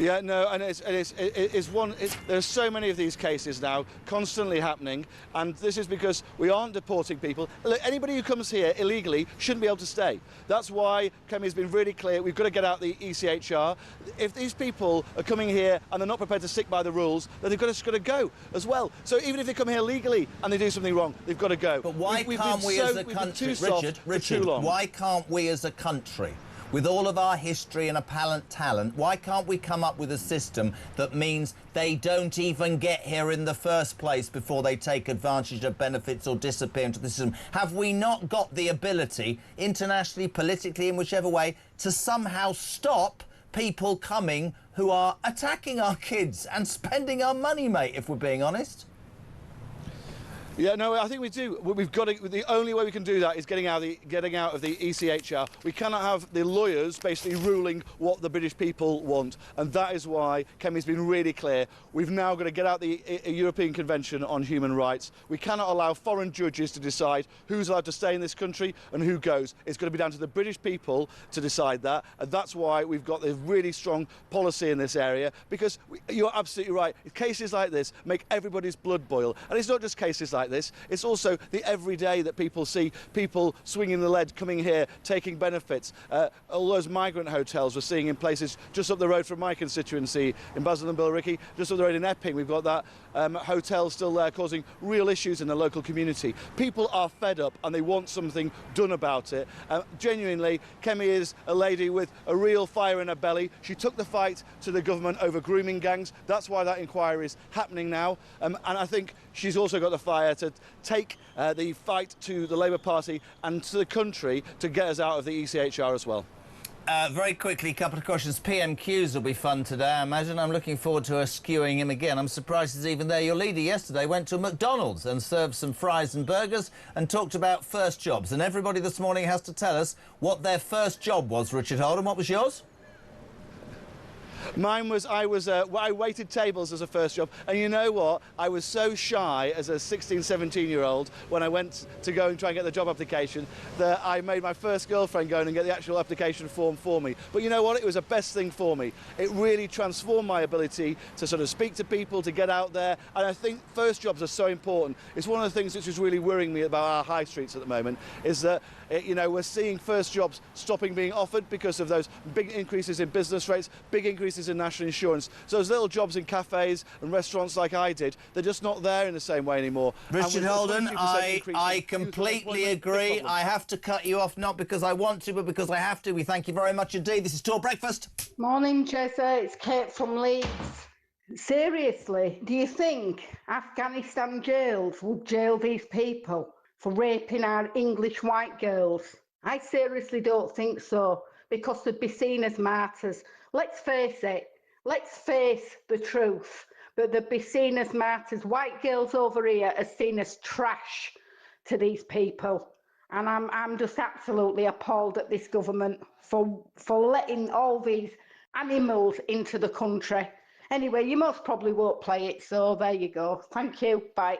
Yeah, no, and there's so many of these cases now, constantly happening, and this is because we aren't deporting people. Look, anybody who comes here illegally shouldn't be able to stay. That's why Kemi's been really clear. We've got to get out the ECHR. If these people are coming here and they're not prepared to stick by the rules, then they've just got to go as well. So even if they come here legally and they do something wrong, they've got to go. But why can't we as a country, Richard, why can't we as a country, with all of our history and apparent talent, why can't we come up with a system that means they don't even get here in the first place before they take advantage of benefits or disappear into the system? Have we not got the ability, internationally, politically, in whichever way, to somehow stop people coming who are attacking our kids and spending our money, mate, if we're being honest? Yeah, no, I think we do. We've got to, the only way we can do that is getting out of the ECHR. We cannot have the lawyers basically ruling what the British people want, and that is why Kemi's been really clear. We've now got to get out the European Convention on Human Rights. We cannot allow foreign judges to decide who's allowed to stay in this country and who goes. It's going to be down to the British people to decide that, and that's why we've got a really strong policy in this area, because you're absolutely right. Cases like this make everybody's blood boil, and it's not just cases like this, it's also the everyday that people see people swinging the lead, coming here, taking benefits. All those migrant hotels we're seeing in places just up the road from my constituency, in Basel and Billericay, just up the road in Epping, we've got that hotel still there causing real issues in the local community. People are fed up and they want something done about it. Genuinely, Kemi is a lady with a real fire in her belly. She took the fight to the government over grooming gangs. That's why that inquiry is happening now. And I think she's also got the fire to take the fight to the Labour Party and to the country to get us out of the ECHR as well. Very quickly, a couple of questions. PMQs will be fun today, I imagine. I'm looking forward to her skewing him again. I'm surprised he's even there. Your leader yesterday went to McDonald's and served some fries and burgers and talked about first jobs. And everybody this morning has to tell us what their first job was, Richard Holden. What was yours? Mine was, I waited tables as a first job, and you know what? I was so shy as a 16, 17-year-old when I went to go and try and get the job application that I made my first girlfriend go in and get the actual application form for me. But you know what? It was the best thing for me. It really transformed my ability to sort of speak to people, to get out there, and I think first jobs are so important. It's one of the things which is really worrying me about our high streets at the moment, is that, you know, we're seeing first jobs stopping being offered because of those big increases in business rates, big increases in national insurance. So those little jobs in cafes and restaurants like I did, they're just not there in the same way anymore. Richard Holden, I completely agree. I have to cut you off, not because I want to, but because I have to. We thank you very much indeed. This is Talk Breakfast. Morning, Jezza. It's Kate from Leeds. Seriously, do you think Afghanistan jails would jail these people for raping our English white girls? I seriously don't think so, because they'd be seen as martyrs. Let's face it, let's face the truth, that they'd be seen as martyrs. White girls over here are seen as trash to these people. And I'm just absolutely appalled at this government for letting all these animals into the country. Anyway, you most probably won't play it, so there you go. Thank you, bye.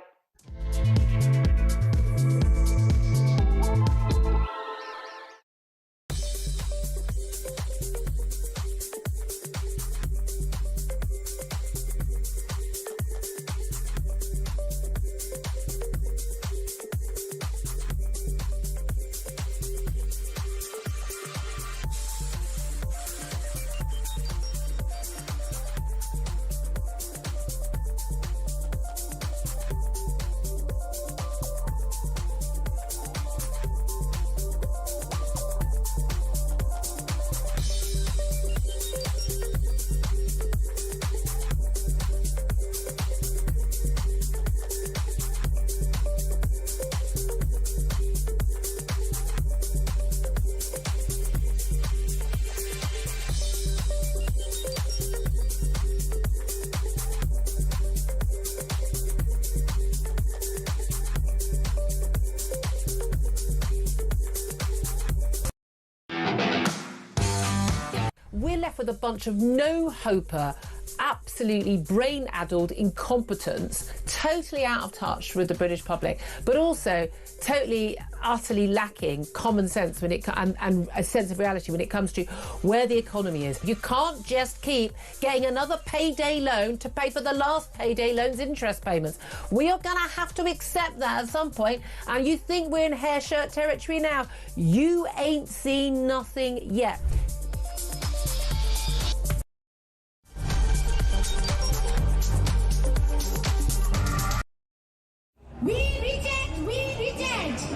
We're left with a bunch of no-hoper, absolutely brain-addled incompetence, totally out of touch with the British public, but also totally, utterly lacking common sense when and a sense of reality when it comes to where the economy is. You can't just keep getting another payday loan to pay for the last payday loan's interest payments. We are going to have to accept that at some point. And you think we're in hair shirt territory now? You ain't seen nothing yet. We reject, we reject.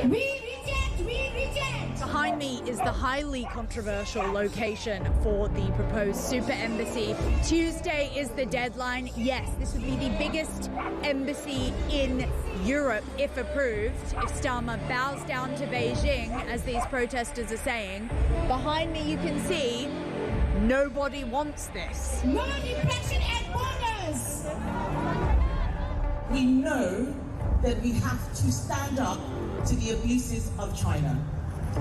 We reject, we reject. Behind me is the highly controversial location for the proposed super embassy. Tuesday is the deadline. Yes, this would be the biggest embassy in Europe if approved, if Starmer bows down to Beijing, as these protesters are saying. Behind me you can see nobody wants this. No repression at borders. We know that we have to stand up to the abuses of China.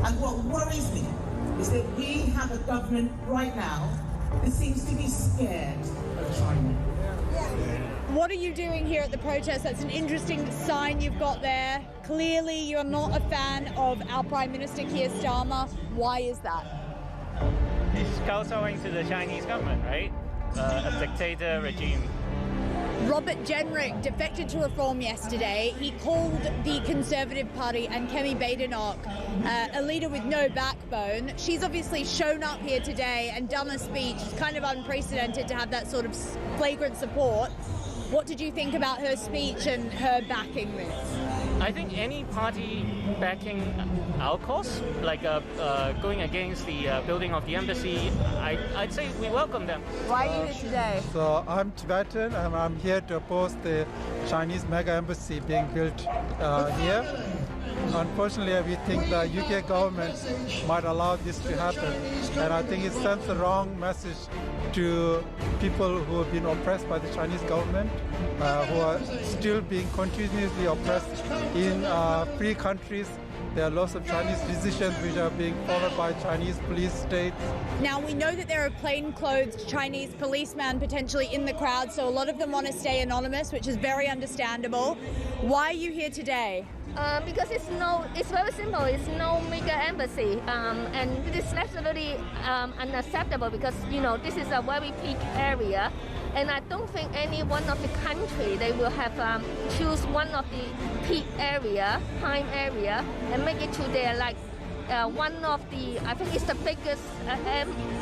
And what worries me is that we have a government right now that seems to be scared of China. What are you doing here at the protest? That's an interesting sign you've got there. Clearly you're not a fan of our Prime Minister Keir Starmer. Why is that? He's kowtowing to the Chinese government, right? A dictator regime. Robert Jenrick defected to Reform yesterday. He called the Conservative Party and Kemi Badenoch a leader with no backbone. She's obviously shown up here today and done a speech. It's kind of unprecedented to have that sort of flagrant support. What did you think about her speech and her backing this? I think any party backing our cause, like going against the building of the embassy, I'd say we welcome them. Why are you here today? So I'm Tibetan and I'm here to oppose the Chinese mega embassy being built here. Unfortunately, we think the UK government might allow this to happen, and I think it sends the wrong message to people who have been oppressed by the Chinese government, who are still being continuously oppressed in free countries. There are lots of Chinese decisions which are being followed by Chinese police states. Now, we know that there are plainclothes Chinese policemen potentially in the crowd, so a lot of them want to stay anonymous, which is very understandable. Why are you here today? Because it's very simple. It's no mega embassy, and it is absolutely unacceptable because this is a very peak area, and I don't think any one of the country they will have choose one of the peak area, prime area, and make it to their one of the I think it's the biggest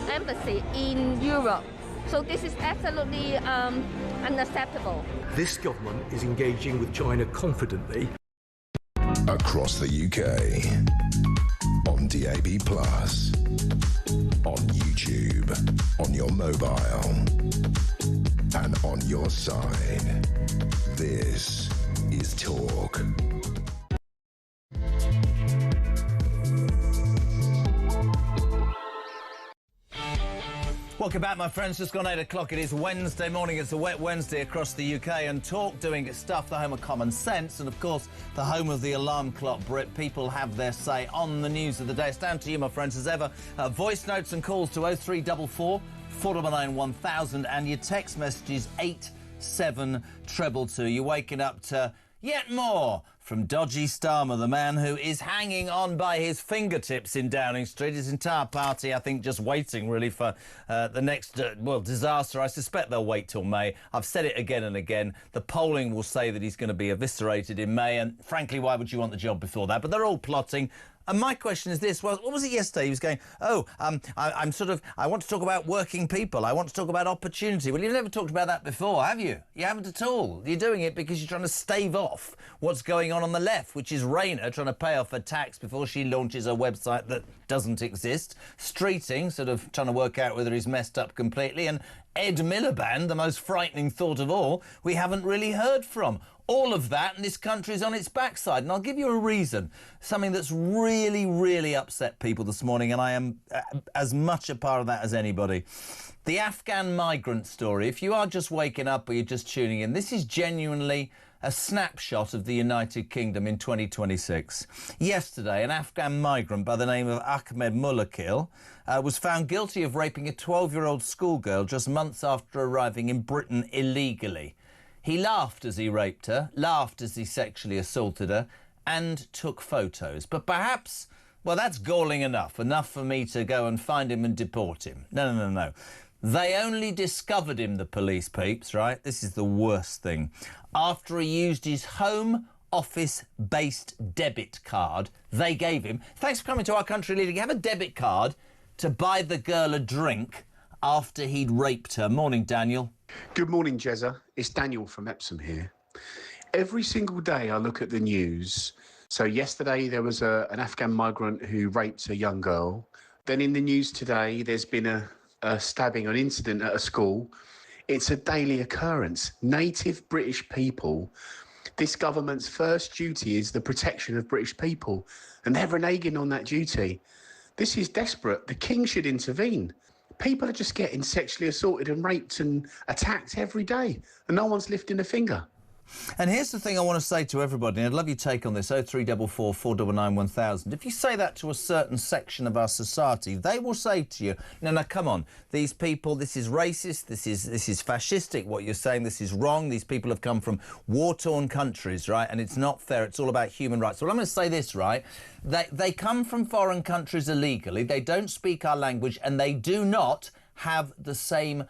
embassy in Europe. So this is absolutely unacceptable. This government is engaging with China confidently. Across the UK, on DAB+, on YouTube, on your mobile, and on your side. This is Talk. Welcome back, my friends. Just gone 8 o'clock. It is Wednesday morning. It's a wet Wednesday across the UK. And Talk doing stuff, the home of common sense. And, of course, the home of the alarm clock Brit. People have their say on the news of the day. It's down to you, my friends, as ever. Voice notes and calls to 0344 499 1000. And your text messages 87222. You're waking up to yet more from Dodgy Starmer, the man who is hanging on by his fingertips in Downing Street. His entire party, I think, just waiting, really, for the next, disaster. I suspect they'll wait till May. I've said it again and again. The polling will say that he's going to be eviscerated in May, and frankly, why would you want the job before that? But they're all plotting. And my question is this, well, what was it yesterday? He was going, I want to talk about working people. I want to talk about opportunity. Well, you've never talked about that before, have you? You haven't at all. You're doing it because you're trying to stave off what's going on the left, which is Rayner trying to pay off her tax before she launches a website that doesn't exist. Streeting, sort of trying to work out whether he's messed up completely. And Ed Miliband, the most frightening thought of all, we haven't really heard from. All of that, and this country's on its backside. And I'll give you a reason, something that's really, really upset people this morning, and I am as much a part of that as anybody. The Afghan migrant story. If you are just waking up or you're just tuning in, this is genuinely a snapshot of the United Kingdom in 2026. Yesterday, an Afghan migrant by the name of Ahmed Mullakil was found guilty of raping a 12-year-old schoolgirl just months after arriving in Britain illegally. He laughed as he raped her, laughed as he sexually assaulted her, and took photos. But perhaps, well, that's galling enough for me to go and find him and deport him. No. They only discovered him, the police peeps, right? This is the worst thing. After he used his home office-based debit card they gave him. Thanks for coming to our country, leader. You have a debit card to buy the girl a drink after he'd raped her. Morning, Daniel. Good morning, Jezza. It's Daniel from Epsom here. Every single day I look at the news. So yesterday there was an Afghan migrant who raped a young girl. Then in the news today there's been a stabbing, an incident at a school. It's a daily occurrence. Native British people, this government's first duty is the protection of British people, and they're reneging on that duty. This is desperate. The King should intervene. People are just getting sexually assaulted and raped and attacked every day, and no one's lifting a finger. And here's the thing I want to say to everybody, and I'd love your take on this, 0344 499 1000. If you say that to a certain section of our society, they will say to you, no, come on, these people, this is racist, this is fascistic, what you're saying, this is wrong, these people have come from war-torn countries, right, and it's not fair, it's all about human rights. Well, I'm going to say this, right, they come from foreign countries illegally, they don't speak our language, and they do not have the same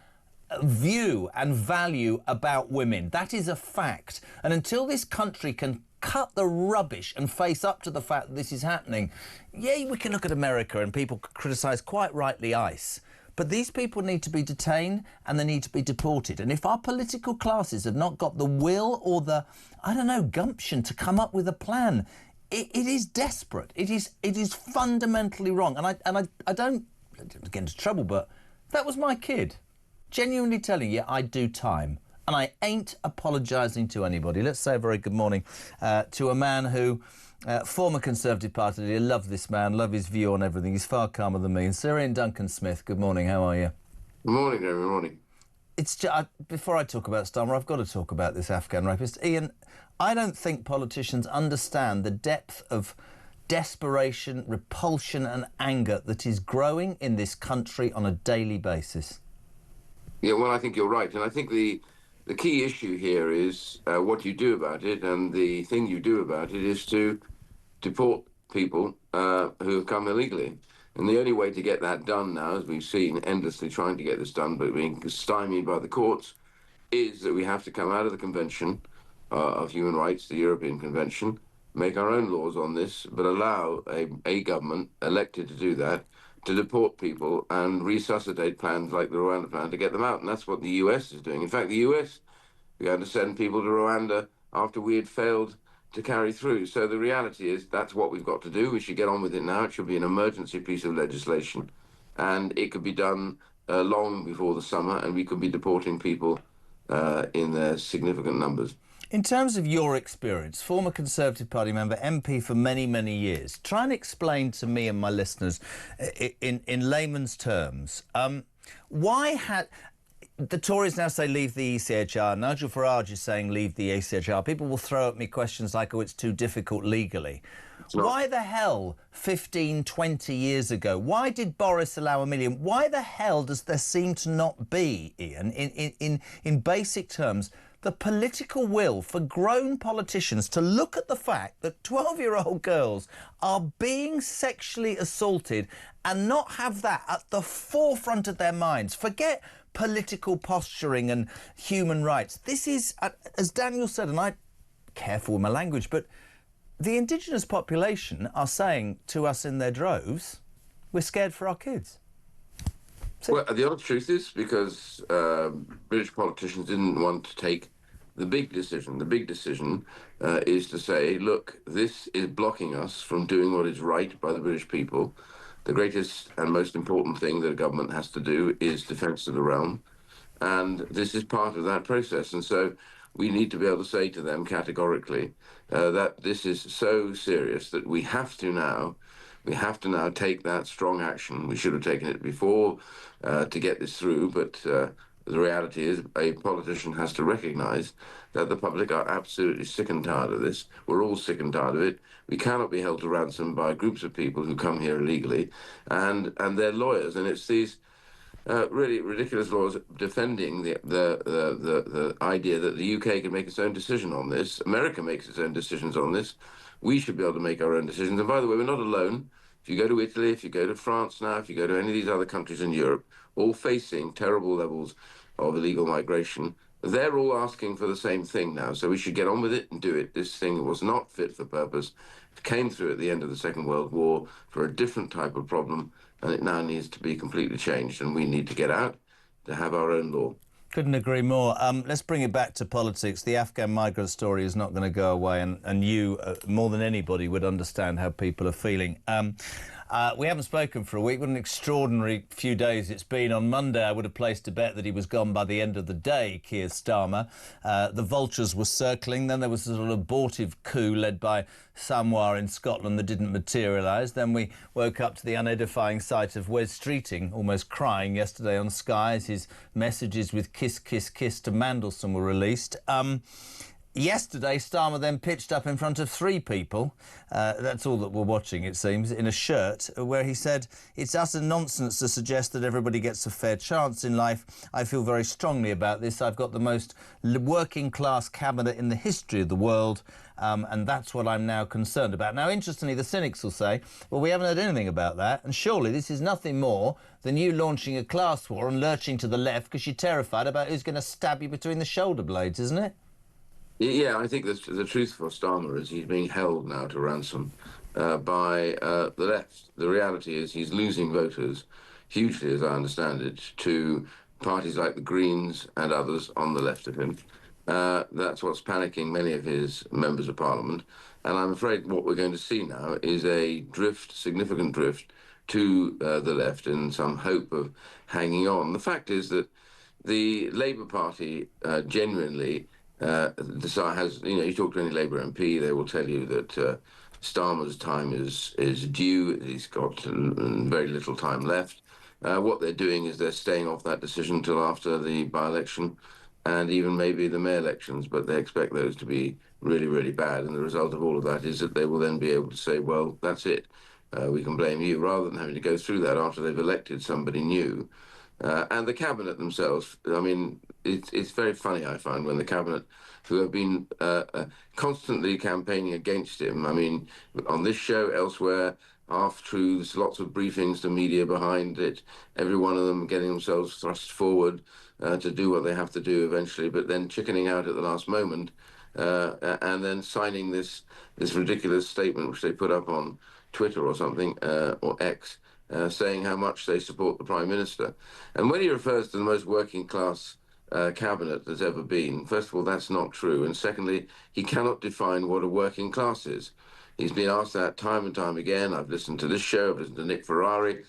view and value about women. That is a fact. And until this country can cut the rubbish and face up to the fact that this is happening, yeah, we can look at America and people criticise, quite rightly, ICE. But these people need to be detained and they need to be deported. And if our political classes have not got the will or the, I don't know, gumption to come up with a plan, it is desperate. It is fundamentally wrong. And I don't get into trouble, but that was my kid. Genuinely telling you, I do time. And I ain't apologising to anybody. Let's say a very good morning to a man who, former Conservative Party leader, love this man, love his view on everything. He's far calmer than me. And Sir Ian Duncan-Smith, good morning, how are you? Good morning, David, good morning. It's just, before I talk about Starmer, I've got to talk about this Afghan rapist. Ian, I don't think politicians understand the depth of desperation, repulsion and anger that is growing in this country on a daily basis. Yeah, well, I think you're right. And I think the key issue here is what you do about it. And the thing you do about it is to deport people who have come illegally. And the only way to get that done now, as we've seen endlessly trying to get this done, but being stymied by the courts, is that we have to come out of the Convention of Human Rights, the European Convention, make our own laws on this, but allow a government elected to do that, to deport people and resuscitate plans like the Rwanda plan to get them out. And that's what the US is doing. In fact, the US began to send people to Rwanda after we had failed to carry through. So the reality is that's what we've got to do. We should get on with it now. It should be an emergency piece of legislation. And it could be done long before the summer, and we could be deporting people in their significant numbers. In terms of your experience, former Conservative Party member, MP for many, many years, try and explain to me and my listeners in layman's terms, why had... The Tories now say leave the ECHR. Nigel Farage is saying leave the ECHR. People will throw at me questions like, oh, it's too difficult legally. Why the hell 15, 20 years ago? Why did Boris allow $1 million? Why the hell does there seem to not be, Ian, in basic terms, the political will for grown politicians to look at the fact that 12-year-old girls are being sexually assaulted and not have that at the forefront of their minds? Forget political posturing and human rights. This is, as Daniel said, and I'm careful with my language, but the indigenous population are saying to us in their droves, we're scared for our kids. Well, the honest truth is because British politicians didn't want to take the big decision. The big decision is to say, look, this is blocking us from doing what is right by the British people. The greatest and most important thing that a government has to do is defence of the realm. And this is part of that process. And so we need to be able to say to them categorically that this is so serious that we have to now take that strong action. We should have taken it before to get this through, but the reality is a politician has to recognise that the public are absolutely sick and tired of this. We're all sick and tired of it. We cannot be held to ransom by groups of people who come here illegally and their lawyers. And it's these really ridiculous laws defending the idea that the UK can make its own decision on this. America makes its own decisions on this. We should be able to make our own decisions. And by the way, we're not alone. If you go to Italy, if you go to France now, if you go to any of these other countries in Europe, all facing terrible levels of illegal migration, they're all asking for the same thing now. So we should get on with it and do it. This thing was not fit for purpose. It came through at the end of the Second World War for a different type of problem, and it now needs to be completely changed. And we need to get out to have our own law. Couldn't agree more. Let's bring it back to politics. The Afghan migrant story is not going to go away, and you, more than anybody, would understand how people are feeling. We haven't spoken for a week. What an extraordinary few days it's been. On Monday, I would have placed a bet that he was gone by the end of the day, Keir Starmer. The vultures were circling. Then there was a sort of abortive coup led by Samwar in Scotland that didn't materialise. Then we woke up to the unedifying sight of Wes Streeting almost crying yesterday on Sky as his messages with kiss, kiss, kiss to Mandelson were released. Yesterday, Starmer then pitched up in front of 3 people, that's all that we're watching, it seems, in a shirt, where he said, "It's utter nonsense to suggest that everybody gets a fair chance in life. I feel very strongly about this. I've got the most working-class cabinet in the history of the world, and that's what I'm now concerned about." Now, interestingly, the cynics will say, well, we haven't heard anything about that, and surely this is nothing more than you launching a class war and lurching to the left because you're terrified about who's going to stab you between the shoulder blades, isn't it? Yeah, I think the truth for Starmer is he's being held now to ransom by the left. The reality is he's losing voters hugely, as I understand it, to parties like the Greens and others on the left of him. That's what's panicking many of his members of Parliament. And I'm afraid what we're going to see now is a drift, significant drift, to the left in some hope of hanging on. The fact is that the Labour Party genuinely has, you talk to any Labour MP, they will tell you that Starmer's time is due. He's got very little time left. What they're doing is they're staying off that decision till after the by-election and even maybe the May elections, but they expect those to be really, really bad. And the result of all of that is that they will then be able to say, well, that's it. We can blame you, rather than having to go through that after they've elected somebody new. And the cabinet themselves, I mean, it's very funny, I find, when the cabinet, who have been constantly campaigning against him, I mean, on this show, elsewhere, half-truths, lots of briefings to media behind it, every one of them getting themselves thrust forward to do what they have to do eventually, but then chickening out at the last moment and then signing this ridiculous statement which they put up on Twitter or something, or X, saying how much they support the Prime Minister. And when he refers to the most working class cabinet there's ever been, first of all, that's not true. And secondly, he cannot define what a working class is. He's been asked that time and time again. I've listened to this show, I've listened to Nick Ferrari,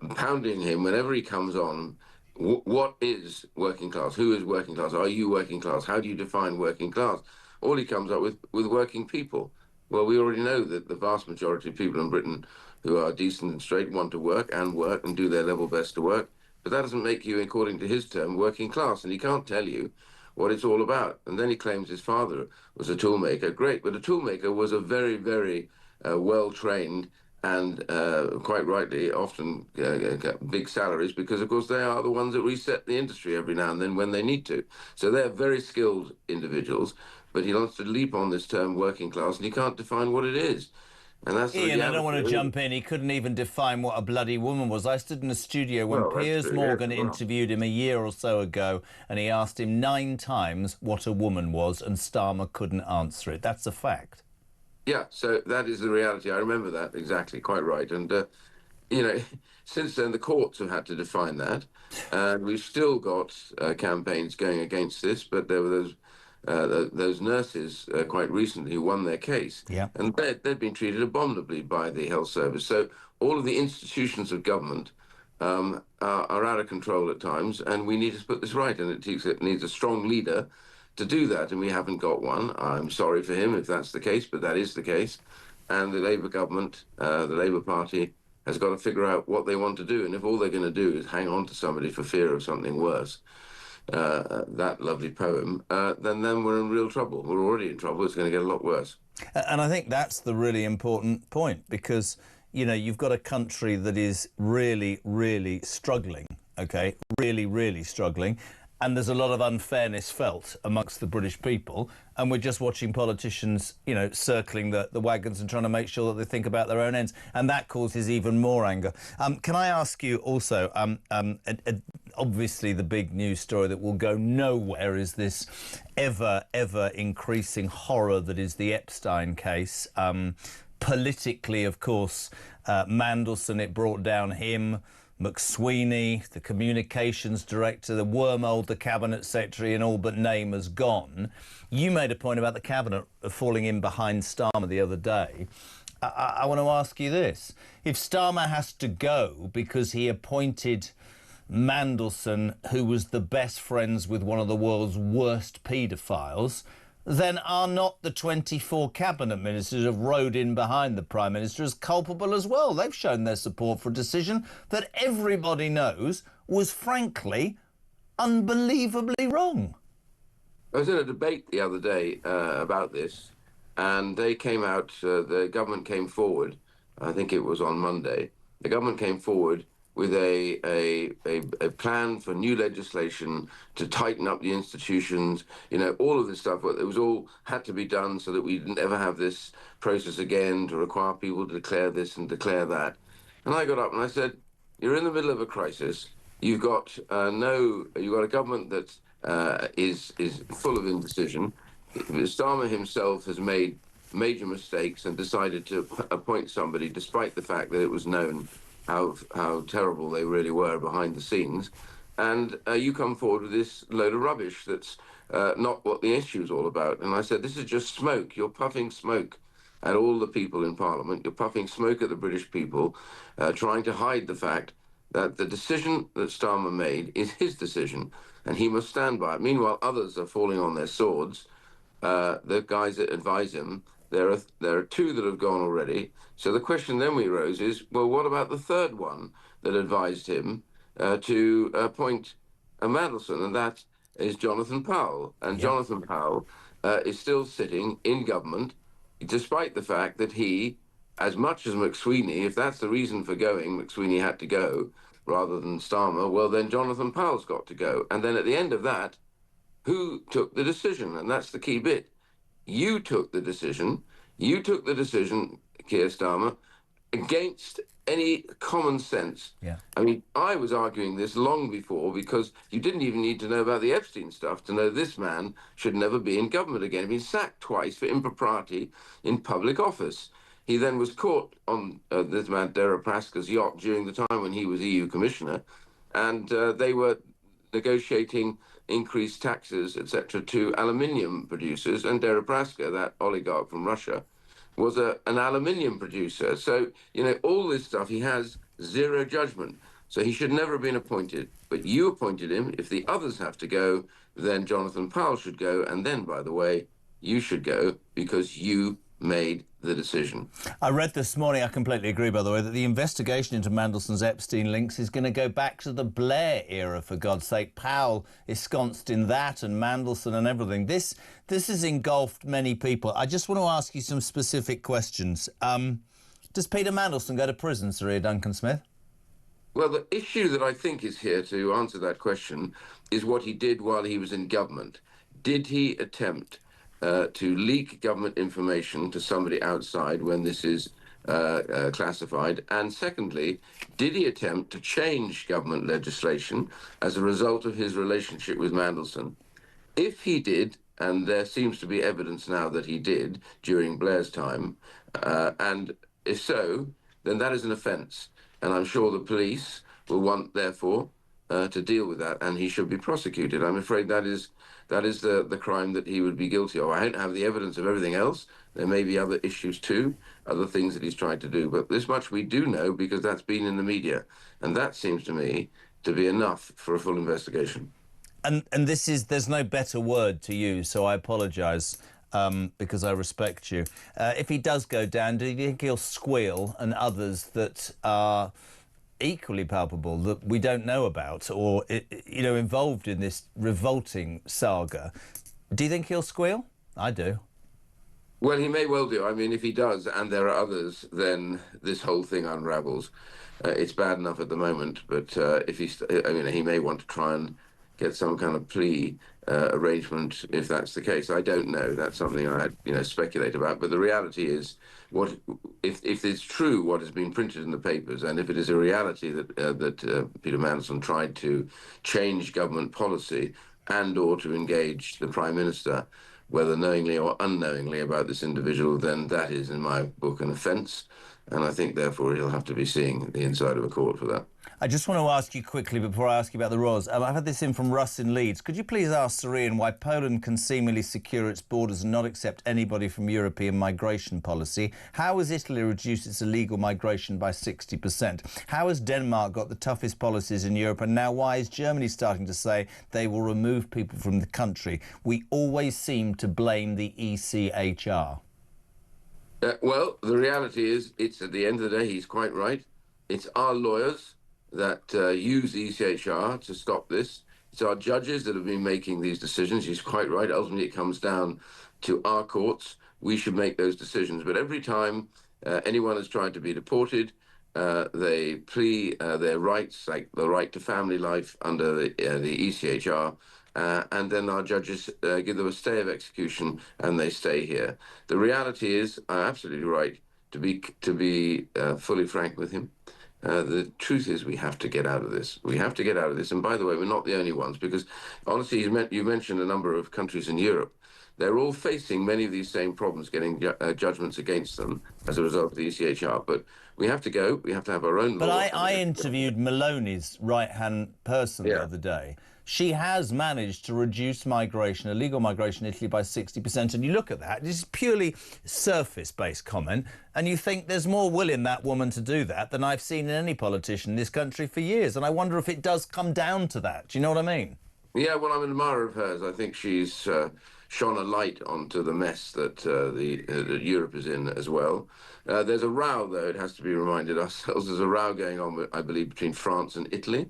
pounding him whenever he comes on. What is working class? Who is working class? Are you working class? How do you define working class? All he comes up with working people. Well, we already know that the vast majority of people in Britain who are decent and straight want to work and do their level best to work. But that doesn't make you, according to his term, working class. And he can't tell you what it's all about. And then he claims his father was a toolmaker. Great, but a toolmaker was a very, very well-trained and quite rightly often get big salaries because, of course, they are the ones that reset the industry every now and then when they need to. So they're very skilled individuals, but he wants to leap on this term working class and he can't define what it is. And that's Ian, I don't want to jump in. He couldn't even define what a bloody woman was. I stood in a studio when Piers Morgan interviewed him a year or so ago, and he asked him 9 times what a woman was, and Starmer couldn't answer it. That's a fact. Yeah, so that is the reality. I remember that exactly, quite right. And, since then, the courts have had to define that. And we've still got campaigns going against this, but there were those nurses quite recently who won their case. Yeah. And they've been treated abominably by the health service. So all of the institutions of government are out of control at times, and we need to put this right. And it needs a strong leader to do that, and we haven't got one. I'm sorry for him if that's the case, but that is the case. And the Labour government, the Labour Party, has got to figure out what they want to do. And if all they're going to do is hang on to somebody for fear of something worse, that lovely poem, then we're in real trouble. We're already in trouble. It's going to get a lot worse. And I think that's the really important point, because, you've got a country that is really, really struggling OK, really, really struggling. And there's a lot of unfairness felt amongst the British people. And we're just watching politicians, you know, circling the wagons and trying to make sure that they think about their own ends. And that causes even more anger. Can I ask you also, obviously the big news story that will go nowhere is this ever increasing horror that is the Epstein case. Politically, of course, Mandelson, it brought down him. McSweeney, the communications director, the wormhole, the cabinet secretary, and all but name has gone. You made a point about the cabinet falling in behind Starmer the other day. I want to ask you this. If Starmer has to go because he appointed Mandelson, who was the best friends with one of the world's worst paedophiles, then are not the 24 cabinet ministers who have rode in behind the Prime Minister as culpable as well? They've shown their support for a decision that everybody knows was, frankly, unbelievably wrong. I was in a debate the other day about this, and they came out, the government came forward, I think it was on Monday, the government came forward with a plan for new legislation to tighten up the institutions, you know, all of this stuff. It was all had to be done so that we didn't ever have this process again to require people to declare this and declare that. And I got up and I said, you're in the middle of a crisis. You've got you've got a government that is full of indecision. Starmer himself has made major mistakes and decided to appoint somebody despite the fact that it was known how terrible they really were behind the scenes. And you come forward with this load of rubbish that's not what the issue is all about. And I said, this is just smoke. You're puffing smoke at all the people in Parliament. You're puffing smoke at the British people, trying to hide the fact that the decision that Starmer made is his decision, and he must stand by it. Meanwhile, others are falling on their swords. The guys that advise him, there are two that have gone already. So the question then we rose is, well, what about the third one that advised him to appoint Mandelson? And that is Jonathan Powell. And Jonathan Powell is still sitting in government, despite the fact that he, as much as McSweeney, if that's the reason for going, McSweeney had to go rather than Starmer, well, then Jonathan Powell's got to go. And then at the end of that, who took the decision? And that's the key bit. You took the decision. You took the decision, Keir Starmer, against any common sense. Yeah. I mean, I was arguing this long before because you didn't even need to know about the Epstein stuff to know this man should never be in government again. He'd been sacked twice for impropriety in public office. He then was caught on this man Deripaska's yacht during the time when he was EU commissioner, and they were negotiating increased taxes, etc., to aluminium producers, and Deripaska, that oligarch from Russia, was an aluminium producer. So, you know, all this stuff, he has zero judgment. So he should never have been appointed. But you appointed him. If the others have to go, then Jonathan Powell should go. And then, by the way, you should go because you made the decision. I read this morning, I completely agree, by the way, that the investigation into Mandelson's Epstein links is going to go back to the Blair era, for God's sake. Powell ensconced in that and Mandelson and everything. This has engulfed many people. I just want to ask you some specific questions. Does Peter Mandelson go to prison, Sir Ian Duncan-Smith? Well, the issue that I think is here to answer that question is what he did while he was in government. Did he attempt to leak government information to somebody outside when this is classified? And secondly, did he attempt to change government legislation as a result of his relationship with Mandelson? If he did, and there seems to be evidence now that he did during Blair's time, and if so, then that is an offence. And I'm sure the police will want, therefore, to deal with that, and he should be prosecuted. I'm afraid that is the crime that he would be guilty of. I don't have the evidence of everything else. There may be other issues too, other things that he's tried to do. But this much we do know because that's been in the media. And that seems to me to be enough for a full investigation. And there's no better word to use, so I apologise because I respect you. If he does go down, do you think he'll squeal and others that are equally palpable that we don't know about or, you know, involved in this revolting saga? Do you think he'll squeal? I do. Well, he may well do. I mean, if he does, and there are others, then this whole thing unravels. It's bad enough at the moment, but if he may want to try and get some kind of plea arrangement if that's the case. I don't know. That's something I speculate about. But the reality is, if it's true what has been printed in the papers, and if it is a reality that Peter Mandelson tried to change government policy and or to engage the Prime Minister, whether knowingly or unknowingly, about this individual, then that is, in my book, an offence. And I think, therefore, he'll have to be seeing the inside of a court for that. I just want to ask you quickly, before I ask you about the Royals, I've had this in from Russ in Leeds. Could you please ask Sir Ian why Poland can seemingly secure its borders and not accept anybody from European migration policy? How has Italy reduced its illegal migration by 60%? How has Denmark got the toughest policies in Europe? And now why is Germany starting to say they will remove people from the country? We always seem to blame the ECHR. Well, the reality is, it's at the end of the day, he's quite right. It's our lawyers that use the ECHR to stop this. It's our judges that have been making these decisions. He's quite right. Ultimately, it comes down to our courts. We should make those decisions. But every time anyone has tried to be deported, they plea their rights, like the right to family life under the ECHR, and then our judges give them a stay of execution and they stay here. The reality is, I'm absolutely right, to be fully frank with him. The truth is we have to get out of this. We have to get out of this. And by the way, we're not the only ones, because honestly, you mentioned a number of countries in Europe. They're all facing many of these same problems, getting judgments against them as a result of the ECHR. But we have to go. We have to have our own law. But I interviewed Maloney's right-hand person the other day. She has managed to reduce migration, illegal migration in Italy, by 60%. And you look at that, this is purely surface-based comment, and you think there's more will in that woman to do that than I've seen in any politician in this country for years. And I wonder if it does come down to that. Do you know what I mean? Yeah, well, I'm an admirer of hers. I think she's shone a light onto the mess that Europe is in as well. There's a row, though, it has to be reminded ourselves. There's a row going on, I believe, between France and Italy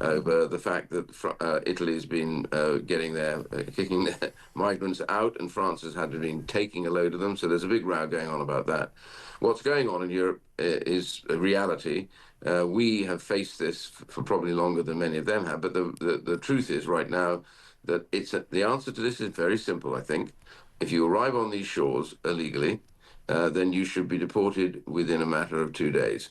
over the fact that Italy's been kicking their migrants out, and France has been taking a load of them. So there's a big row going on about that. What's going on in Europe is a reality. We have faced this for probably longer than many of them have, but the truth is right now that the answer to this is very simple, I think. If you arrive on these shores illegally, then you should be deported within a matter of 2 days.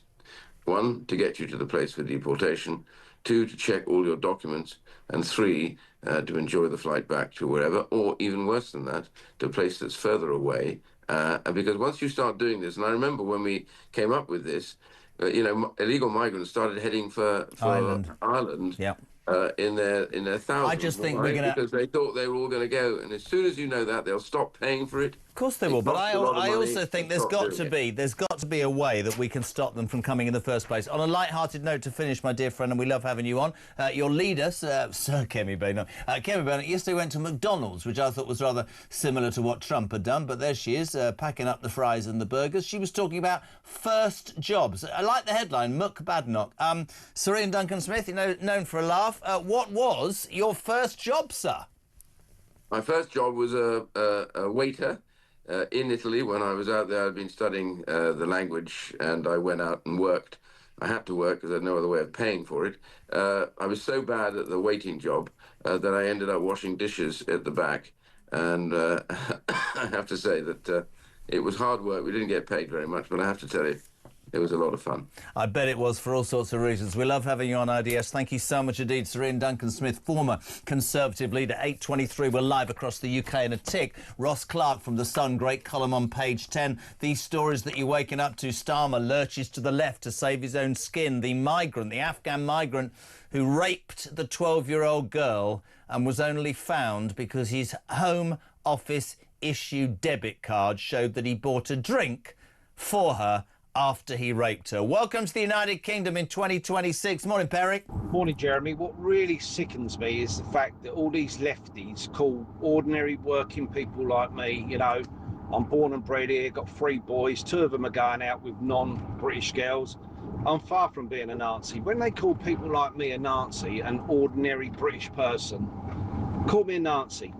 1, to get you to the place for deportation. 2, to check all your documents. And 3, to enjoy the flight back to wherever, or even worse than that, to a place that's further away. Because once you start doing this, and I remember when we came up with this, illegal migrants started heading for Ireland. Yeah. In their thousands. I just think we're going to... Because they thought they were all going to go. And as soon as you know that, they'll stop paying for it. Of course they will, but I also think there's got to be a way that we can stop them from coming in the first place. On a light-hearted note to finish, my dear friend, and we love having you on, your leader, Sir Kemi Bennett, yesterday went to McDonald's, which I thought was rather similar to what Trump had done, but there she is, packing up the fries and the burgers. She was talking about first jobs. I like the headline, Muck Badnock. Sir Ian Duncan-Smith, known for a laugh. What was your first job, sir? My first job was a waiter. In Italy, when I was out there, I'd been studying the language, and I went out and worked. I had to work because I had no other way of paying for it. I was so bad at the waiting job that I ended up washing dishes at the back. And I have to say that it was hard work. We didn't get paid very much, but I have to tell you, it was a lot of fun. I bet it was, for all sorts of reasons. We love having you on IDS. Thank you so much indeed, Sir Ian Duncan-Smith, former Conservative leader. 8:23, we're live across the UK in a tick. Ross Clark from The Sun, great column on page 10. These stories that you're waking up to. Starmer lurches to the left to save his own skin. The Afghan migrant who raped the 12-year-old girl and was only found because his Home Office issued debit card showed that he bought a drink for her after he raped her. Welcome to the United Kingdom in 2026. Morning, Perry. Morning, Jeremy. What really sickens me is the fact that all these lefties call ordinary working people like me, I'm born and bred here, got 3 boys, 2 of them are going out with non-British girls. I'm far from being a Nazi. When they call people like me a Nazi, an ordinary British person, call me a Nazi.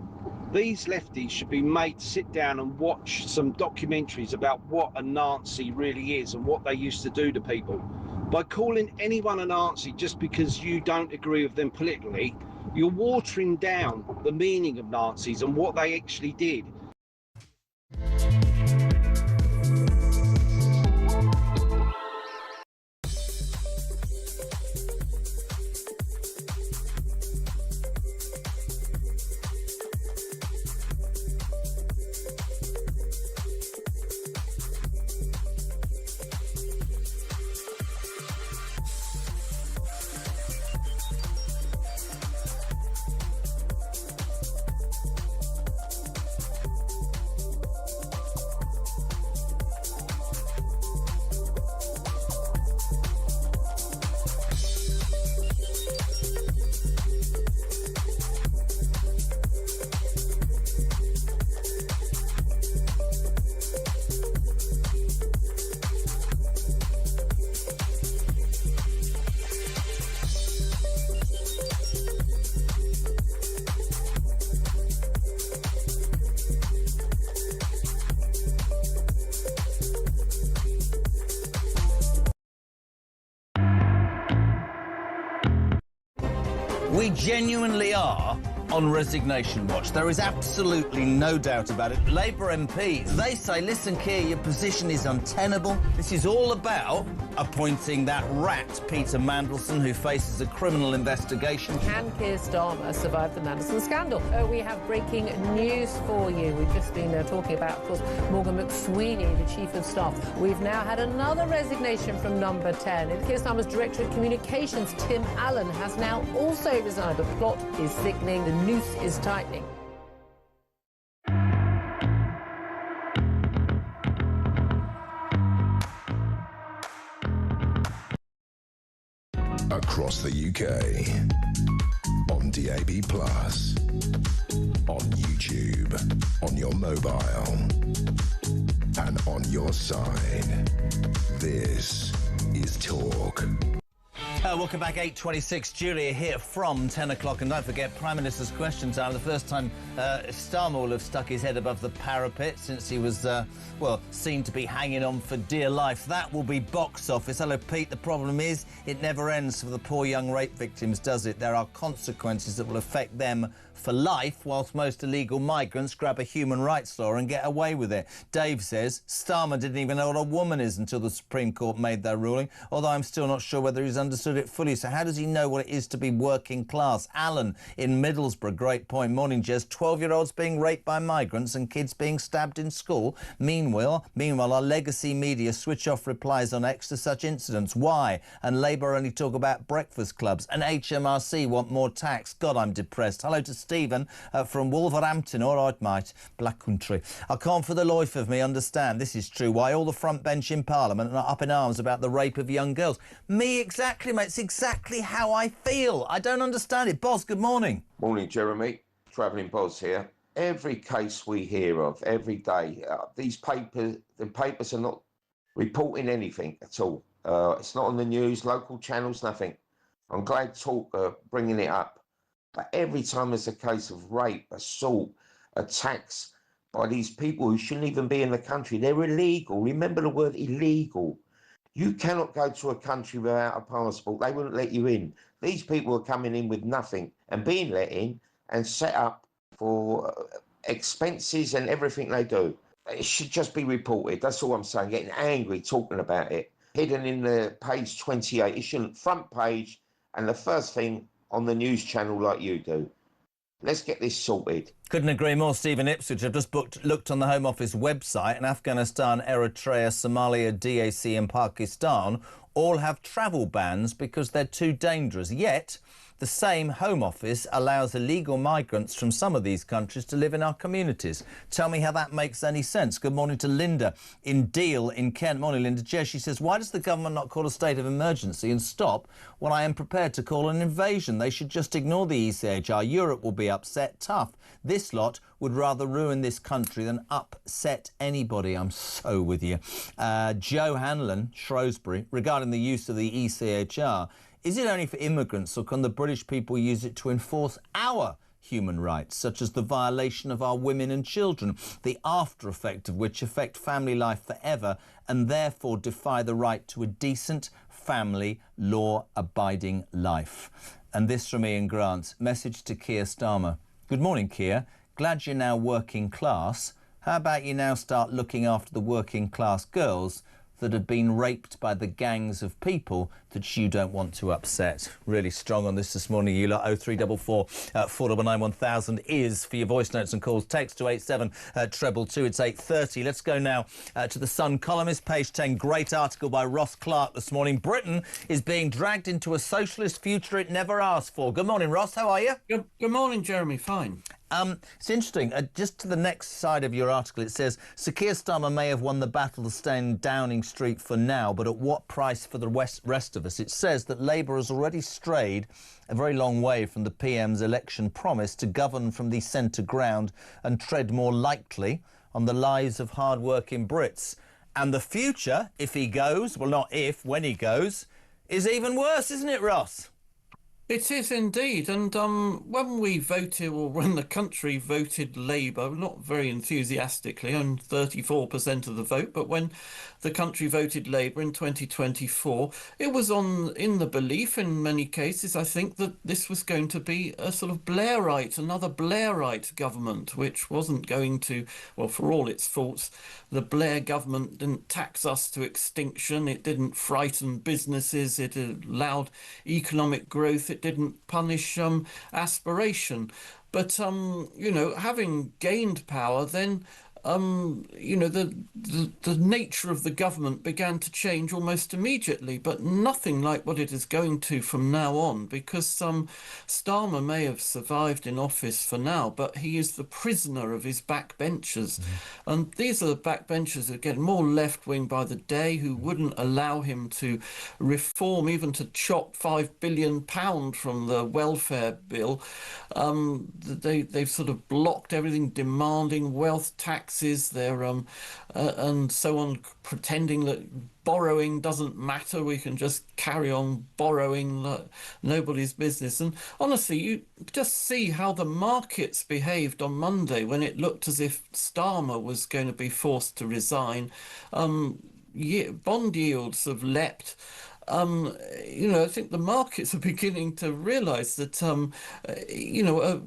These lefties should be made to sit down and watch some documentaries about what a Nazi really is and what they used to do to people. By calling anyone a Nazi just because you don't agree with them politically, you're watering down the meaning of Nazis and what they actually did. We genuinely are on resignation watch. There is absolutely no doubt about it. Labour MPs, they say, listen, Keir, your position is untenable. This is all about appointing that rat, Peter Mandelson, who faces a criminal investigation. Can Keir Starmer survive the Mandelson scandal? We have breaking news for you. We've just been talking about, of course, Morgan McSweeney, the Chief of Staff. We've now had another resignation from Number 10. And Keir Starmer's Director of Communications, Tim Allen, has now also resigned. The plot is thickening. The noose is tightening. Across the UK, on DAB+, on YouTube, on your mobile, and on your side. This is Talk. Welcome back, 8:26. Julia here from 10 o'clock. And don't forget, Prime Minister's question time. The first time Starmer will have stuck his head above the parapet since he was, seen to be hanging on for dear life. That will be box office. Hello, Pete. The problem is it never ends for the poor young rape victims, does it? There are consequences that will affect them for life, whilst most illegal migrants grab a human rights law and get away with it. Dave says Starmer didn't even know what a woman is until the Supreme Court made their ruling, although I'm still not sure whether he's understood it fully. So how does he know what it is to be working class? Alan in Middlesbrough, great point. Morning, Jez. 12-year-olds being raped by migrants and kids being stabbed in school. Meanwhile, our legacy media switch off replies on X to such incidents. Why? And Labour only talk about breakfast clubs. And HMRC want more tax. God, I'm depressed. Hello to Stephen from Wolverhampton. All right, mate. Black country. I can't for the life of me understand, this is true, why all the front bench in Parliament are up in arms about the rape of young girls. Me exactly, mate. It's exactly how I feel. I don't understand it. Boz, good morning. Morning, Jeremy. Travelling Boz here. Every case we hear of, every day, the papers are not reporting anything at all. It's not on the news, local channels, nothing. I'm glad Talk bringing it up. But every time there's a case of rape, assault, attacks by these people who shouldn't even be in the country, they're illegal. Remember the word illegal. You cannot go to a country without a passport. They wouldn't let you in. These people are coming in with nothing and being let in and set up for expenses and everything they do. It should just be reported. That's all I'm saying. Getting angry talking about it. Hidden in the page 28. It shouldn't front page and the first thing on the news channel like you do. Let's get this sorted. Couldn't agree more. Stephen Ipswich. I've just looked on the Home Office website, and Afghanistan, Eritrea, Somalia, DAC and Pakistan all have travel bans because they're too dangerous. Yet the same Home Office allows illegal migrants from some of these countries to live in our communities. Tell me how that makes any sense. Good morning to Linda in Deal in Kent. Morning, Linda. Jess, she says, why does the government not call a state of emergency and stop when I am prepared to call an invasion? They should just ignore the ECHR. Europe will be upset. Tough. This lot would rather ruin this country than upset anybody. I'm so with you. Joe Hanlon, Shrewsbury, regarding the use of the ECHR. Is it only for immigrants, or can the British people use it to enforce our human rights, such as the violation of our women and children, the after effect of which affect family life forever and therefore defy the right to a decent, family, law-abiding life. And this from Ian Grant. Message to Keir Starmer. Good morning, Keir. Glad you're now working class. How about you now start looking after the working class girls that have been raped by the gangs of people that you don't want to upset? Really strong on this morning, you lot. 0344 499 1000 is for your voice notes and calls. Text to 87222. It's 8:30. Let's go now to the Sun columnist, page 10. Great article by Ross Clark this morning. Britain is being dragged into a socialist future it never asked for. Good morning, Ross. How are you? Good morning, Jeremy. Fine. It's interesting. Just to the next side of your article, it says, Sir Keir Starmer may have won the battle to stay in Downing Street for now, but at what price for the rest of us? It says that Labour has already strayed a very long way from the PM's election promise to govern from the centre ground and tread more lightly on the lives of hard-working Brits. And the future, if he goes, well, not if, when he goes, is even worse, isn't it, Ross? It is indeed, and when we voted, or when the country voted Labour, not very enthusiastically, on 34% of the vote, but when the country voted Labour in 2024, it was in the belief, in many cases, I think, that this was going to be a sort of another Blairite government, which wasn't going to, well, for all its faults, the Blair government didn't tax us to extinction, it didn't frighten businesses, it allowed economic growth, it didn't punish aspiration. But, having gained power, then, the nature of the government began to change almost immediately, but nothing like what it is going to from now on, because Starmer may have survived in office for now, but he is the prisoner of his backbenchers. And these are the backbenchers who get more left-wing by the day, who wouldn't allow him to reform, even to chop £5 billion from the welfare bill. They've sort of blocked everything, demanding wealth taxes, and so on, pretending that borrowing doesn't matter, we can just carry on borrowing like nobody's business. And honestly, you just see how the markets behaved on Monday when it looked as if Starmer was going to be forced to resign. Bond yields have leapt. I think the markets are beginning to realise that,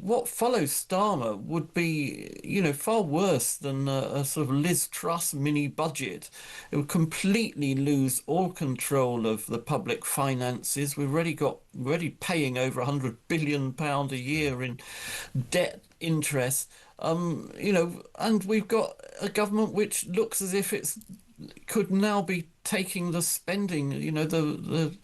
what follows Starmer would be, far worse than a sort of Liz Truss mini budget. It would completely lose all control of the public finances. We've already paying over £100 billion a year in debt interest, and we've got a government which looks as if it's could now be taking the spending, the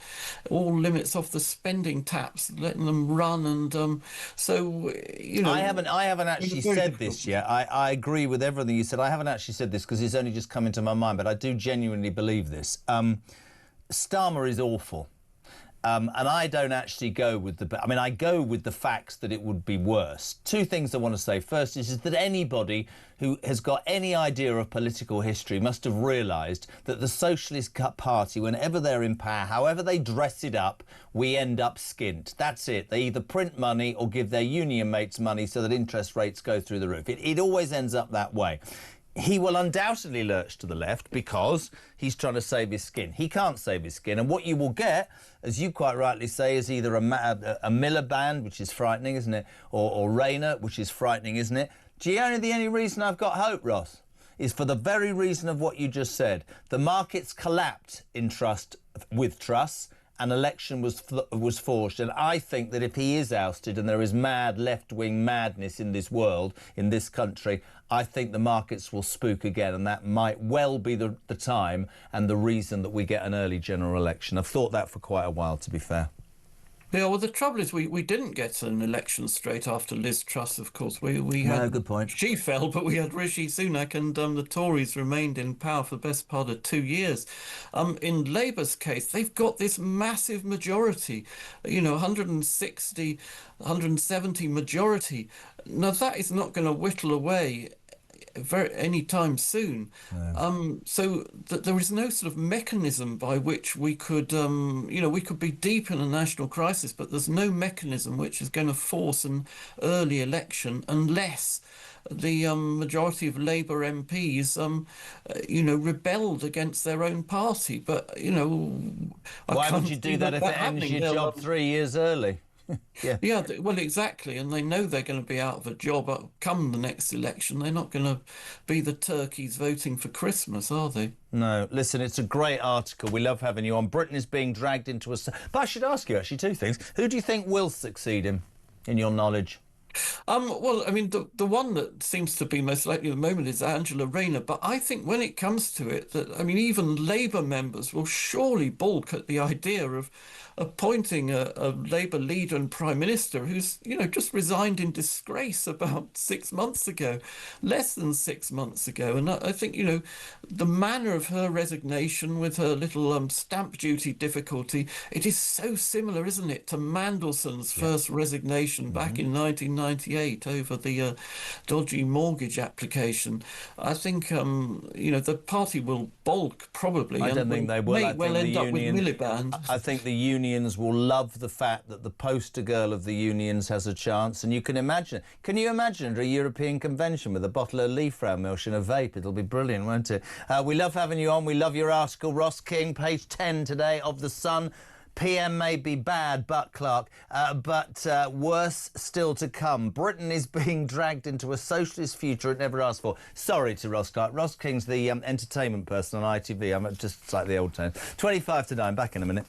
all limits off the spending taps, letting them run, and I haven't actually said this yet. I agree with everything you said. I haven't actually said this because it's only just come into my mind, but I do genuinely believe this. Starmer is awful. And I don't actually go with I go with the facts that it would be worse. Two things I want to say. First is that anybody who has got any idea of political history must have realised that the Socialist Party, whenever they're in power, however they dress it up, we end up skint. That's it. They either print money or give their union mates money so that interest rates go through the roof. It always ends up that way. He will undoubtedly lurch to the left because he's trying to save his skin. He can't save his skin. And what you will get, as you quite rightly say, is either a Miliband, which is frightening, isn't it? Or Rayner, which is frightening, isn't it? The only reason I've got hope, Ross, is for the very reason of what you just said. The markets collapsed in with Truss. An election was forged, and I think that if he is ousted and there is mad left-wing madness in this world, in this country, I think the markets will spook again, and that might well be the time and the reason that we get an early general election. I've thought that for quite a while, to be fair. Yeah, well, the trouble is we didn't get an election straight after Liz Truss, of course. We had, good point. She fell, but we had Rishi Sunak, and the Tories remained in power for the best part of 2 years. In Labour's case, they've got this massive majority, 160, 170 majority. Now, that is not going to whittle away any time soon. So there is no sort of mechanism by which we could, we could be deep in a national crisis, but there's no mechanism which is going to force an early election unless the majority of Labour MPs, rebelled against their own party. But, why would you do that if it ends your job 3 years early? Yeah, well, exactly. And they know they're going to be out of a job come the next election. They're not going to be the turkeys voting for Christmas, are they? No. Listen, it's a great article. We love having you on. Britain is being dragged into a... But I should ask you, actually, two things. Who do you think will succeed him, in your knowledge? Well, I mean, the one that seems to be most likely at the moment is Angela Rayner. But I think when it comes to it, even Labour members will surely balk at the idea of appointing a Labour leader and Prime Minister who's, just resigned in disgrace about 6 months ago, less than 6 months ago. And I think, the manner of her resignation with her little stamp duty difficulty, it is so similar, isn't it, to Mandelson's first resignation back in 1998 over the dodgy mortgage application. I think, the party will balk probably. I don't think they will. May well end up with Miliband. I think the unions will love the fact that the poster girl of the unions has a chance, and you can imagine a European convention with a bottle of leaf round milk and a vape. It'll be brilliant, won't it? We love having you on. We love your article. Ross King, page 10 today of The Sun. PM may be bad, but Clark, but worse still to come. Britain is being dragged into a socialist future it never asked for. Sorry to Ross Clark. Ross King's the entertainment person on ITV. I'm just like the old times. 25 to 9. Back in a minute.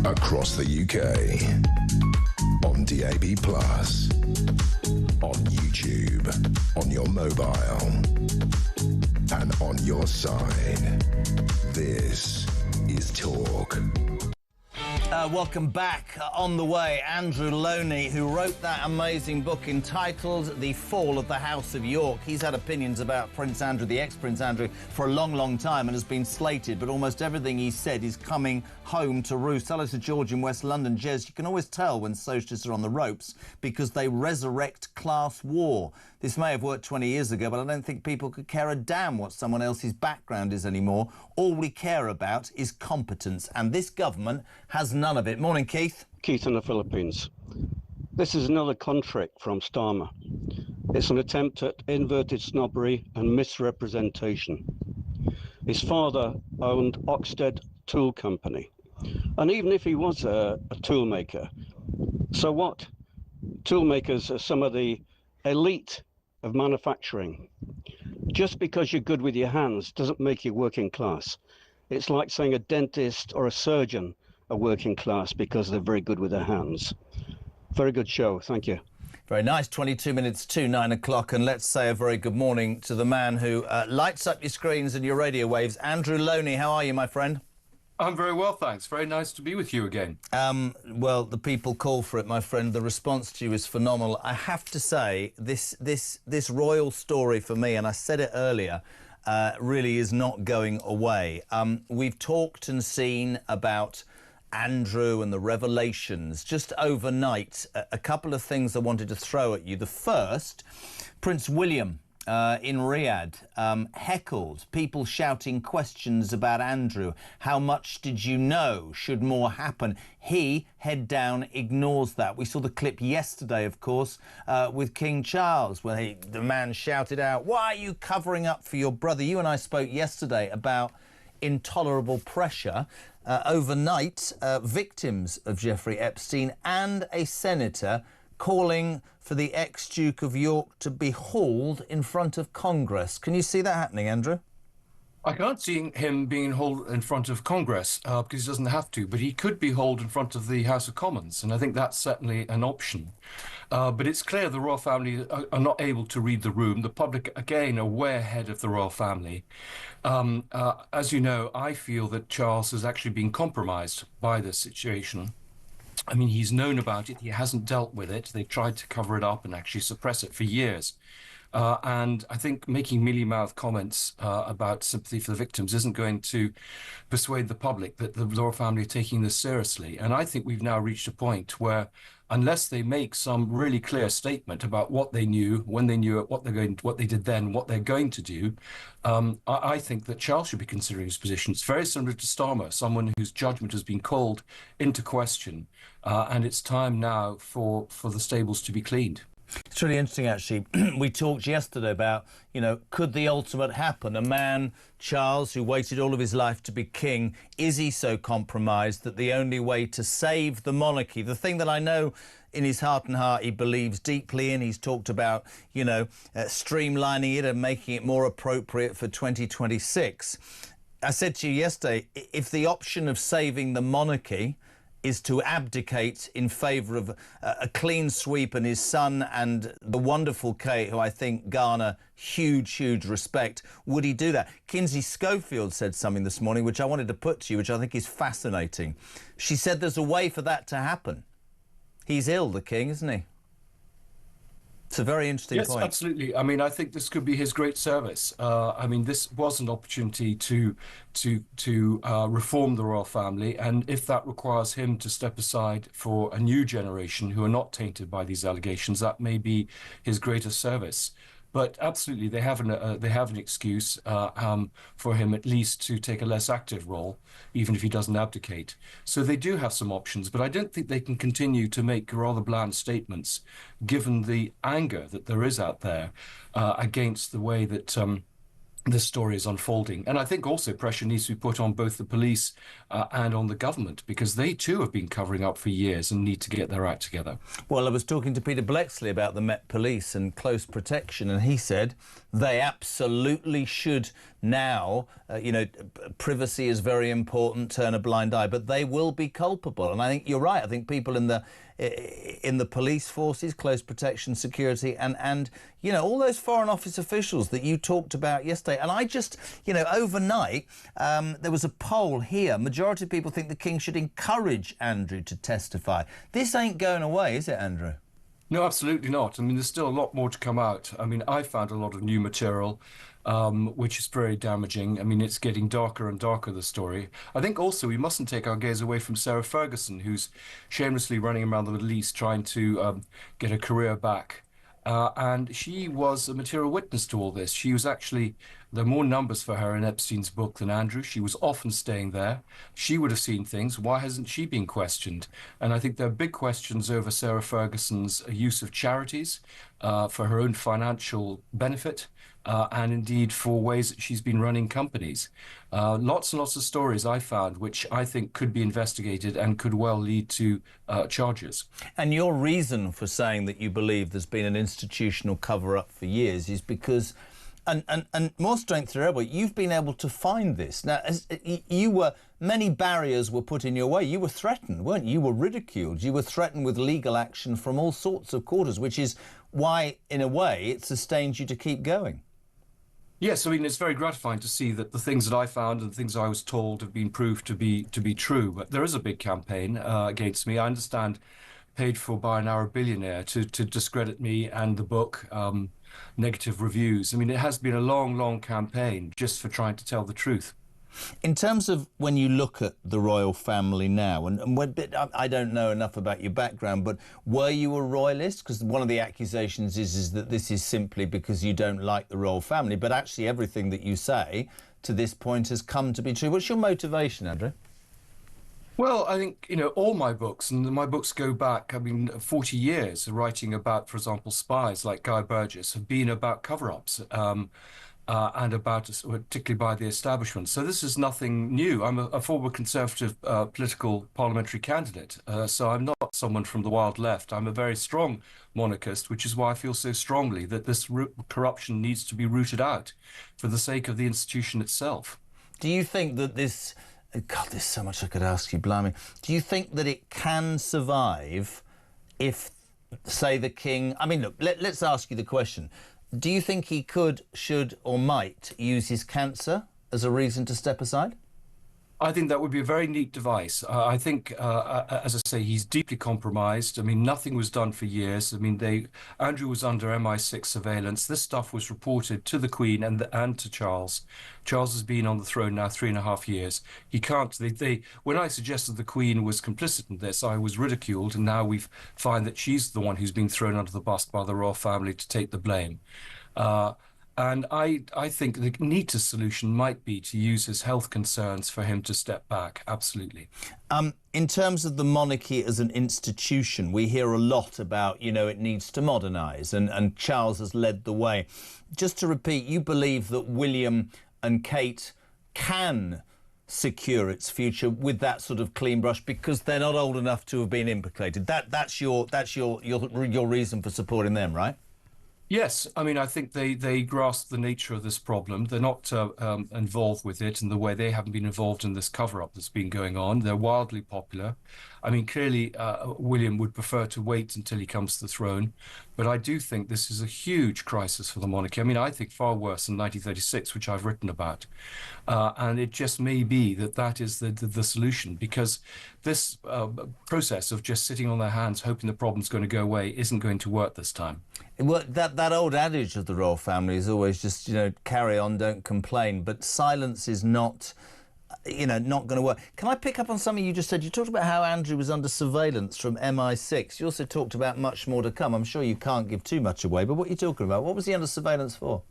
Across the UK, on DAB+, on YouTube, on your mobile, and on your side. This is Talk. Welcome back. On the way, Andrew Loney, who wrote that amazing book entitled The Fall of the House of York. He's had opinions about Prince Andrew, the ex-Prince Andrew, for a long, long time and has been slated, but almost everything he said is coming home to roost. Hello to George in West London. Jez, you can always tell when socialists are on the ropes because they resurrect class war. This may have worked 20 years ago, but I don't think people could care a damn what someone else's background is anymore. All we care about is competence, and this government has none of it. Morning, Keith. Keith in the Philippines. This is another contract from Starmer. It's an attempt at inverted snobbery and misrepresentation. His father owned Oxted Tool Company. And even if he was a tool maker, so what? Tool makers are some of the elite of manufacturing. Just because you're good with your hands doesn't make you working class. It's like saying a dentist or a surgeon are working class because they're very good with their hands. Very good show. Thank you. Very nice. 22 minutes to 9 o'clock. And let's say a very good morning to the man who lights up your screens and your radio waves. Andrew Loney, how are you, my friend? I'm very well, thanks. Very nice to be with you again. Well, the people call for it, my friend. The response to you is phenomenal. I have to say, this royal story for me, and I said it earlier, really is not going away. We've talked and seen about Andrew and the revelations. Just overnight, a couple of things I wanted to throw at you. The first, Prince William in Riyadh, heckled, people shouting questions about Andrew. How much did you know? Should more happen? He, head down, ignores that. We saw the clip yesterday, of course, with King Charles, where the man shouted out, "Why are you covering up for your brother?" You and I spoke yesterday about intolerable pressure. Overnight, victims of Jeffrey Epstein and a senator calling for the ex-Duke of York to be hauled in front of Congress. Can you see that happening, Andrew? I can't see him being hauled in front of Congress because he doesn't have to, but he could be hauled in front of the House of Commons, and I think that's certainly an option. But it's clear the royal family are not able to read the room. The public, again, are way ahead of the royal family. As you know, I feel that Charles has actually been compromised by this situation. I mean, he's known about it. He hasn't dealt with it. They've tried to cover it up and actually suppress it for years. And I think making mealy-mouthed comments about sympathy for the victims isn't going to persuade the public that the royal family are taking this seriously. And I think we've now reached a point where, unless they make some really clear statement about what they knew, when they knew it, what they did then, what they're going to do, I think that Charles should be considering his position. It's very similar to Starmer, someone whose judgment has been called into question, and it's time now for the stables to be cleaned. It's really interesting, actually. We talked yesterday about, could the ultimate happen? A man, Charles, who waited all of his life to be king, is he so compromised that the only way to save the thing that I know in his heart and heart he believes deeply in, he's talked about, streamlining it and making it more appropriate for 2026. I said to you yesterday, if the option of saving the monarchy is to abdicate in favour of a clean sweep and his son and the wonderful Kate, who I think garner huge, huge respect, would he do that? Kinsey Schofield said something this morning which I wanted to put to you, which I think is fascinating. She said there's a way for that to happen. He's ill, the king, isn't he? It's a very interesting point. Yes, absolutely. I mean, I think this could be his great service. I mean, this was an opportunity to reform the royal family, and if that requires him to step aside for a new generation who are not tainted by these allegations, that may be his greatest service. But absolutely, they have an excuse for him at least to take a less active role, even if he doesn't abdicate. So they do have some options, but I don't think they can continue to make rather bland statements, given the anger that there is out there against the way that this story is unfolding. And I think also pressure needs to be put on both the police and on the government, because they too have been covering up for years and need to get their act together. Well, I was talking to Peter Blexley about the Met Police and close protection, and he said they absolutely should now, privacy is very important, turn a blind eye, but they will be culpable. And I think you're right. I think people in the police forces, close protection, security, and all those Foreign Office officials that you talked about yesterday. And I just, overnight, there was a poll here. Majority of people think the king should encourage Andrew to testify. This ain't going away, is it, Andrew? No, absolutely not. I mean, there's still a lot more to come out. I mean, I found a lot of new material, which is very damaging. I mean, it's getting darker and darker, the story. I think also we mustn't take our gaze away from Sarah Ferguson, who's shamelessly running around the Middle East trying to get her career back. And she was a material witness to all this. She was actually, there are more numbers for her in Epstein's book than Andrew. She was often staying there. She would have seen things. Why hasn't she been questioned? And I think there are big questions over Sarah Ferguson's use of charities for her own financial benefit, and indeed for ways that she's been running companies. Lots and lots of stories I found which I think could be investigated and could well lead to charges. And your reason for saying that you believe there's been an institutional cover-up for years is because, and more strength to your elbow, you've been able to find this. Now, many barriers were put in your way. You were threatened, weren't you? You were ridiculed. You were threatened with legal action from all sorts of quarters, which is why, in a way, it sustains you to keep going. Yes, I mean, it's very gratifying to see that the things that I found and the things I was told have been proved to be true. But there is a big campaign against me. I understand paid for by an Arab billionaire to discredit me and the book, negative reviews. I mean, it has been a long, long campaign just for trying to tell the truth. In terms of when you look at the royal family now, and when, I don't know enough about your background, but were you a royalist? Because one of the accusations is that this is simply because you don't like the royal family, but actually everything that you say to this point has come to be true. What's your motivation, Andrew? Well, I think, you know, all my books, and my books go back, I mean, 40 years, writing about, for example, spies like Guy Burgess, have been about cover-ups. And about, particularly by the establishment. So this is nothing new. I'm a former Conservative political parliamentary candidate, so I'm not someone from the wild left. I'm a very strong monarchist, which is why I feel so strongly that this corruption needs to be rooted out for the sake of the institution itself. Do you think that this... God, there's so much I could ask you, blimey. Do you think that it can survive if, say, the king... I mean, look, let's ask you the question. Do you think he could, should or might use his cancer as a reason to step aside? I think that would be a very neat device. I think, as I say, he's deeply compromised. I mean, nothing was done for years. I mean, Andrew was under MI6 surveillance. This stuff was reported to the Queen and to Charles. Charles has been on the throne now 3.5 years. He can't. When I suggested the Queen was complicit in this, I was ridiculed, and now we find that she's the one who's been thrown under the bus by the royal family to take the blame. And I think the neatest solution might be to use his health concerns for him to step back, absolutely. In terms of the monarchy as an institution, we hear a lot about, you know, it needs to modernise, and Charles has led the way. Just to repeat, you believe that William and Kate can secure its future with that sort of clean brush because they're not old enough to have been implicated. That's your reason for supporting them, right? Yes, I mean, I think they grasp the nature of this problem. They're not involved with it in the way they haven't been involved in this cover-up that's been going on. They're wildly popular. I mean, clearly, William would prefer to wait until he comes to the throne. But I do think this is a huge crisis for the monarchy. I mean, I think far worse than 1936, which I've written about. And it just may be that is the solution, because this process of just sitting on their hands, hoping the problem's going to go away, isn't going to work this time. Well, that old adage of the royal family is always just, you know, carry on, don't complain. But silence is not, you know, not going to work. Can I pick up on something you just said? You talked about how Andrew was under surveillance from MI6. You also talked about much more to come. I'm sure you can't give too much away, but what are you talking about? What was he under surveillance for?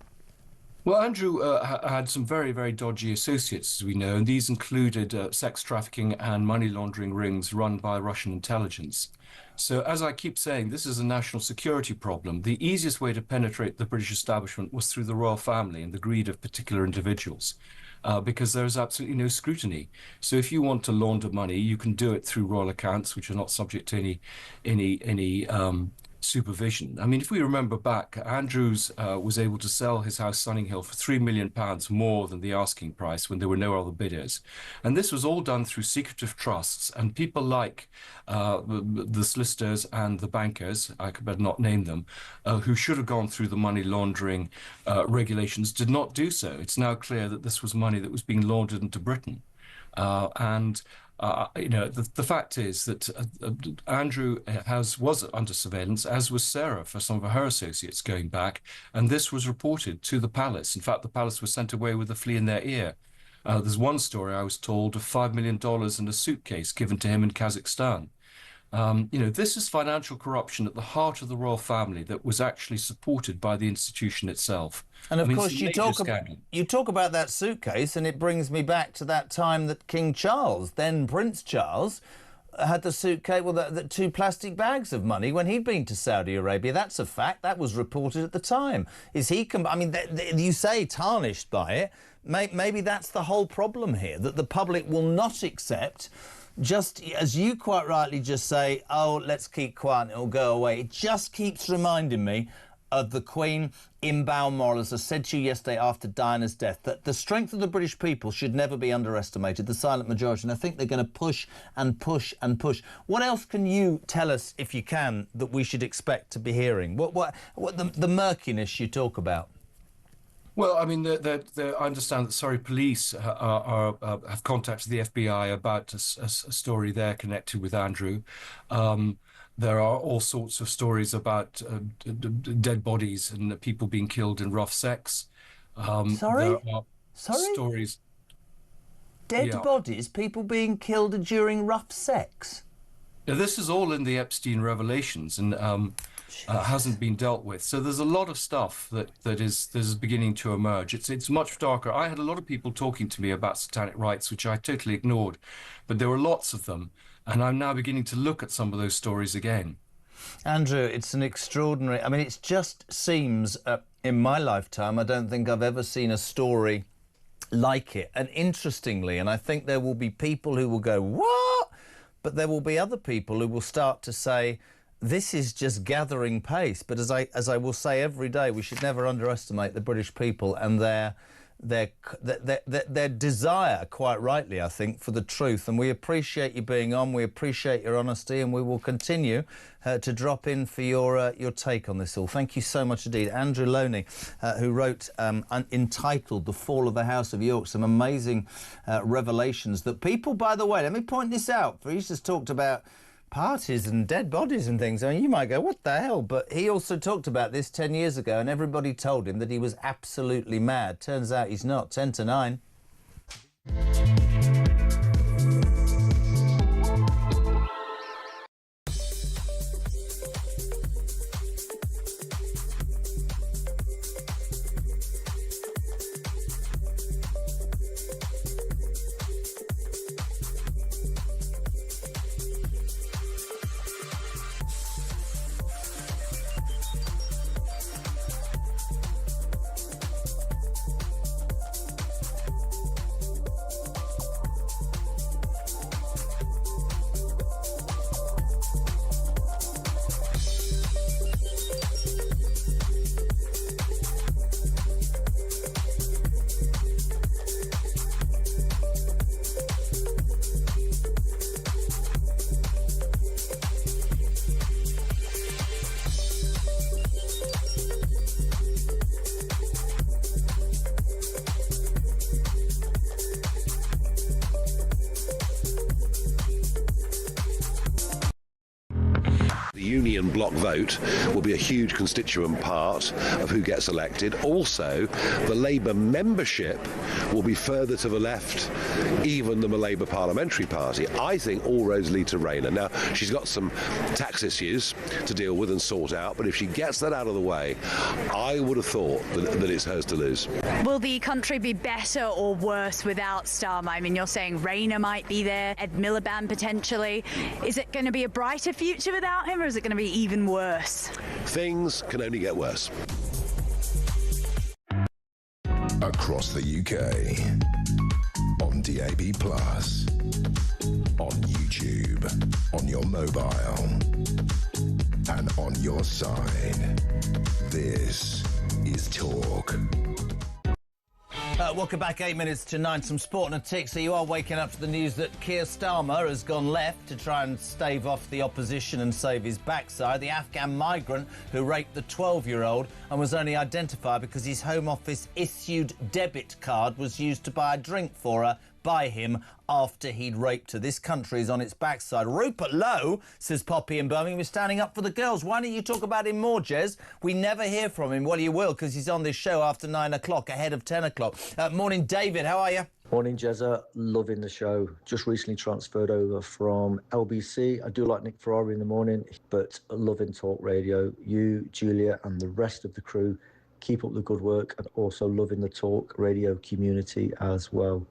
Well, Andrew had some very, very dodgy associates, as we know, and these included sex trafficking and money laundering rings run by Russian intelligence. So, as I keep saying, this is a national security problem. The easiest way to penetrate the British establishment was through the royal family and the greed of particular individuals, because there is absolutely no scrutiny. So if you want to launder money, you can do it through royal accounts, which are not subject to any supervision. I mean, if we remember back, Andrews was able to sell his house Sunninghill for £3 million more than the asking price when there were no other bidders. And this was all done through secretive trusts, and people like the solicitors and the bankers, I could better not name them, who should have gone through the money laundering regulations, did not do so. It's now clear that this was money that was being laundered into Britain. You know, the fact is that Andrew was under surveillance, as was Sarah, for some of her associates going back, and this was reported to the palace. In fact, the palace was sent away with a flea in their ear. There's one story I was told of $5 million in a suitcase given to him in Kazakhstan. You know, this is financial corruption at the heart of the royal family that was actually supported by the institution itself. And of course, you talk about that suitcase, and it brings me back to that time that King Charles, then Prince Charles, had the suitcase, well, the 2 plastic bags of money when he'd been to Saudi Arabia. That's a fact. That was reported at the time. Is he? I mean, you say tarnished by it. Maybe that's the whole problem here, that the public will not accept. Just as you quite rightly just say, oh, let's keep quiet and it'll go away. It just keeps reminding me of the Queen in Balmoral, as I said to you yesterday after Diana's death, that the strength of the British people should never be underestimated, the silent majority, and I think they're going to push and push and push. What else can you tell us, if you can, that we should expect to be hearing? What the murkiness you talk about? Well, I mean, I understand that Surrey Police have contacted the FBI about a story there connected with Andrew. There are all sorts of stories about dead bodies and people being killed in rough sex. Sorry? There are Sorry? stories. Dead bodies, people being killed during rough sex. Now, this is all in the Epstein revelations and hasn't been dealt with. So there's a lot of stuff that is beginning to emerge. It's much darker. I had a lot of people talking to me about satanic rites, which I totally ignored, but there were lots of them, and I'm now beginning to look at some of those stories again. Andrew, it's an extraordinary... I mean, it just seems, in my lifetime, I don't think I've ever seen a story like it. And interestingly, and I think there will be people who will go, what? But there will be other people who will start to say, this is just gathering pace. But as I will say every day, we should never underestimate the British people and their desire, quite rightly, I think, for the truth. And we appreciate you being on. We appreciate your honesty, and we will continue to drop in for your take on this all. Thank you so much indeed. Andrew Loney, who wrote entitled The Fall of the House of York, some amazing revelations that people, by the way, let me point this out, for he's just talked about parties and dead bodies and things. I mean, you might go, what the hell? But he also talked about this 10 years ago, and everybody told him that he was absolutely mad. Turns out he's not. 10 to 9. The union block vote will be a huge constituent part of who gets elected. Also, the Labour membership will be further to the left even than the Labour Parliamentary Party. I think all roads lead to Rayner. Now, she's got some tax issues to deal with and sort out, but if she gets that out of the way, I would have thought that it's hers to lose. Will the country be better or worse without Starmer? I mean, you're saying Rayner might be there, Ed Miliband potentially. Is it going to be a brighter future without him, or is it going to be even worse? Things can only get worse. Across the UK, on DAB+, on YouTube, on your mobile, and on your side. This is Talk. Welcome back, 8 minutes to 9. Some sport and a tick. So you are waking up to the news that Keir Starmer has gone left to try and stave off the opposition and save his backside. The Afghan migrant who raped the 12-year-old and was only identified because his Home Office issued debit card was used to buy a drink for her by him after he'd raped her. This country is on its backside. Rupert Lowe, says Poppy in Birmingham, is standing up for the girls. Why don't you talk about him more, Jez? We never hear from him. Well, you will, because he's on this show after 9 o'clock, ahead of 10 o'clock. Morning, David. How are you? Morning, Jezza. Loving the show. Just recently transferred over from LBC. I do like Nick Ferrari in the morning, but loving Talk Radio. You, Julia, and the rest of the crew, keep up the good work, and also loving the Talk Radio community as well.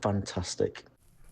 Fantastic.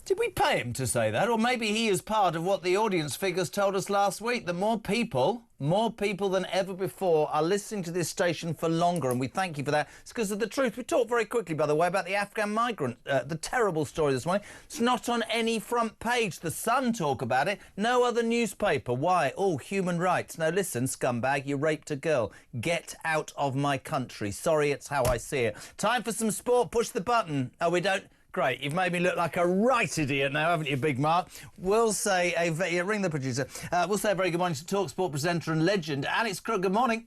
Did we pay him to say that? Or maybe he is part of what the audience figures told us last week, that more people than ever before are listening to this station for longer, and we thank you for that. It's because of the truth. We talked very quickly, by the way, about the Afghan migrant, the terrible story this morning. It's not on any front page. The Sun talk about it. No other newspaper. Why? Oh, human rights. Now, listen, scumbag, you raped a girl. Get out of my country. Sorry, it's how I see it. Time for some sport. Push the button. Oh, we don't... Great, you've made me look like a right idiot now, haven't you, Big Mark? We'll say ring the producer. We'll say a very good morning to TalkSport presenter and legend, Alex Crook. Good morning.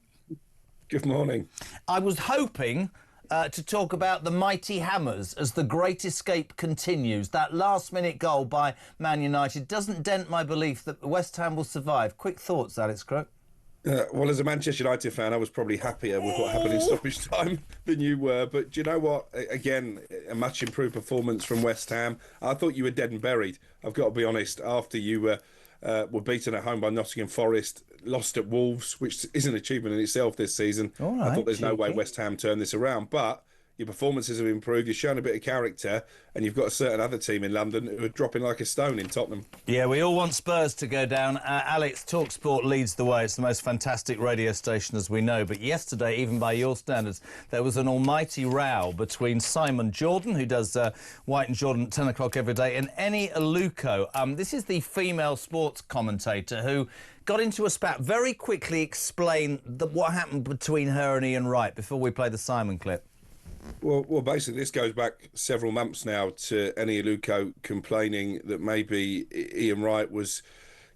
Good morning. I was hoping to talk about the mighty Hammers as the great escape continues. That last-minute goal by Man United doesn't dent my belief that West Ham will survive. Quick thoughts, Alex Crook? Well, as a Manchester United fan, I was probably happier with what happened in stoppage time than you were. But do you know what? Again, a much improved performance from West Ham. I thought you were dead and buried. I've got to be honest. After you were beaten at home by Nottingham Forest, lost at Wolves, which is an achievement in itself this season. I thought there's no way West Ham turn this around. But your performances have improved. You've shown a bit of character, and you've got a certain other team in London who are dropping like a stone in Tottenham. Yeah, we all want Spurs to go down. Alex, TalkSport leads the way. It's the most fantastic radio station, as we know. But yesterday, even by your standards, there was an almighty row between Simon Jordan, who does White and Jordan at 10 o'clock every day, and Eni Aluko. This is the female sports commentator who got into a spat. Very quickly explain what happened between her and Ian Wright before we play the Simon clip. Well, basically, this goes back several months now to Eni Aluko complaining that maybe Ian Wright was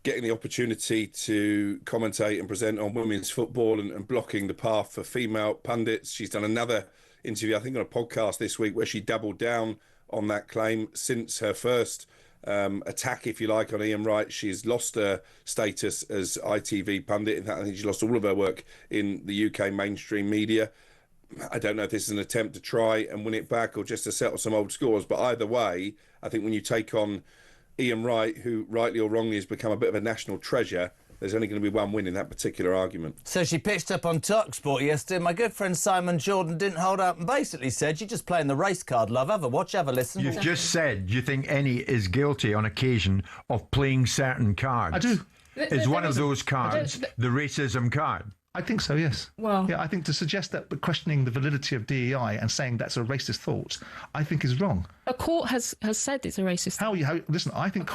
getting the opportunity to commentate and present on women's football and blocking the path for female pundits. She's done another interview, I think, on a podcast this week where she doubled down on that claim. Since her first attack, if you like, on Ian Wright, she's lost her status as ITV pundit. In fact, I think she lost all of her work in the UK mainstream media. I don't know if this is an attempt to try and win it back or just to settle some old scores. But either way, I think when you take on Ian Wright, who rightly or wrongly has become a bit of a national treasure, there's only going to be one win in that particular argument. So she pitched up on TalkSport yesterday. My good friend Simon Jordan didn't hold up and basically said, you're just playing the race card, love. Have a watch, have a listen. You've just said you think Eni is guilty on occasion of playing certain cards. I do. Is one of those cards the racism card? I think so, yes. Well, yeah, I think to suggest that, but questioning the validity of DEI and saying that's a racist thought, I think is wrong. A court has said it's a racist. How listen? I think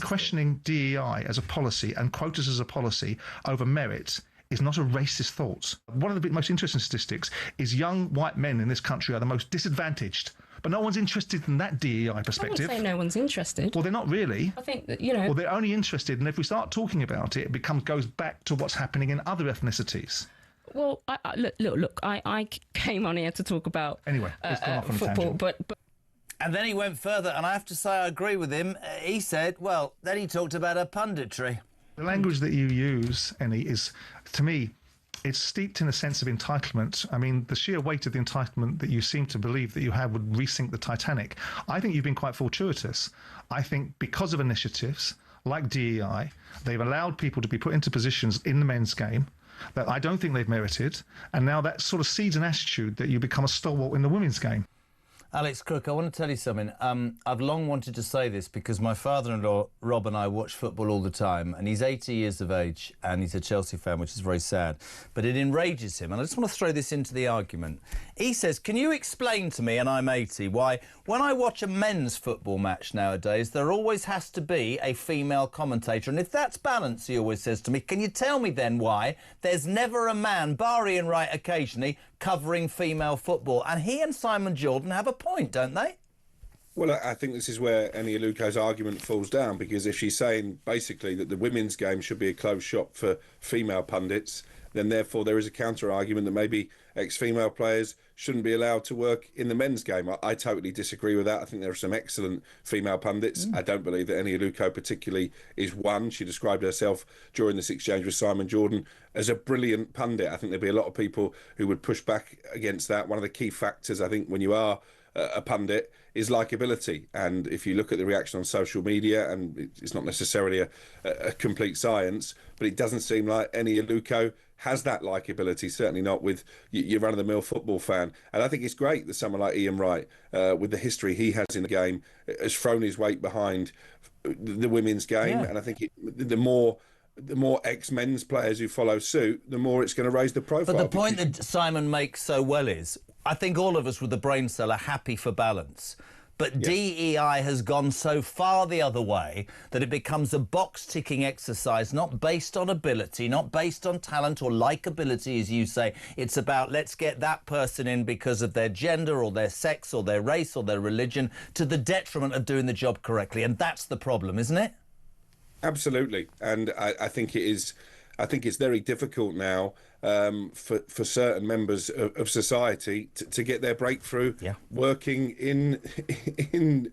questioning DEI as a policy and quotas as a policy over merit is not a racist thought. One of the most interesting statistics is young white men in this country are the most disadvantaged. But no one's interested in that DEI perspective. I wouldn't say no one's interested. Well, they're not really. I think that, you know... Well, they're only interested, and if we start talking about it, it goes back to what's happening in other ethnicities. Well, look, I came on here to talk about anyway, it's gone off on football, but... And then he went further, and I have to say I agree with him. He said, well, then he talked about her punditry. The language that you use, Eni, is, to me... It's steeped in a sense of entitlement. I mean, the sheer weight of the entitlement that you seem to believe that you have would resink the Titanic. I think you've been quite fortuitous. I think because of initiatives like DEI, they've allowed people to be put into positions in the men's game that I don't think they've merited. And now that sort of seeds an attitude that you become a stalwart in the women's game. Alex Crook, I want to tell you something. I've long wanted to say this because my father-in-law, Rob, and I watch football all the time, and he's 80 years of age, and he's a Chelsea fan, which is very sad. But it enrages him, and I just want to throw this into the argument. He says, can you explain to me, and I'm 80, why when I watch a men's football match nowadays, there always has to be a female commentator? And if that's balance, he always says to me, can you tell me then why there's never a man, bar Ian Wright occasionally, covering female football? And he and Simon Jordan have a point, don't they? Well, I think this is where Eni Aluko's argument falls down, because if she's saying basically that the women's game should be a closed shop for female pundits, then therefore there is a counter-argument that maybe ex-female players shouldn't be allowed to work in the men's game. I totally disagree with that. I think there are some excellent female pundits. I don't believe that Eni Aluko particularly is one. She described herself during this exchange with Simon Jordan as a brilliant pundit. I think there'd be a lot of people who would push back against that. One of the key factors, I think, when you are a pundit is likability. And if you look at the reaction on social media, and it's not necessarily a complete science, but it doesn't seem like Eni Aluko has that likability, certainly not with your run-of-the-mill football fan. And I think it's great that someone like Ian Wright, with the history he has in the game, has thrown his weight behind the women's game. Yeah. And I think the more ex-men's players who follow suit, the more it's going to raise the profile. But the point that Simon makes so well is, I think all of us with the brain cell are happy for balance. But yes. DEI has gone so far the other way that it becomes a box-ticking exercise, not based on ability, not based on talent or likability, as you say. It's about let's get that person in because of their gender or their sex or their race or their religion, to the detriment of doing the job correctly. And that's the problem, isn't it? Absolutely. And I think it is I think it's very difficult now for certain members of society to get their breakthrough working in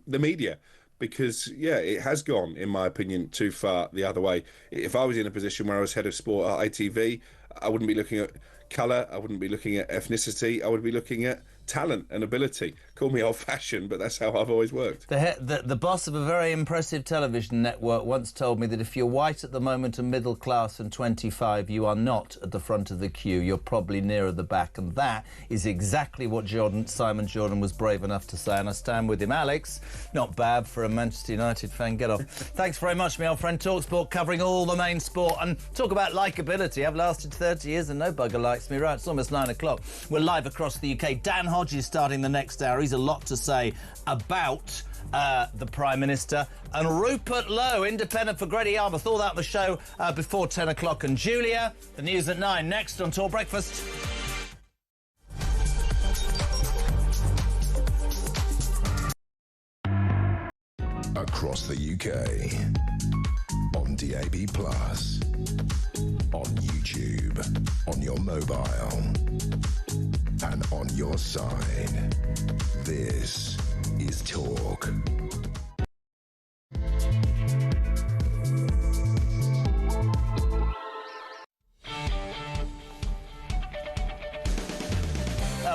the media. Because, it has gone, in my opinion, too far the other way. If I was in a position where I was head of sport at ITV, I wouldn't be looking at colour, I wouldn't be looking at ethnicity, I would be looking at talent and ability. Call me old-fashioned, but that's how I've always worked. The boss of a very impressive television network once told me that if you're white at the moment and middle class and 25, you are not at the front of the queue. You're probably nearer the back, and that is exactly what Simon Jordan was brave enough to say, and I stand with him. Alex, not bad for a Manchester United fan. Get off. Thanks very much, my old friend. TalkSport covering all the main sport, and talk about likeability. I've lasted 30 years and no bugger likes me. Right, it's almost 9 o'clock. We're live across the UK. Dan Hodges starting the next hour. He's a lot to say about the Prime Minister. And Rupert Lowe, independent for Grady Yarmouth, all that on the show before 10 o'clock. And Julia, the news at 9, next on Talk Breakfast. Across the UK, on DAB+, on YouTube, on your mobile, and on your side. This is Talk.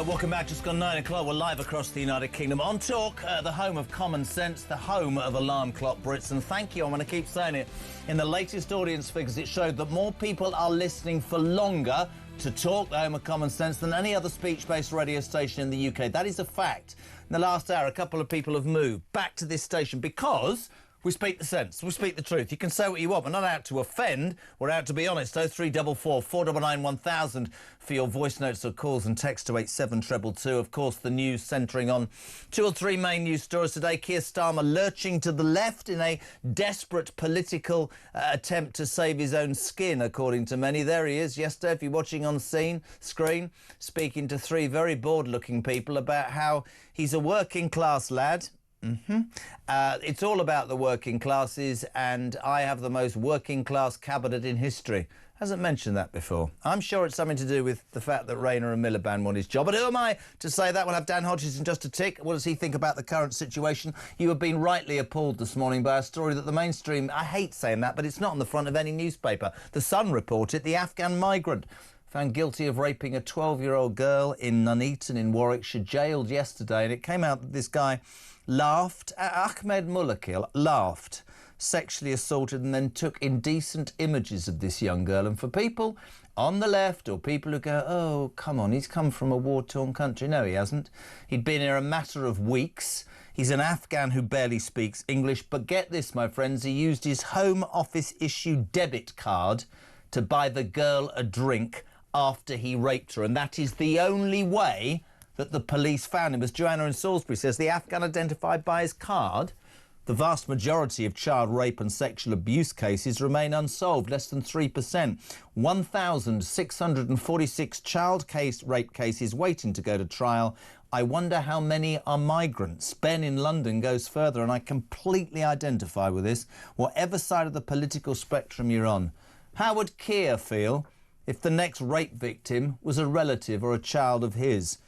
Welcome back. Just gone 9 o'clock. We're live across the United Kingdom on Talk, the home of common sense, the home of alarm clock Brits. And thank you, I'm going to keep saying it. In the latest audience figures, it showed that more people are listening for longer to Talk, the home of common sense, than any other speech-based radio station in the UK. That is a fact. In the last hour, a couple of people have moved back to this station because we speak the sense, we speak the truth. You can say what you want. We're not out to offend. We're out to be honest. 0344 499 1000 for your voice notes or calls, and text to 87222. Of course, the news centring on 2 or 3 main news stories today. Keir Starmer lurching to the left in a desperate political attempt to save his own skin, according to many. There he is yesterday, if you're watching on screen, speaking to 3 very bored-looking people about how he's a working-class lad. It's all about the working classes, and I have the most working class cabinet in history. Hasn't mentioned that before. I'm sure it's something to do with the fact that Rayner and Miliband won his job. But who am I to say that? We'll have Dan Hodges in just a tick. What does he think about the current situation? You have been rightly appalled this morning by a story that the mainstream, I hate saying that, but it's not on the front of any newspaper. The Sun reported the Afghan migrant found guilty of raping a 12-year-old girl in Nuneaton in Warwickshire, jailed yesterday, and it came out that this guy laughed, Ahmed Mulakil laughed, sexually assaulted, and then took indecent images of this young girl. And for people on the left, or people who go, oh, come on, he's come from a war-torn country. No, he hasn't. He'd been here a matter of weeks. He's an Afghan who barely speaks English. But get this, my friends, he used his Home Office-issued debit card to buy the girl a drink after he raped her. And that is the only way that the police found him. As Joanna in Salisbury says, the Afghan identified by his card. The vast majority of child rape and sexual abuse cases remain unsolved, less than 3%. 1,646 child rape cases waiting to go to trial. I wonder how many are migrants. Ben in London goes further, and I completely identify with this. Whatever side of the political spectrum you're on, how would Keir feel if the next rape victim was a relative or a child of his?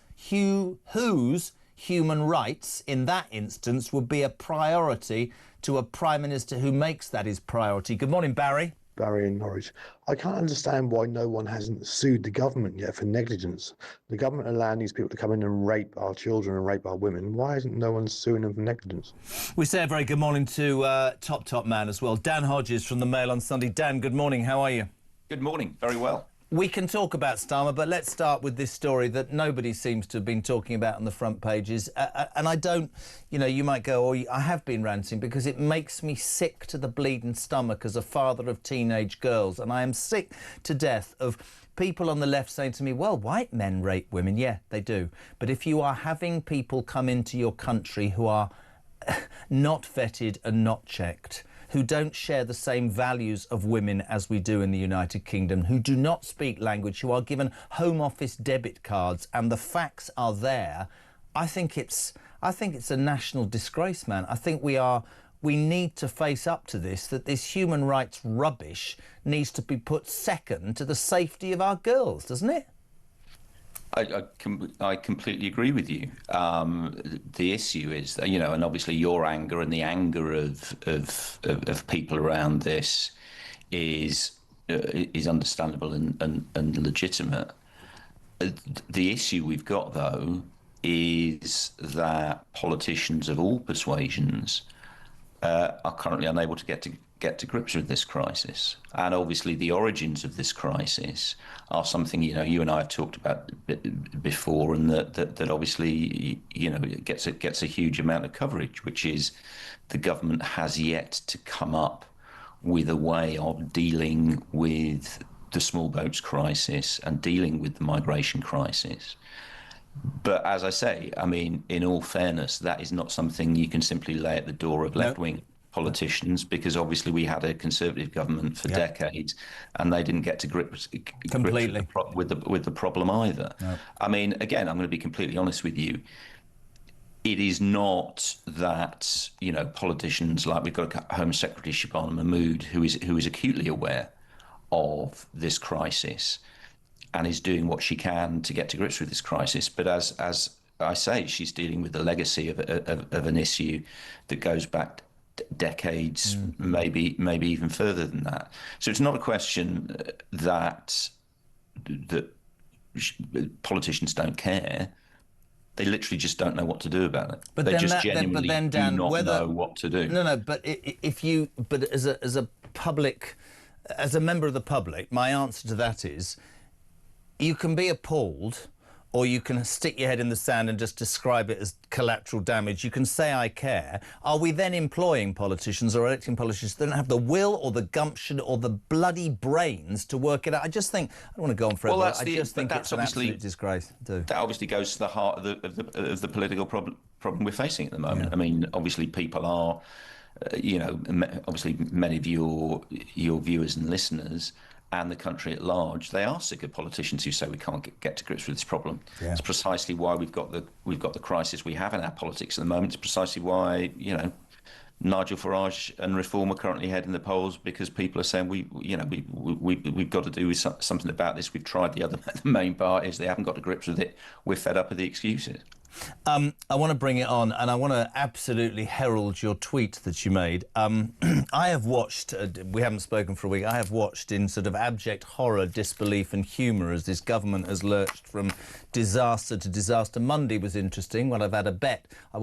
Whose human rights, in that instance, would be a priority to a Prime Minister who makes that his priority? Good morning, Barry. Barry in Norwich. I can't understand why no one hasn't sued the government yet for negligence. The government allowing these people to come in and rape our children and rape our women. Why isn't no one suing them for negligence? We say a very good morning to top man as well, Dan Hodges from the Mail on Sunday. Dan, good morning. How are you? Good morning. Very well. We can talk about Starmer, but let's start with this story that nobody seems to have been talking about on the front pages. And I don't, you might go, oh, I have been ranting, because it makes me sick to the bleeding stomach as a father of teenage girls. And I am sick to death of people on the left saying to me, well, white men rape women. Yeah, they do. But if you are having people come into your country who are not vetted and not checked, who don't share the same values of women as we do in the United Kingdom, who do not speak language, who are given Home Office debit cards, and the facts are there, I think it's a national disgrace, man. I think we are we need to face up to this, that this human rights rubbish needs to be put second to the safety of our girls, doesn't it? I completely agree with you. The issue is, you know, and obviously your anger and the anger of people around this is understandable and legitimate. The issue we've got, though, is that politicians of all persuasions are currently unable to get to grips with this crisis. And obviously the origins of this crisis are something, you know, you and I have talked about before, and that obviously, you know, it gets a huge amount of coverage, which is the government has yet to come up with a way of dealing with the small boats crisis and dealing with the migration crisis. But as I say, I mean, in all fairness, that is not something you can simply lay at the door of left-wing politicians, because obviously we had a Conservative government for decades, and they didn't get to grips completely with the problem either. I mean, again, I'm going to be completely honest with you. It is not that, you know, politicians, like we've got Home Secretary Shabana Mahmood, who is acutely aware of this crisis and is doing what she can to get to grips with this crisis. But as I say, she's dealing with the legacy of an issue that goes back decades, maybe even further than that. So it's not a question that politicians don't care. They literally just don't know what to do about it. But they just genuinely do not know what to do. No, but as a member of the public, my answer to that is, you can be appalled, or you can stick your head in the sand and just describe it as collateral damage. You can say, I care. Are we then employing politicians or electing politicians that don't have the will or the gumption or the bloody brains to work it out? I just think, I don't want to go on forever, I just think it's an absolute disgrace. That obviously goes to the heart of the political problem we're facing at the moment. I mean, obviously people are, you know, obviously many of your viewers and listeners and the country at large, they are sick of politicians who say we can't get to grips with this problem. It's precisely why we've got the crisis we have in our politics at the moment. It's precisely why, you know, Nigel Farage and Reform are currently heading the polls, because people are saying we've got to do something about this. We've tried the main parties, they haven't got to grips with it. We're fed up with the excuses. I want to bring it on, and I want to absolutely herald your tweet that you made. I have watched, we haven't spoken for a week, I have watched in sort of abject horror, disbelief and humour as this government has lurched from disaster to disaster. Monday was interesting. Well, I would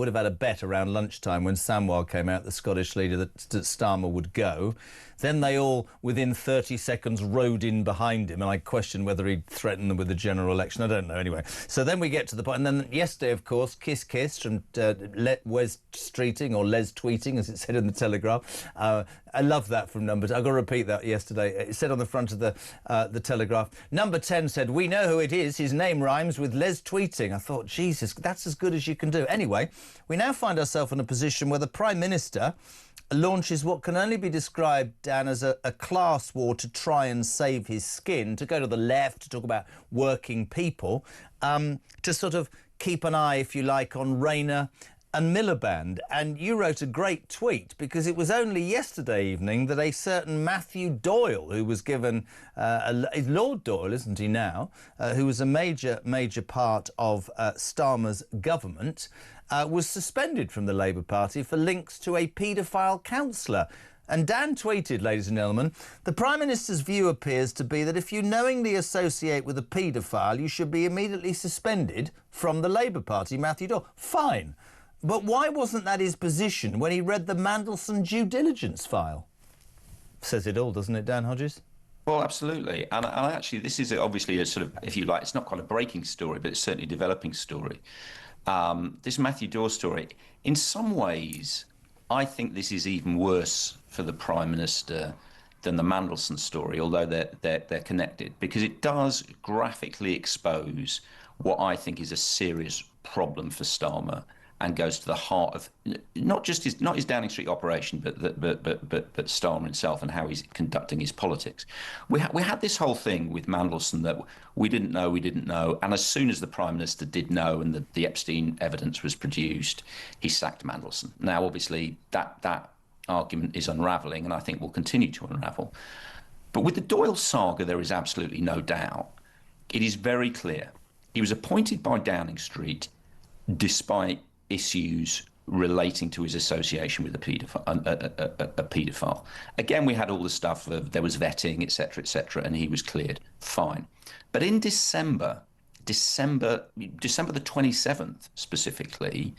have had a bet around lunchtime when Samwell came out, the Scottish leader, that Starmer would go. Then they all, within 30 seconds, rode in behind him, and I questioned whether he'd threatened them with a general election. I don't know, anyway. So then we get to the point, and then yesterday, of course, kiss from Wes Streeting, or Les Tweeting, as it said in the Telegraph. I love that from Number 10. I've got to repeat that yesterday. It said on the front of the Telegraph, Number 10 said, "We know who it is. His name rhymes with Les Tweeting." I thought, Jesus, that's as good as you can do. Anyway, we now find ourselves in a position where the Prime Minister launches what can only be described, Dan, as a class war to try and save his skin, to go to the left, to talk about working people, to sort of keep an eye, if you like, on Rayner and Miliband. And you wrote a great tweet, because it was only yesterday evening that a certain Matthew Doyle, who was given, Lord Doyle, isn't he now, who was a major part of Starmer's government, was suspended from the Labour Party for links to a paedophile counsellor. And Dan tweeted, ladies and gentlemen, the Prime Minister's view appears to be that if you knowingly associate with a paedophile, you should be immediately suspended from the Labour Party. Matthew Doyle. Fine. But why wasn't that his position when he read the Mandelson due diligence file? Says it all, doesn't it, Dan Hodges? Well, absolutely. And actually, this is obviously a sort of, if you like, it's not quite a breaking story, but it's certainly a developing story. This Matthew Doyle story, in some ways, I think this is even worse for the Prime Minister than the Mandelson story, although they're connected, because it does graphically expose what I think is a serious problem for Starmer, and goes to the heart of not his Downing Street operation, but Starmer himself and how he's conducting his politics. We had this whole thing with Mandelson that we didn't know, and as soon as the Prime Minister did know and the Epstein evidence was produced, he sacked Mandelson. Now, obviously, that argument is unravelling, and I think will continue to unravel. But with the Doyle saga, there is absolutely no doubt. It is very clear. He was appointed by Downing Street despite issues relating to his association with a paedophile. Again, we had all the stuff of there was vetting, etc., and he was cleared. Fine. But in December the 27th specifically,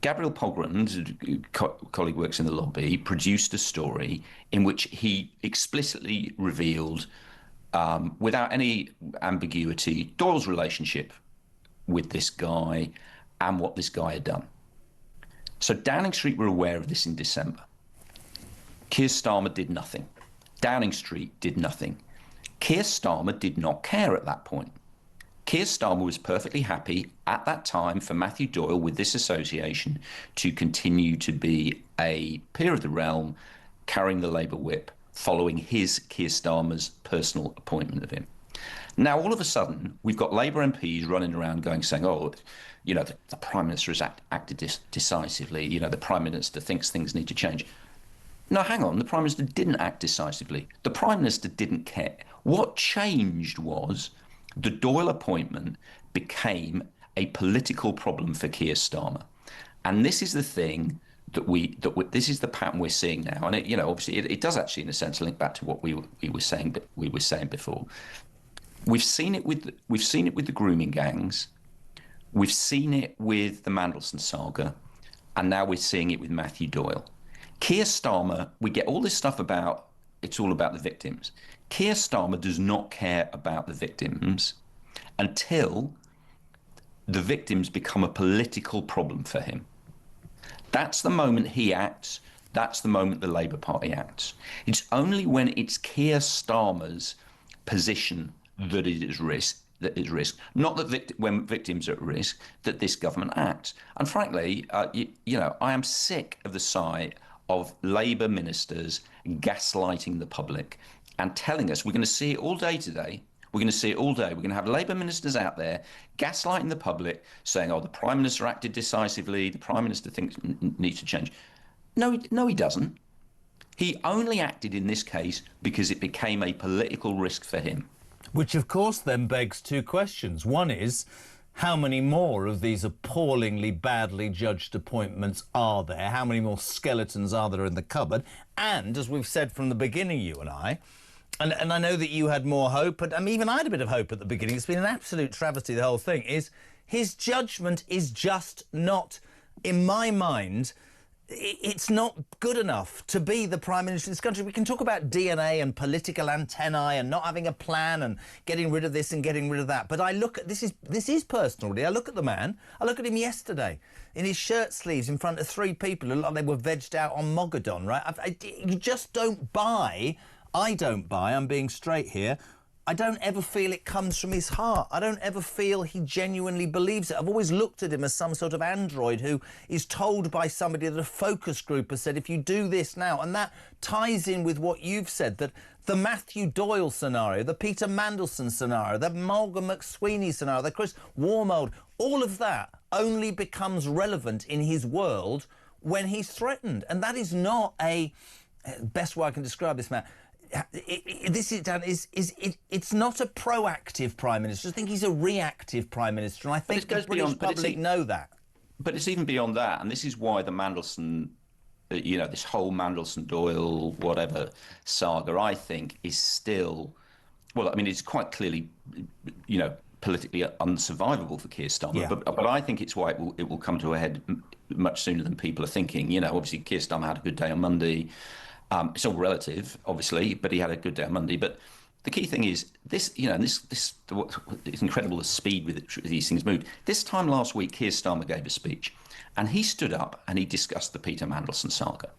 Gabriel Pogrund, colleague works in the lobby, produced a story in which he explicitly revealed, without any ambiguity, Doyle's relationship with this guy and what this guy had done. So Downing Street were aware of this in December. Keir Starmer did nothing. Downing Street did nothing. Keir Starmer did not care at that point. Keir Starmer was perfectly happy at that time for Matthew Doyle with this association to continue to be a peer of the realm, carrying the Labour whip, following his, Keir Starmer's, personal appointment of him. Now, all of a sudden, we've got Labour MPs running around saying, oh, you know, the Prime Minister has acted decisively, you know, the Prime Minister thinks things need to change. No, hang on, the Prime Minister didn't act decisively. The Prime Minister didn't care. What changed was the Doyle appointment became a political problem for Keir Starmer. And this is the thing this is the pattern we're seeing now. And, obviously it does actually, in a sense, link back to what we were saying before. We've seen it with the grooming gangs. We've seen it with the Mandelson saga. And now we're seeing it with Matthew Doyle. Keir Starmer, we get all this stuff about it's all about the victims. Keir Starmer does not care about the victims until the victims become a political problem for him. That's the moment he acts. That's the moment the Labour Party acts. It's only when it's Keir Starmer's position that it is risk. Not that when victims are at risk, that this government acts. And frankly, I am sick of the sight of Labour ministers gaslighting the public and telling us, we're going to see it all day today. We're going to see it all day. We're going to have Labour ministers out there gaslighting the public, saying, oh, the Prime Minister acted decisively. The Prime Minister thinks needs to change. No, he doesn't. He only acted in this case because it became a political risk for him. Which, of course, then begs two questions. One is, how many more of these appallingly badly judged appointments are there? How many more skeletons are there in the cupboard? And, as we've said from the beginning, you and I know that you had more hope, and even I had a bit of hope at the beginning. It's been an absolute travesty, the whole thing, is his judgment is just not, in my mind, it's not good enough to be the Prime Minister of this country. We can talk about DNA and political antennae and not having a plan and getting rid of this and getting rid of that. But I look at, this is personal, really. I look at the man, I look at him yesterday in his shirt sleeves in front of three people who look like they were vegged out on Mogadon, right? You just don't buy, I don't buy, I'm being straight here, I don't ever feel it comes from his heart. I don't ever feel he genuinely believes it. I've always looked at him as some sort of android who is told by somebody that a focus group has said, if you do this now, and that ties in with what you've said, that the Matthew Doyle scenario, the Peter Mandelson scenario, the Morgan McSweeney scenario, the Chris Warmold, all of that only becomes relevant in his world when he's threatened. And that is not best way I can describe this, Matt, it's not a proactive Prime Minister. I think he's a reactive Prime Minister, and I think the British public know that. But it's even beyond that, and this is why the Mandelson, this whole Mandelson-Doyle, whatever, saga, I think, is still, well, I mean, it's quite clearly, politically unsurvivable for Keir Starmer. Yeah. But I think it's why it will come to a head much sooner than people are thinking. Obviously, Keir Starmer had a good day on Monday. It's all relative, obviously, but he had a good day on Monday. But the key thing is this, it's incredible the speed with which these things moved. This time last week, Keir Starmer gave a speech, and he stood up and he discussed the Peter Mandelson saga.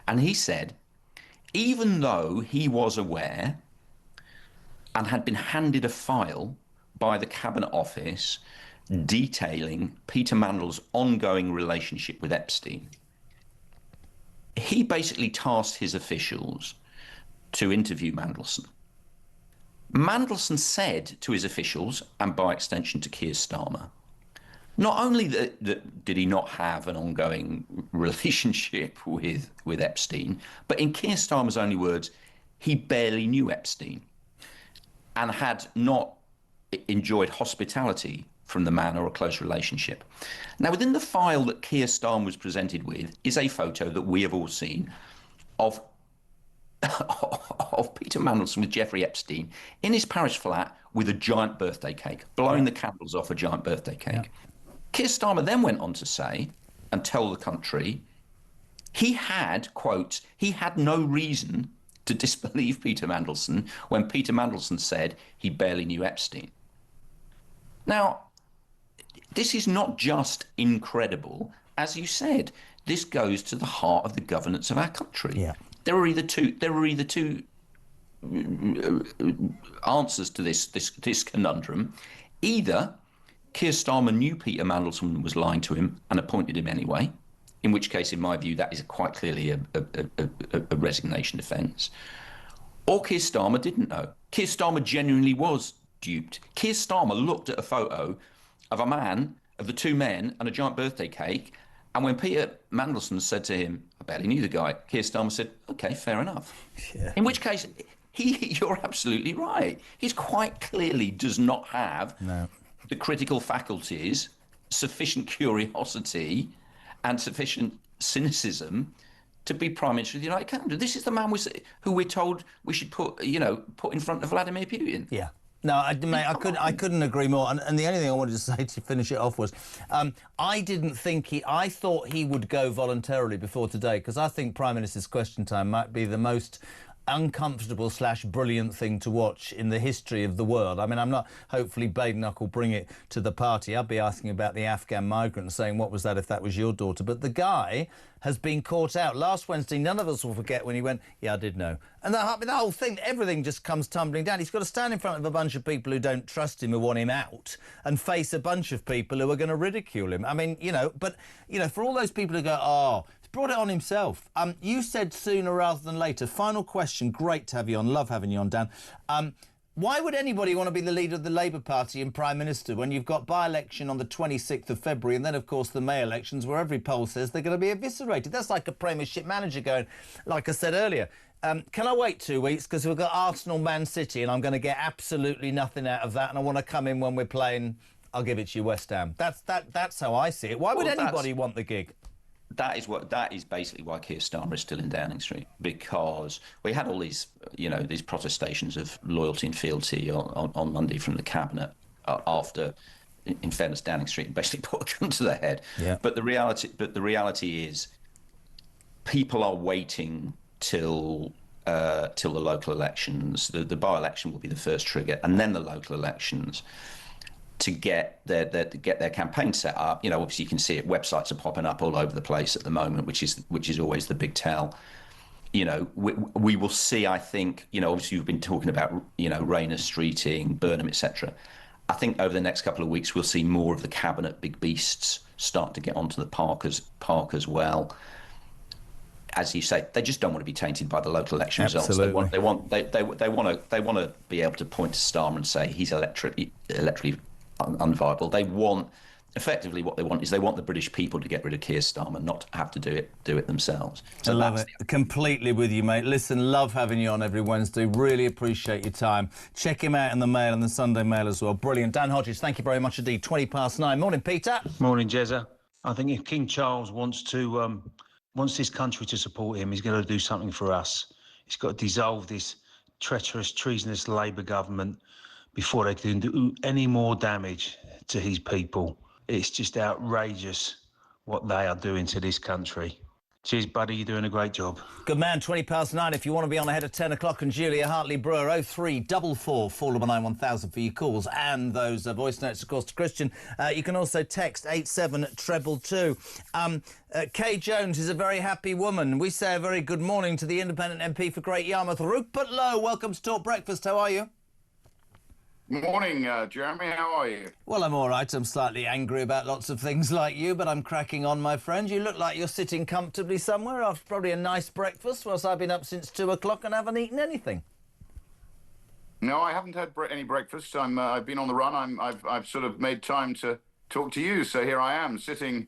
And he said, even though he was aware and had been handed a file by the Cabinet Office detailing Peter Mandel's ongoing relationship with Epstein, he basically tasked his officials to interview Mandelson. Mandelson said to his officials, and by extension to Keir Starmer, Not only that did he not have an ongoing relationship with Epstein, but in Keir Starmer's only words, he barely knew Epstein and had not enjoyed hospitality from the man or a close relationship. Now, within the file that Keir Starmer was presented with is a photo that we have all seen of Peter Mandelson with Jeffrey Epstein in his Paris flat with a giant birthday cake, blowing the candles off a giant birthday cake. Yeah. Keir Starmer then went on to say and tell the country he had, quote, he had no reason to disbelieve Peter Mandelson when Peter Mandelson said he barely knew Epstein. Now, this is not just incredible. As you said, this goes to the heart of the governance of our country. Yeah. There are either two answers to this conundrum. Either Keir Starmer knew Peter Mandelson was lying to him and appointed him anyway, in which case, in my view, that is quite clearly a resignation offence. Or Keir Starmer didn't know. Keir Starmer genuinely was duped. Keir Starmer looked at a photo of a man, of the two men, and a giant birthday cake, and when Peter Mandelson said to him, I barely knew the guy, Keir Starmer said, OK, fair enough. Yeah. In which case, you're absolutely right. He quite clearly does not have the critical faculties, sufficient curiosity, and sufficient cynicism to be Prime Minister of the United Kingdom. This is the man who we're told we should put in front of Vladimir Putin. Yeah. No, mate, I couldn't agree more. And the only thing I wanted to say to finish it off was, I thought he would go voluntarily before today, because I think Prime Minister's Question Time might be the most uncomfortable / brilliant thing to watch in the history of the world. I mean, I'm not, hopefully Badenoch will bring it to the party. I'll be asking about the Afghan migrant and saying, what was that if that was your daughter? But the guy has been caught out. Last Wednesday, none of us will forget when he went, yeah, I did know. And the whole thing, everything just comes tumbling down. He's got to stand in front of a bunch of people who don't trust him, who want him out, and face a bunch of people who are going to ridicule him. I mean, for all those people who go, oh, he's brought it on himself. You said sooner rather than later. Final question. Great to have you on. Love having you on, Dan. Why would anybody want to be the leader of the Labour Party and Prime Minister when you've got by-election on the 26th of February and then, of course, the May elections where every poll says they're going to be eviscerated? That's like a Premiership manager going, like I said earlier, can I wait 2 weeks because we've got Arsenal, Man City, and I'm going to get absolutely nothing out of that, and I want to come in when we're playing, I'll give it to you, West Ham. That's how I see it. Why would anybody want the gig? That is basically why Keir Starmer is still in Downing Street, because we had all these, these protestations of loyalty and fealty on Monday from the cabinet after, in fairness, Downing Street basically put a gun to their head. Yeah. But the reality is, people are waiting till the local elections. The by-election will be the first trigger, and then the local elections, to get their campaign set up. Obviously you can see it. Websites are popping up all over the place at the moment, which is always the big tell. We will see. I think obviously you've been talking about Rayner Streeting, Burnham, etc. I think over the next couple of weeks we'll see more of the cabinet big beasts start to get onto the park as well. As you say, they just don't want to be tainted by the local election results. They want to be able to point to Starmer and say he's electorally unviable. They want, effectively, what they want is they want the British people to get rid of Keir Starmer, not to have to do it themselves. So I love it. Completely with you, mate. Listen, love having you on every Wednesday. Really appreciate your time. Check him out in the Mail and the Sunday Mail as well. Brilliant. Dan Hodges, thank you very much indeed. 9:20. Morning, Peter. Morning, Jezza. I think if King Charles wants this country to support him, he's got to do something for us. He's got to dissolve this treacherous, treasonous Labour government before they can do any more damage to his people. It's just outrageous what they are doing to this country. Cheers, buddy. You're doing a great job. Good man. 9:20. If you want to be on ahead of 10 o'clock, and Julia Hartley-Brewer, 0344 499 1000 for your calls and those voice notes, of course, to Christian. You can also text 87222. Kay Jones is a very happy woman. We say a very good morning to the Independent MP for Great Yarmouth, Rupert Lowe. Welcome to Talk Breakfast. How are you? Morning, Jeremy. How are you? Well, I'm all right. I'm slightly angry about lots of things like you, but I'm cracking on, my friend. You look like you're sitting comfortably somewhere after probably a nice breakfast, whilst I've been up since 2 o'clock and haven't eaten anything. No, I haven't had any breakfast. I've been on the run. I've sort of made time to talk to you. So here I am sitting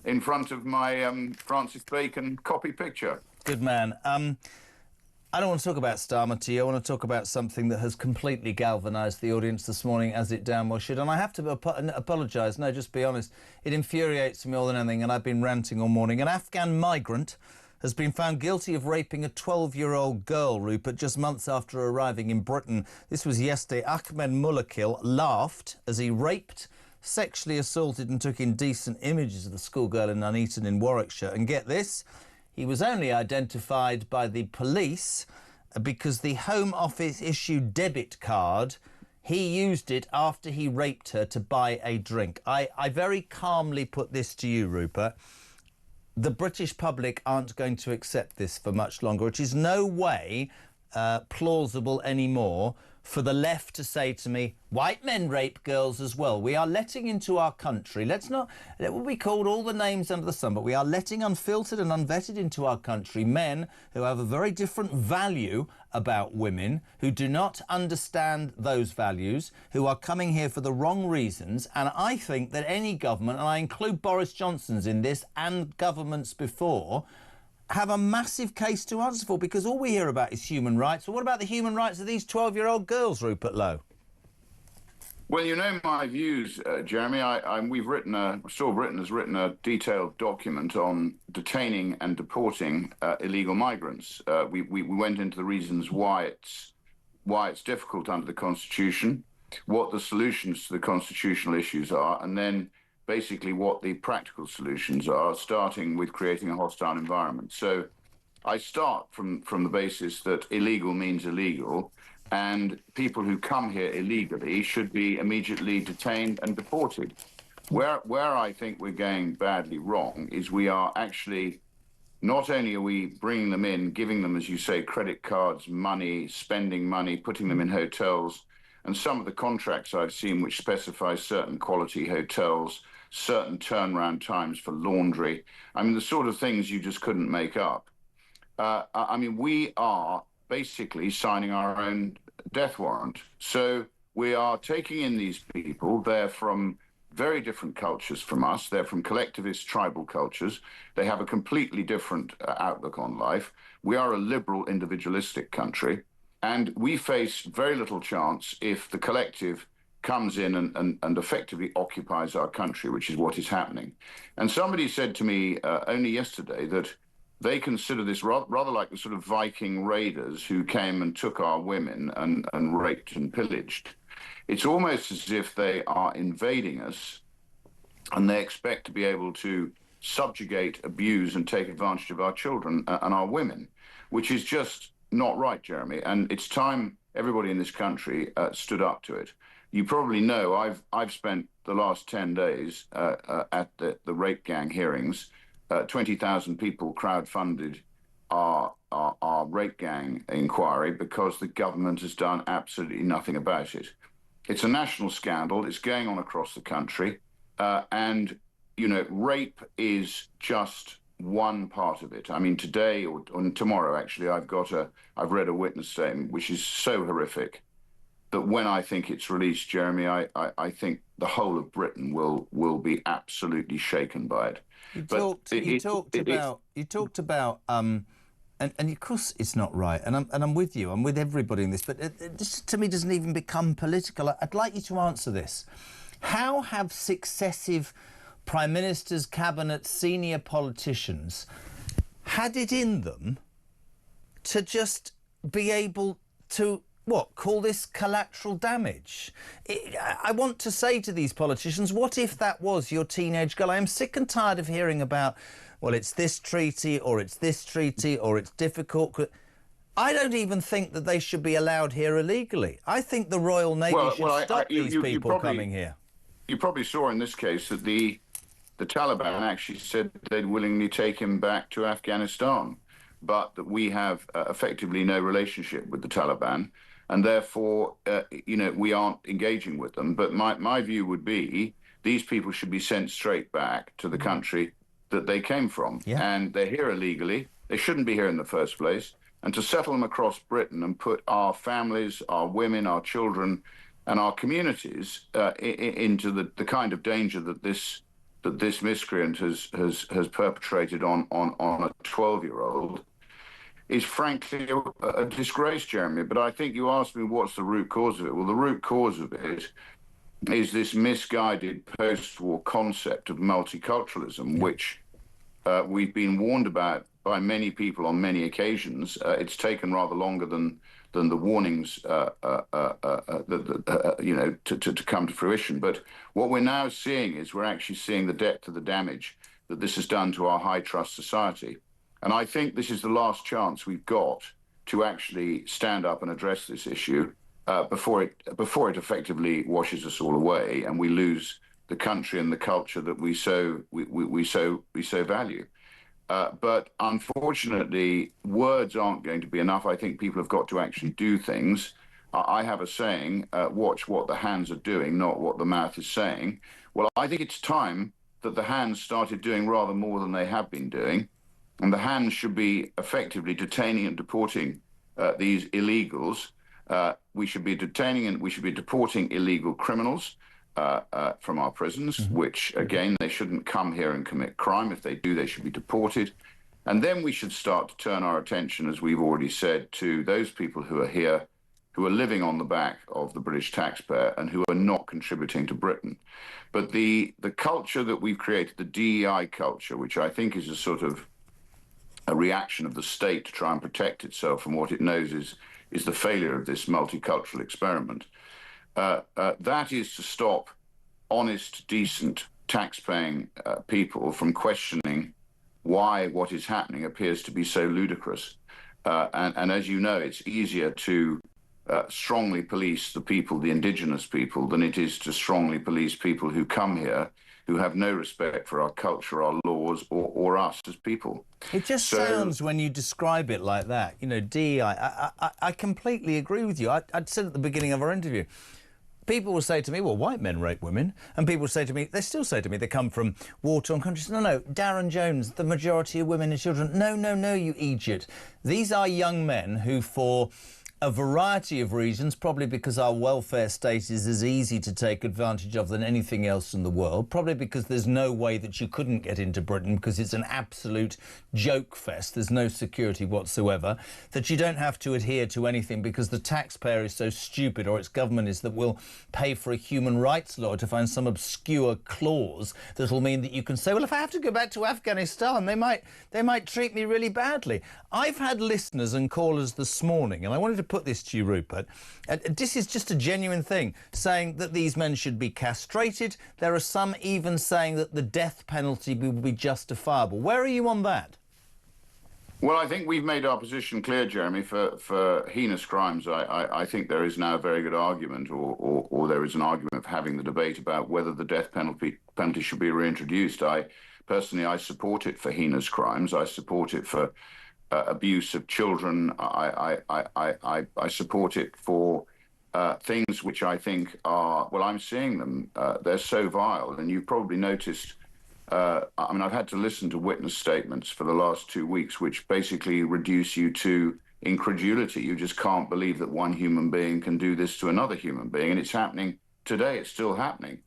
in front of my Francis Bacon copy picture. Good man. I don't want to talk about Starmer to you. I want to talk about something that has completely galvanised the audience this morning, as it damn well should. And I have to apologise. No, just be honest. It infuriates me more than anything, and I've been ranting all morning. An Afghan migrant has been found guilty of raping a 12-year-old girl, Rupert, just months after arriving in Britain. This was yesterday. Ahmed Mulakil laughed as he raped, sexually assaulted and took indecent images of the schoolgirl in Nuneaton in Warwickshire. And get this, he was only identified by the police because the Home Office issued debit card, he used it after he raped her to buy a drink. I very calmly put this to you, Rupert. The British public aren't going to accept this for much longer. It is no way plausible anymore for the left to say to me, white men rape girls as well. We are letting into our country, let what we called all the names under the sun, but we are letting unfiltered and unvetted into our country men who have a very different value about women, who do not understand those values, who are coming here for the wrong reasons. And I think that any government, and I include Boris Johnson's in this and governments before, have a massive case to answer for, because all we hear about is human rights. Well, what about the human rights of these 12-year-old girls, Rupert Lowe? Well, you know my views, Jeremy. Britain has written a detailed document on detaining and deporting illegal migrants. We went into the reasons why it's difficult under the Constitution, what the solutions to the constitutional issues are, and then basically what the practical solutions are, starting with creating a hostile environment. So I start from the basis that illegal means illegal, and people who come here illegally should be immediately detained and deported. Where I think we're going badly wrong is we are actually, not only are we bringing them in, giving them, as you say, credit cards, money, spending money, putting them in hotels, and some of the contracts I've seen which specify certain quality hotels, certain turnaround times for laundry. I mean, the sort of things you just couldn't make up. I mean, we are basically signing our own death warrant. So we are taking in these people. They're from very different cultures from us. They're from collectivist tribal cultures. They have a completely different outlook on life. We are a liberal, individualistic country, and we face very little chance if the collective comes in and effectively occupies our country, which is what is happening. And somebody said to me only yesterday that they consider this rather like the sort of Viking raiders who came and took our women and raped and pillaged. It's almost as if they are invading us and they expect to be able to subjugate, abuse and take advantage of our children and our women, which is just not right, Jeremy. And it's time everybody in this country stood up to it. You probably know I've spent the last 10 days at the rape gang hearings. 20,000 people crowdfunded our rape gang inquiry because the government has done absolutely nothing about it. It's a national scandal. It's going on across the country. And, you know, rape is just one part of it. I mean, today or tomorrow, actually, I've read a witness statement, which is so horrific that when I think it's released, Jeremy, I think the whole of Britain will be absolutely shaken by it. You talked about, and of course it's not right, and I'm with you. I'm with everybody in this, but this to me doesn't even become political. I'd like you to answer this: how have successive prime ministers, cabinets, senior politicians had it in them to just be able to call this collateral damage? I want to say to these politicians, what if that was your teenage girl? I am sick and tired of hearing about, well, it's this treaty or it's this treaty or it's difficult. I don't even think that they should be allowed here illegally. I think the Royal Navy should stop these people coming here. You probably saw in this case that the Taliban actually said they'd willingly take him back to Afghanistan, but that we have effectively no relationship with the Taliban. And therefore, we aren't engaging with them. But my view would be these people should be sent straight back to the country that they came from. Yeah. And they're here illegally. They shouldn't be here in the first place. And to settle them across Britain and put our families, our women, our children and our communities into the kind of danger that this miscreant has perpetrated on a 12-year-old is frankly a disgrace, Jeremy. But I think you asked me what's the root cause of it. Well, the root cause of it is this misguided post-war concept of multiculturalism, which we've been warned about by many people on many occasions. It's taken rather longer than the warnings, to come to fruition. But what we're now seeing is we're actually seeing the depth of the damage that this has done to our high trust society. And I think this is the last chance we've got to actually stand up and address this issue before it effectively washes us all away and we lose the country and the culture that we so value. But unfortunately, words aren't going to be enough. I think people have got to actually do things. I have a saying, watch what the hands are doing, not what the mouth is saying. Well, I think it's time that the hands started doing rather more than they have been doing. And the hands should be effectively detaining and deporting these illegals. We should be detaining and we should be deporting illegal criminals from our prisons, which, again, they shouldn't come here and commit crime. If they do, they should be deported. And then we should start to turn our attention, as we've already said, to those people who are here, who are living on the back of the British taxpayer and who are not contributing to Britain. But the culture that we've created, the DEI culture, which I think is a sort of a reaction of the state to try and protect itself from what it knows is the failure of this multicultural experiment. That is to stop honest, decent, tax-paying people from questioning why what is happening appears to be so ludicrous. And as you know, it's easier to strongly police the people, the indigenous people, than it is to strongly police people who come here who have no respect for our culture, our laws, or us as people. It just sounds, when you describe it like that, DEI, I completely agree with you. I'd said at the beginning of our interview, people will say to me, well, white men rape women. And people say to me, they still say to me, they come from war-torn countries. No, Darren Jones, the majority of women and children. No, you idiot. These are young men who, for a variety of reasons, probably because our welfare state is as easy to take advantage of than anything else in the world, probably because there's no way that you couldn't get into Britain because it's an absolute joke fest, there's no security whatsoever, that you don't have to adhere to anything because the taxpayer is so stupid, or its government is, that will pay for a human rights law to find some obscure clause that'll mean that you can say, well, if I have to go back to Afghanistan, they might treat me really badly. I've had listeners and callers this morning, and I wanted to put this to you, Rupert. This is just a genuine thing, saying that these men should be castrated. There are some even saying that the death penalty will be justifiable. Where are you on that? Well, I think we've made our position clear, Jeremy, for heinous crimes. I think there is now a very good argument, or there is an argument of having the debate about whether the death penalty should be reintroduced. Personally, I support it for heinous crimes. I support it for abuse of children. I support it for things which I think are, well, I'm seeing them, they're so vile. And you've probably noticed, I've had to listen to witness statements for the last 2 weeks, which basically reduce you to incredulity. You just can't believe that one human being can do this to another human being. And it's happening today. It's still happening.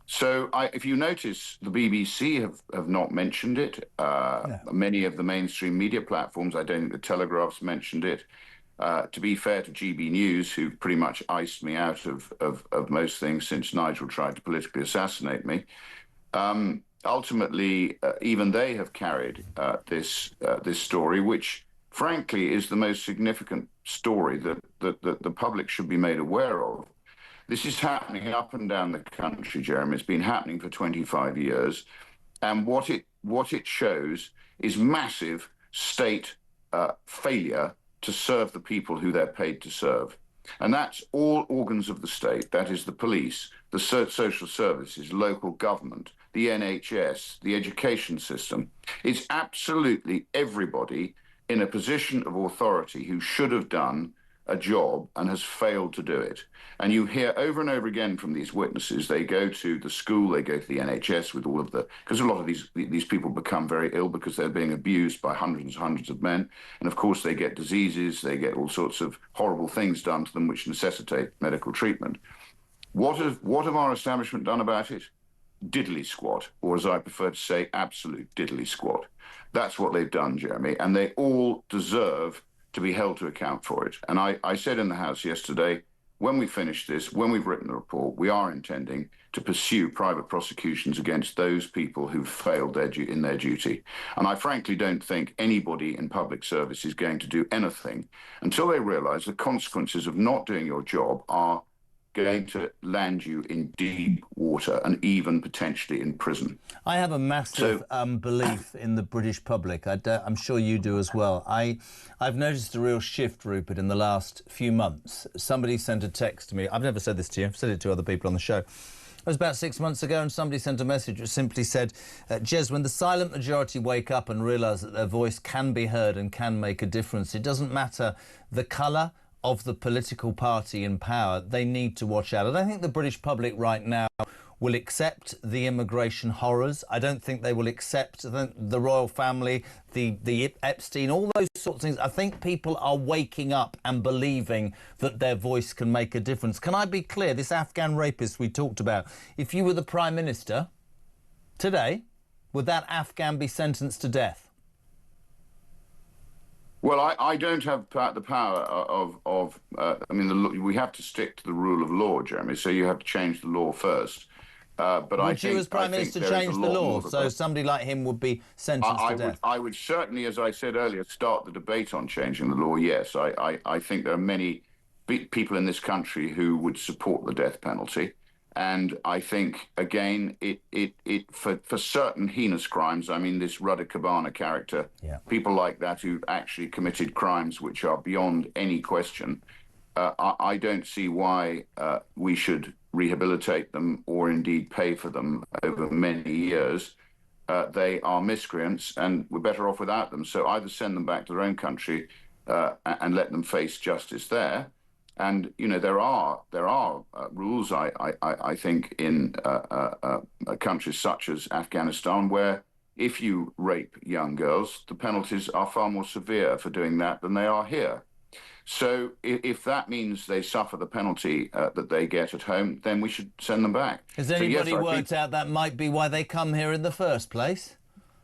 So if you notice, the BBC have not mentioned it. Many of the mainstream media platforms, I don't think the Telegraph's mentioned it. To be fair to GB News, who pretty much iced me out of most things since Nigel tried to politically assassinate me, ultimately, even they have carried this story, which, frankly, is the most significant story that the public should be made aware of. This is happening up and down the country, Jeremy. It's been happening for 25 years. And what it shows is massive state failure to serve the people who they're paid to serve. And that's all organs of the state. That is the police, the social services, local government, the NHS, the education system. It's absolutely everybody in a position of authority who should have done a job and has failed to do it. And you hear over and over again from these witnesses, they go to the school, they go to the NHS with all of the, because a lot of these people become very ill because they're being abused by hundreds and hundreds of men. And of course they get diseases, they get all sorts of horrible things done to them which necessitate medical treatment. What have our establishment done about it? Diddly squat, or as I prefer to say, absolute diddly squat. That's what they've done, Jeremy, and they all deserve to be held to account for it. And I said in the House yesterday, when we finish this, when we've written the report, we are intending to pursue private prosecutions against those people who've failed in their duty. And I frankly don't think anybody in public service is going to do anything until they realise the consequences of not doing your job are going to land you in deep water and even potentially in prison. I have a massive belief in the British public. I'm sure you do as well. I've noticed a real shift, Rupert, in the last few months. Somebody sent a text to me. I've never said this to you. I've said it to other people on the show. It was about 6 months ago, and somebody sent a message which simply said, Jez, when the silent majority wake up and realise that their voice can be heard and can make a difference, it doesn't matter the colour of the political party in power, they need to watch out. I don't think the British public right now will accept the immigration horrors. I don't think they will accept the royal family, the Epstein, all those sorts of things. I think people are waking up and believing that their voice can make a difference. Can I be clear? This Afghan rapist we talked about, if you were the Prime Minister today, would that Afghan be sentenced to death? Well, I don't have the power of I mean, we have to stick to the rule of law, Jeremy, so you have to change the law first. But would you, as Prime Minister, change the law so somebody like him would be sentenced to death? I would certainly, as I said earlier, start the debate on changing the law, yes. I think there are many people in this country who would support the death penalty. And I think, again, for certain heinous crimes, I mean, this Rudder Cabana character, people like that who've actually committed crimes which are beyond any question, I don't see why we should rehabilitate them or indeed pay for them over many years. They are miscreants and we're better off without them. So either send them back to their own country and let them face justice there. And, you know, there are rules, I think, in countries such as Afghanistan where if you rape young girls, the penalties are far more severe for doing that than they are here. So if that means they suffer the penalty that they get at home, then we should send them back. Has anybody worked out that might be why they come here in the first place?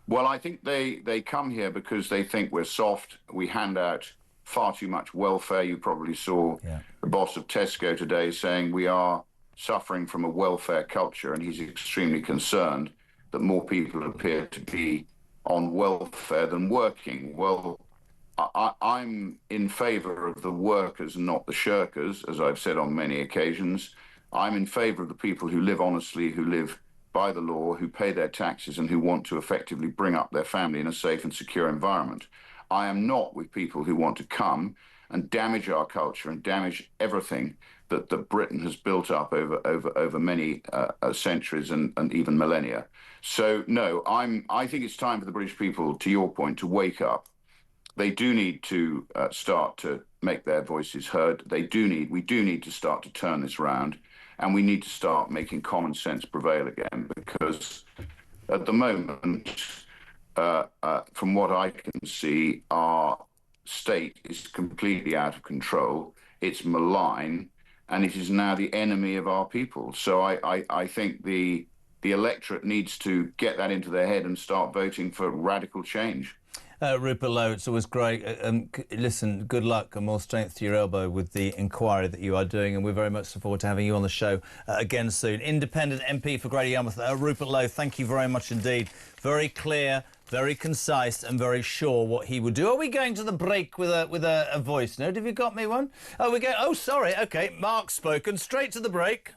Well, I think they come here because they think we're soft. We hand out far too much welfare. You probably saw the boss of Tesco today saying we are suffering from a welfare culture, and he's extremely concerned that more people appear to be on welfare than working. Well, I'm in favour of the workers, not the shirkers, as I've said on many occasions. I'm in favour of the people who live honestly, who live by the law, who pay their taxes and who want to effectively bring up their family in a safe and secure environment. I am not with people who want to come and damage our culture and damage everything that Britain has built up over many centuries and even millennia. So, no, I think it's time for the British people, to your point, to wake up. They do need to start to make their voices heard. We do need to start to turn this round, and we need to start making common sense prevail again, because at the moment, from what I can see, our state is completely out of control. It's malign, and it is now the enemy of our people. So I think the electorate needs to get that into their head and start voting for radical change. Rupert Lowe, it's always great. Listen, good luck and more strength to your elbow with the inquiry that you are doing, and we very much look forward to having you on the show again soon. Independent MP for Greater Yarmouth, Rupert Lowe, thank you very much indeed. Very clear, very concise and very sure what he would do. Are we going to the break with a voice note? Have you got me one? Oh, we go. Oh, sorry. OK, Mark's spoken. Straight to the break.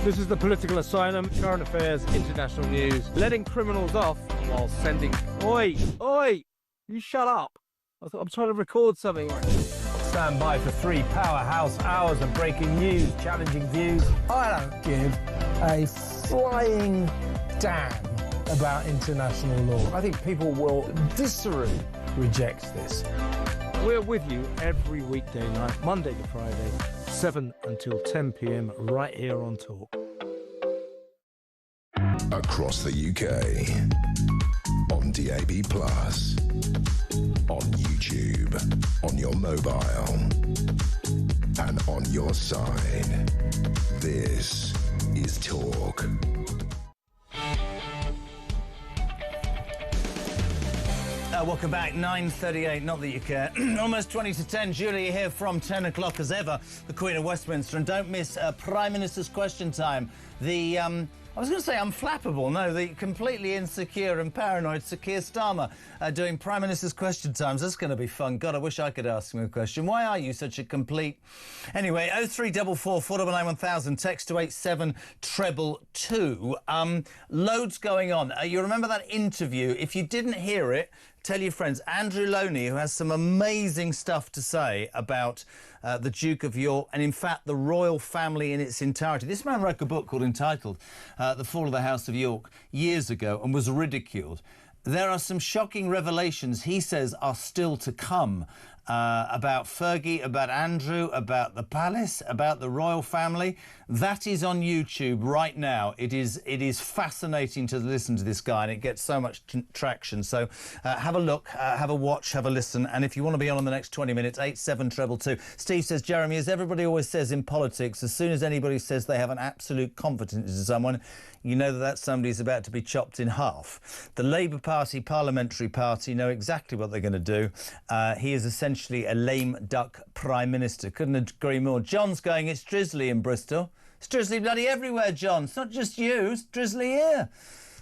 This is the Political Asylum, current affairs, international news, letting criminals off while sending... Oi! Oi! You shut up! I'm trying to record something. Stand by for 3 powerhouse hours of breaking news, challenging views. I don't give a flying damn about international law. I think people will viscerally reject this. We're with you every weekday night, Monday to Friday, 7 until 10 p.m, right here on Talk. Across the UK, on DAB+, on YouTube, on your mobile, and on your side. This is Talk. Welcome back, 9:38, not that you care. Almost 20 to 10, Julia here from 10 o'clock as ever, the Queen of Westminster. And don't miss Prime Minister's Question Time. I was going to say unflappable, no, the completely insecure and paranoid Sir Keir Starmer doing Prime Minister's Question Times. That's going to be fun. God, I wish I could ask him a question. Why are you such a complete... Anyway, 0344 499 1000, text to 87222. Loads going on. You remember that interview? If you didn't hear it, tell your friends. Andrew Loney, who has some amazing stuff to say about the Duke of York and, in fact, the royal family in its entirety. This man wrote a book entitled The Fall of the House of York years ago and was ridiculed. There are some shocking revelations, he says, are still to come about Fergie, about Andrew, about the palace, about the royal family. That is on YouTube right now. It is fascinating to listen to this guy, and it gets so much traction. So have a look, have a watch, have a listen, and if you want to be on the next 20 minutes, 87222. Steve says, Jeremy, as everybody always says in politics, as soon as anybody says they have an absolute confidence in someone, you know that somebody's about to be chopped in half. The Labour Party, Parliamentary Party, know exactly what they're going to do. He is essentially a lame duck Prime Minister. Couldn't agree more. John's going, it's drizzly in Bristol. It's drizzly bloody everywhere, John. It's not just you, it's drizzly here.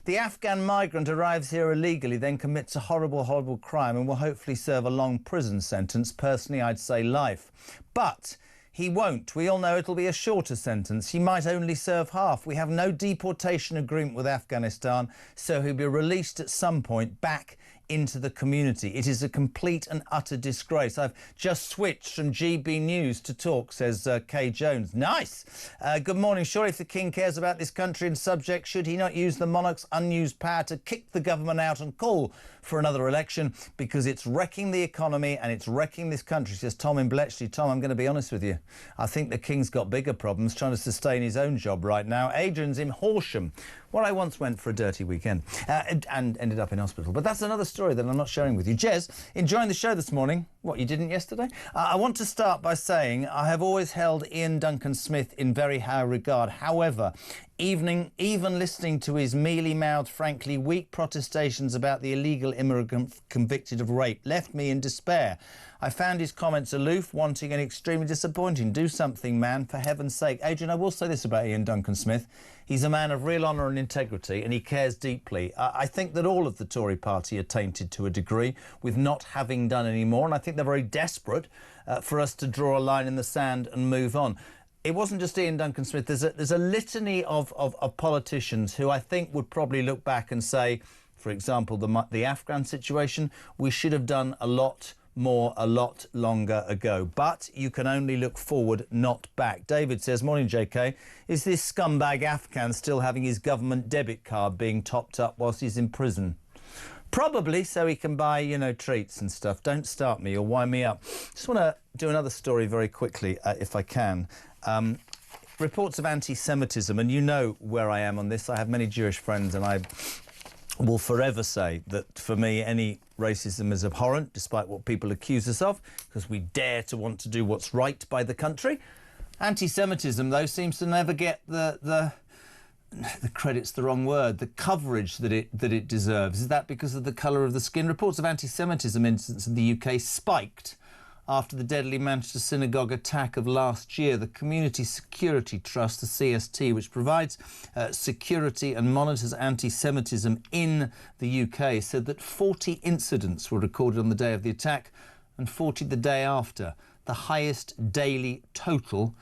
The Afghan migrant arrives here illegally, then commits a horrible, horrible crime and will hopefully serve a long prison sentence. Personally, I'd say life. But he won't. We all know it'll be a shorter sentence. He might only serve half. We have no deportation agreement with Afghanistan, so he'll be released at some point back into the community. It is a complete and utter disgrace. I've just switched from GB News to Talk, says Kay Jones. Nice. Good morning. Surely if the King cares about this country and subject, should he not use the monarch's unused power to kick the government out and call for another election? Because it's wrecking the economy and it's wrecking this country, says Tom in Bletchley. Tom, I'm going to be honest with you. I think the King's got bigger problems trying to sustain his own job right now. Adrian's in Horsham, where I once went for a dirty weekend and ended up in hospital. But that's another story that I'm not sharing with you. Jez, enjoying the show this morning. What, you didn't yesterday? I want to start by saying I have always held Ian Duncan Smith in very high regard. However, even listening to his mealy-mouthed, frankly weak protestations about the illegal immigrant convicted of rape left me in despair. I found his comments aloof, wanting and extremely disappointing. Do something, man, for heaven's sake. Adrian, I will say this about Ian Duncan Smith. He's a man of real honour and integrity, and he cares deeply. I think that all of the Tory party are tainted to a degree with not having done any more, and I think they're very desperate for us to draw a line in the sand and move on. It wasn't just Ian Duncan Smith. There's a litany of politicians who I think would probably look back and say, for example, the Afghan situation, we should have done a lot more a lot longer ago. But you can only look forward, not back. David says, morning JK, is this scumbag Afghan still having his government debit card being topped up whilst he's in prison? Probably, so he can buy, you know, treats and stuff. Don't start me or wind me up. Just want to do another story very quickly, if I can. Reports of anti-Semitism, and you know where I am on this. I have many Jewish friends, and I will forever say that for me any racism is abhorrent, despite what people accuse us of, because we dare to want to do what's right by the country. Anti-Semitism, though, seems to never get the credit's the wrong word, the coverage that it deserves. Is that because of the colour of the skin? Reports of anti-Semitism incidents in the UK spiked after the deadly Manchester synagogue attack of last year. The Community Security Trust, the CST, which provides security and monitors anti-Semitism in the UK, said that 40 incidents were recorded on the day of the attack and 40 the day after, the highest daily total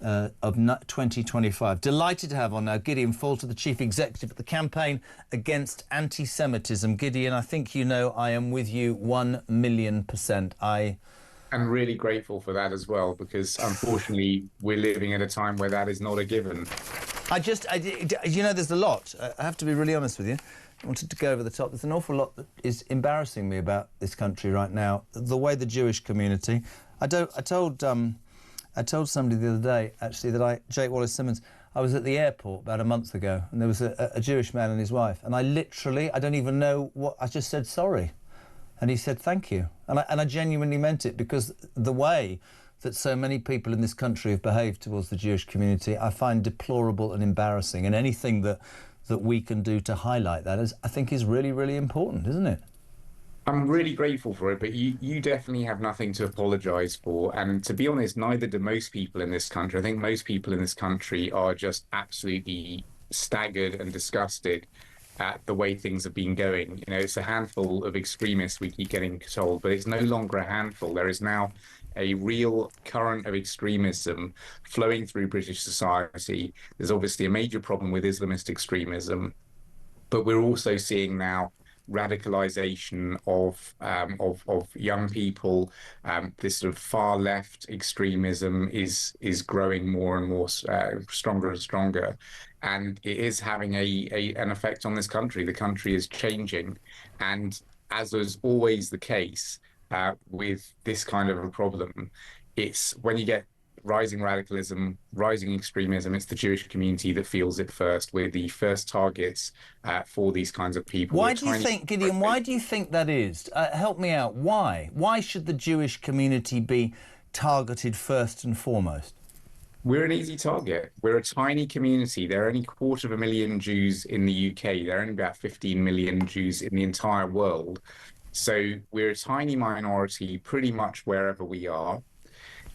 of 2025. Delighted to have on now Gideon Falter, the Chief Executive at the Campaign Against Anti-Semitism. Gideon, I think you know I am with you 1,000,000%. I'm really grateful for that as well, because unfortunately we're living at a time where that is not a given. You know, there's a lot. I have to be really honest with you. I wanted to go over the top. There's an awful lot that is embarrassing me about this country right now. The way the Jewish community... I told somebody the other day, actually, that Jake Wallace-Simmons, I was at the airport about a month ago, and there was a Jewish man and his wife, and I don't even know what... I just said sorry. And he said, thank you. And I genuinely meant it, because the way that so many people in this country have behaved towards the Jewish community, I find deplorable and embarrassing. And anything that we can do to highlight that, I think is really, really important, isn't it? I'm really grateful for it, but you definitely have nothing to apologise for. And to be honest, neither do most people in this country. I think most people in this country are just absolutely staggered and disgusted at the way things have been going. You know, it's a handful of extremists, we keep getting told, but it's no longer a handful. There is now a real current of extremism flowing through British society. There's obviously a major problem with Islamist extremism, but we're also seeing now radicalization of young people. This sort of far left extremism is growing more and more stronger and stronger, and it is having an effect on this country. The country is changing, and as is always the case with this kind of a problem, it's when you get rising radicalism, rising extremism, it's the Jewish community that feels it first. We're the first targets for these kinds of people. Why do you think, Gideon, why do you think that is? Help me out. Why? Why should the Jewish community be targeted first and foremost? We're an easy target. We're a tiny community. There are only 250,000 Jews in the UK. There are only about 15 million Jews in the entire world. So we're a tiny minority pretty much wherever we are.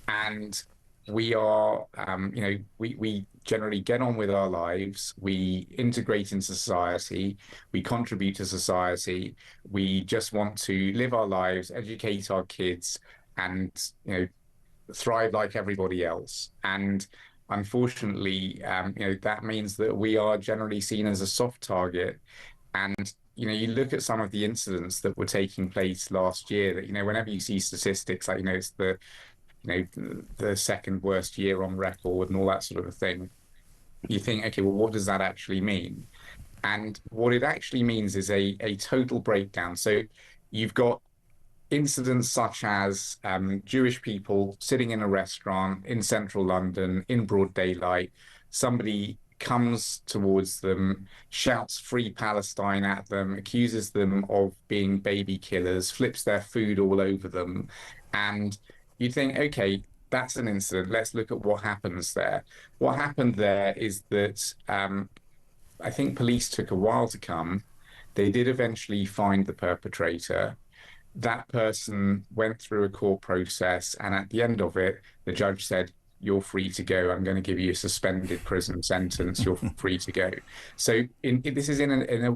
And we are, we generally get on with our lives. We integrate into society. We contribute to society. We just want to live our lives, educate our kids, and, thrive like everybody else. And unfortunately, that means that we are generally seen as a soft target. And, you look at some of the incidents that were taking place last year that, whenever you see statistics like, it's the second worst year on record and all that sort of a thing, you think, okay, well, what does that actually mean? And what it actually means is a total breakdown. So you've got incidents such as Jewish people sitting in a restaurant in central London in broad daylight. Somebody comes towards them, shouts "Free Palestine" at them, accuses them of being baby killers, flips their food all over them. And you think, okay, that's an incident. Let's look at what happens there. What happened there is that I think police took a while to come. They did eventually find the perpetrator. That person went through a court process, and at the end of it, the judge said, "You're free to go. I'm going to give you a suspended prison sentence. You're free to go." So this is in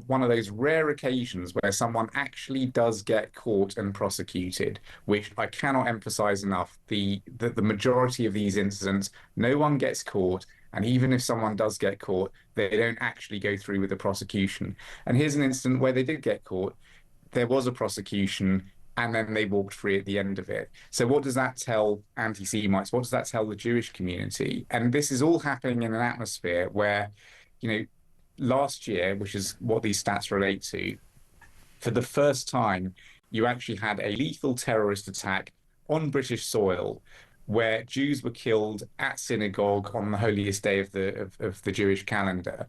one of those rare occasions where someone actually does get caught and prosecuted, which I cannot emphasize enough. The majority of these incidents, no one gets caught. And even if someone does get caught, they don't actually go through with the prosecution. And here's an incident where they did get caught. There was a prosecution, and then they walked free at the end of it. So what does that tell anti-Semites? What does that tell the Jewish community? And this is all happening in an atmosphere where, last year, which is what these stats relate to, for the first time, you actually had a lethal terrorist attack on British soil where Jews were killed at synagogue on the holiest day of the Jewish calendar.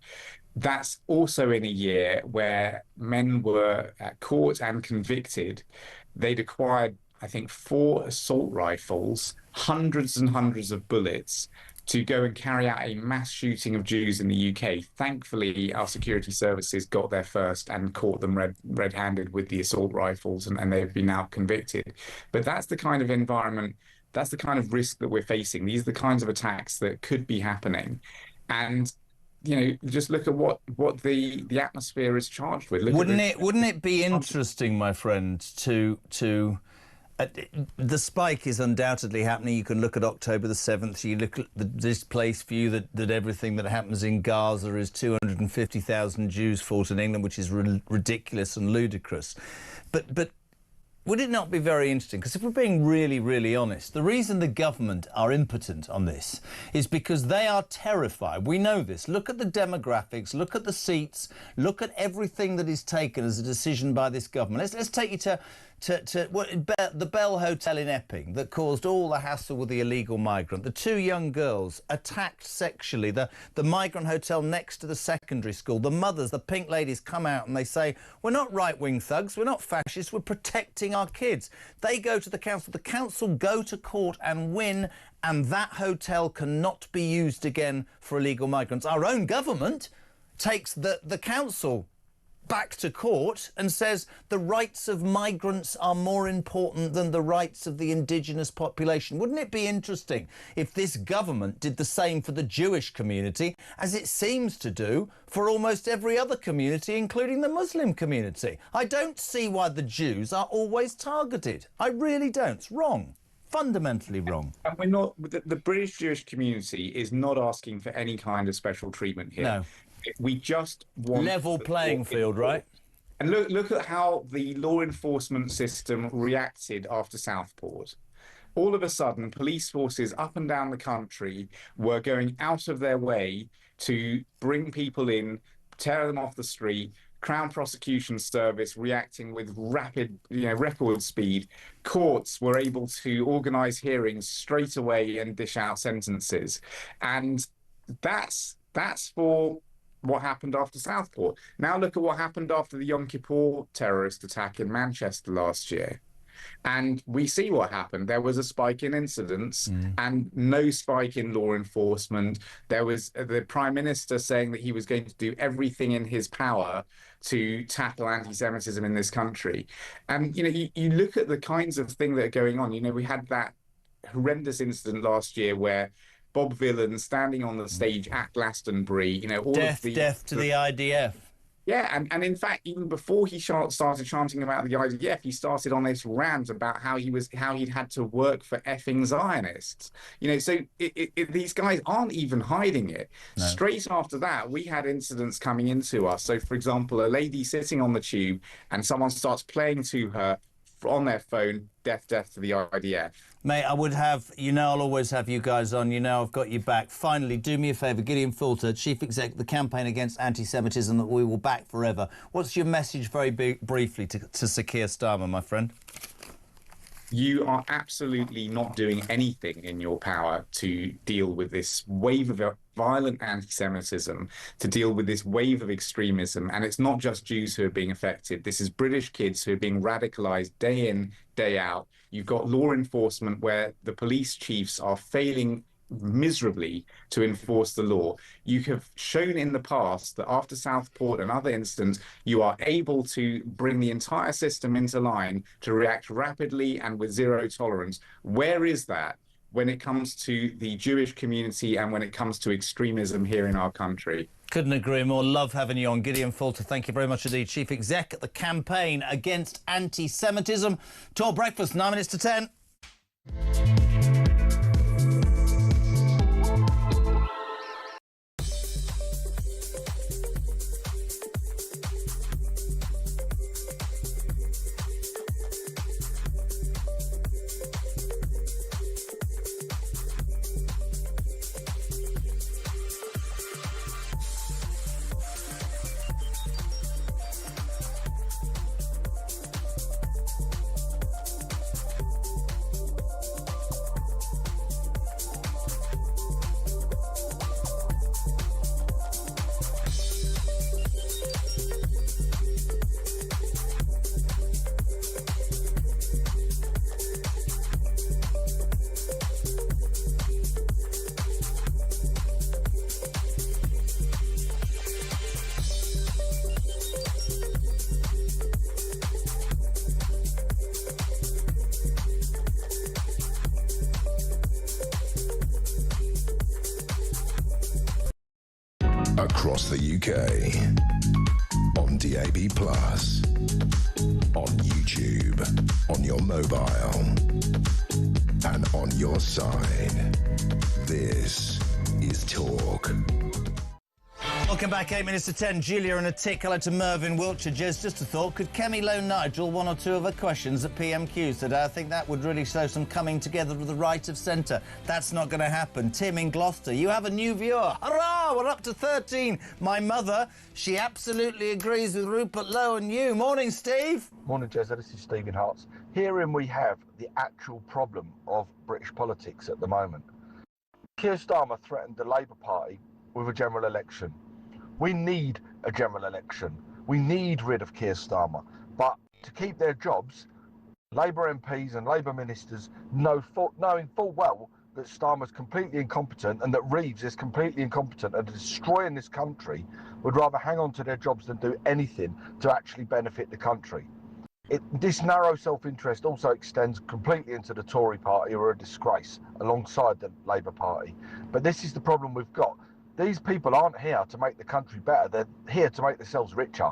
That's also in a year where men were caught and convicted. They'd acquired, I think, 4 assault rifles, hundreds and hundreds of bullets to go and carry out a mass shooting of Jews in the UK. Thankfully, our security services got there first and caught them red-handed with the assault rifles, and they've been now convicted. But that's the kind of environment, that's the kind of risk that we're facing. These are the kinds of attacks that could be happening. And just look at what the atmosphere is charged with. Wouldn't it be interesting, my friend, to The spike is undoubtedly happening. You can look at October the 7th. You look at the displaced view that everything that happens in Gaza is 250,000 Jews fought in England, which is ridiculous and ludicrous. But would it not be very interesting? Because if we're being really, really honest, the reason the government are impotent on this is because they are terrified. We know this. Look at the demographics, look at the seats, look at everything that is taken as a decision by this government. Let's take you to the Bell Hotel in Epping that caused all the hassle with the illegal migrant. The 2 young girls attacked sexually. The migrant hotel next to the secondary school. The mothers, the pink ladies come out and they say, we're not right-wing thugs, we're not fascists, we're protecting our kids. They go to the council go to court and win, and that hotel cannot be used again for illegal migrants. Our own government takes the council back to court and says the rights of migrants are more important than the rights of the indigenous population. Wouldn't it be interesting if this government did the same for the Jewish community, as it seems to do for almost every other community, including the Muslim community? I don't see why the Jews are always targeted. I really don't. It's wrong. Fundamentally wrong. And we're not, the British Jewish community is not asking for any kind of special treatment here. No. We just want level playing field, right? And look at how the law enforcement system reacted after Southport. All of a sudden, police forces up and down the country were going out of their way to bring people in, tear them off the street. Crown Prosecution Service reacting with rapid, record speed. Courts were able to organise hearings straight away and dish out sentences. And that's for what happened after Southport. Now look at what happened after the Yom Kippur terrorist attack in Manchester last year. And we see what happened. There was a spike in incidents and no spike in law enforcement. There was the Prime Minister saying that he was going to do everything in his power to tackle anti-Semitism in this country. And, you look at the kinds of things that are going on. We had that horrendous incident last year where Bob Villan standing on the stage at Glastonbury, all death to the IDF. Yeah, and in fact, even before he started chanting about the IDF, he started on this rant about how he'd had to work for effing Zionists. So these guys aren't even hiding it. No. Straight after that, we had incidents coming into us. So, for example, a lady sitting on the tube and someone starts playing to her on their phone, death to the IDF. Mate, I would have, I'll always have you guys on. I've got you back. Finally, do me a favour, Gideon Fulter, Chief Exec of the Campaign Against Anti-Semitism that we will back forever. What's your message very briefly to Sir Keir Starmer, my friend? You are absolutely not doing anything in your power to deal with this wave of violent anti-Semitism, to deal with this wave of extremism. And it's not just Jews who are being affected. This is British kids who are being radicalised day in, day out. You've got law enforcement where the police chiefs are failing miserably to enforce the law. You have shown in the past that after Southport and other incidents, you are able to bring the entire system into line to react rapidly and with zero tolerance. Where is that when it comes to the Jewish community and when it comes to extremism here in our country? Couldn't agree more. Love having you on. Gideon Fulter, thank you very much indeed. Chief Exec at the Campaign Against Anti-Semitism. Talk Breakfast, 9 minutes to 10. Across the UK, on DAB+, on YouTube. YouTube, on your mobile, and on your side. This is Talk. Welcome back, 8 minutes to 10. Julia and a tick. Hello to Mervyn, Wiltshire. Just a thought. Could Kemi loan Nigel one or two of her questions at PMQ today? I think that would really show some coming together with the right of centre. That's not going to happen. Tim in Gloucester, you have a new viewer. Hurrah! We're up to 13. My mother, she absolutely agrees with Rupert Lowe and you. Morning, Steve. Morning, Jezza. This is Stephen Harts. Herein we have the actual problem of British politics at the moment. Keir Starmer threatened the Labour Party with a general election. We need a general election. We need rid of Keir Starmer. But to keep their jobs, Labour MPs and Labour ministers knowing full well that Starmer's completely incompetent and that Reeves is completely incompetent and destroying this country, would rather hang on to their jobs than do anything to actually benefit the country. This narrow self-interest also extends completely into the Tory party, who are a disgrace alongside the Labour Party. But this is the problem we've got. These people aren't here to make the country better. They're here to make themselves richer.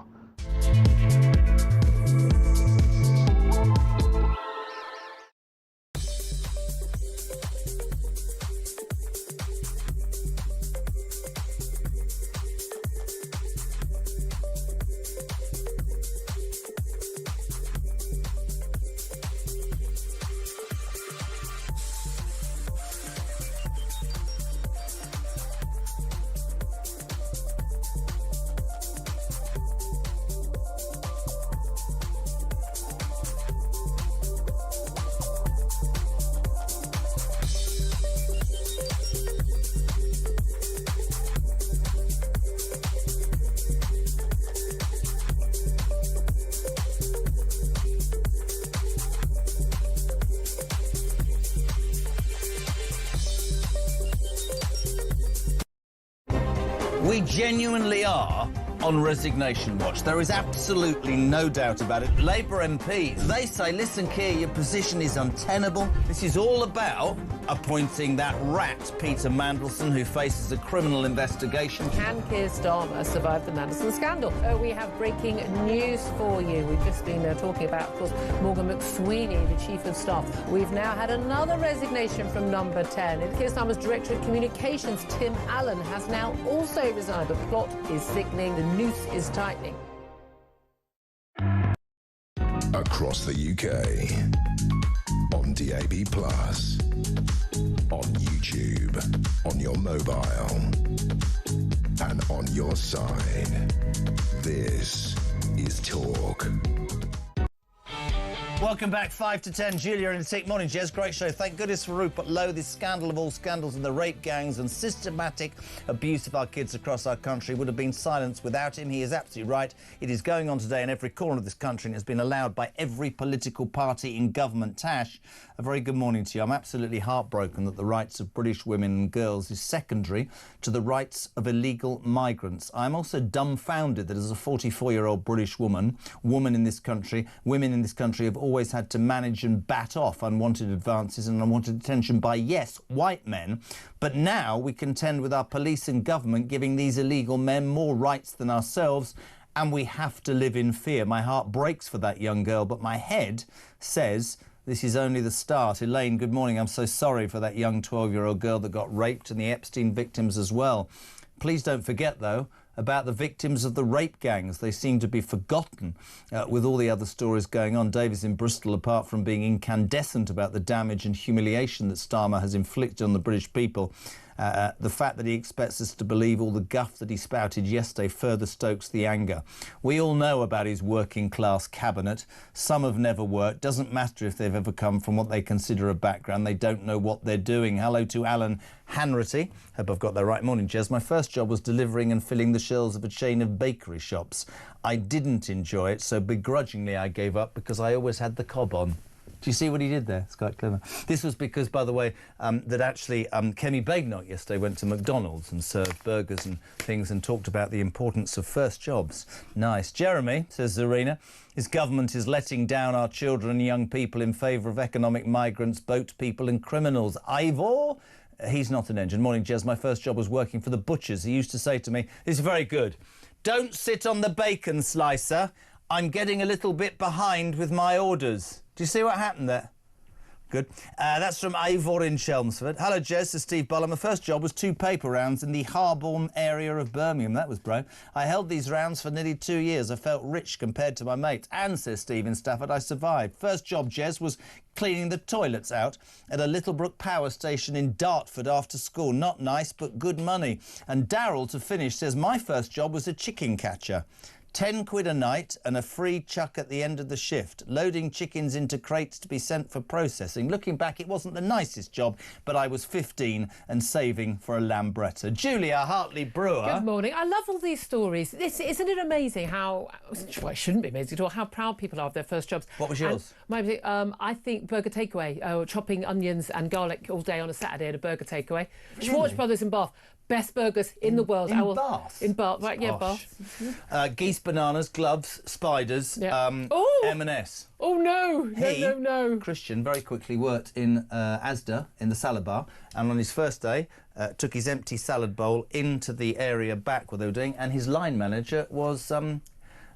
We genuinely are on resignation watch. There is absolutely no doubt about it. Labour MPs, they say, listen, Keir, your position is untenable. This is all about appointing that rat, Peter Mandelson, who faces a criminal investigation. Can Keir Starmer survive the Mandelson scandal? We have breaking news for you. We've just been talking about, of course, Morgan McSweeney, the Chief of Staff. We've now had another resignation from Number 10. And Keir Starmer's Director of Communications, Tim Allen, has now also resigned. The plot is thickening. The noose is tightening. Across the UK, on DAB+, on YouTube, on your mobile, and on your side. This is Talk. Welcome back, 5 to 10. Julia and a tick. Morning, Jez. Great show. Thank goodness for Rupert Lowe. This scandal of all scandals and the rape gangs and systematic abuse of our kids across our country would have been silenced without him. He is absolutely right. It is going on today in every corner of this country and has been allowed by every political party in government. Tash, a very good morning to you. I'm absolutely heartbroken that the rights of British women and girls is secondary to the rights of illegal migrants. I'm also dumbfounded that as a 44-year-old British woman in this country, women in this country have always had to manage and bat off unwanted advances and unwanted attention by, yes, white men. But now we contend with our police and government giving these illegal men more rights than ourselves, and we have to live in fear. My heart breaks for that young girl, but my head says this is only the start. Elaine, good morning. I'm so sorry for that young 12-year-old girl that got raped and the Epstein victims as well. Please don't forget, though, about the victims of the rape gangs. They seem to be forgotten with all the other stories going on. Davis in Bristol, apart from being incandescent about the damage and humiliation that Starmer has inflicted on the British people, the fact that he expects us to believe all the guff that he spouted yesterday further stokes the anger. We all know about his working class cabinet. Some have never worked. Doesn't matter if they've ever come from what they consider a background. They don't know what they're doing. Hello to Alan Hanratty. Hope I've got that right. Morning, Jez. My first job was delivering and filling the shelves of a chain of bakery shops. I didn't enjoy it, so begrudgingly I gave up because I always had the cob on. Do you see what he did there? It's quite clever. This was because, by the way, that actually Kemi Badenoch yesterday went to McDonald's and served burgers and things and talked about the importance of first jobs. Nice. Jeremy, says Zarina, his government is letting down our children and young people in favour of economic migrants, boat people and criminals. Ivor? He's not an engine. Morning, Jez. My first job was working for the butchers. He used to say to me, this is very good, don't sit on the bacon slicer. I'm getting a little bit behind with my orders. Do you see what happened there? Good. That's from Ivor in Chelmsford. Hello, Jez, this is Steve Buller. My first job was 2 paper rounds in the Harborne area of Birmingham. That was brilliant. I held these rounds for nearly 2 years. I felt rich compared to my mates. And, says Steve in Stafford, I survived. First job, Jez, was cleaning the toilets out at a Littlebrook power station in Dartford after school. Not nice, but good money. And Darryl, to finish, says, my first job was a chicken catcher. 10 quid a night and a free chuck at the end of the shift, loading chickens into crates to be sent for processing. Looking back, it wasn't the nicest job, but I was 15 and saving for a Lambretta. Julia Hartley-Brewer. Good morning. I love all these stories. Isn't it amazing how, well, it shouldn't be amazing at all, how proud people are of their first jobs. What was yours? I think burger takeaway, chopping onions and garlic all day on a Saturday at a burger takeaway. Schwartz Brothers in Bath. Best burgers in the world. Bath? In Bath, right, yeah, Gosh. Bath. Geese, bananas, gloves, spiders, M&S. Oh, no. No. Christian very quickly worked in Asda in the salad bar, and on his first day took his empty salad bowl into the area back where they were doing, and his line manager was... I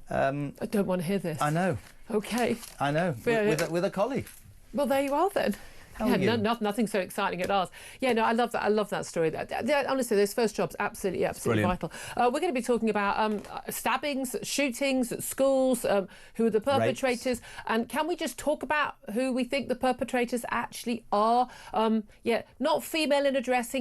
don't want to hear this. I know. OK. I know, with a colleague. Well, there you are then. Yeah, nothing so exciting at ours. Yeah, no, I love that. I love that story. Honestly, those first jobs, absolutely vital. We're going to be talking about stabbings, shootings at schools, who are the perpetrators, rapes. And can we just talk about who we think the perpetrators actually are? Not female in a dressing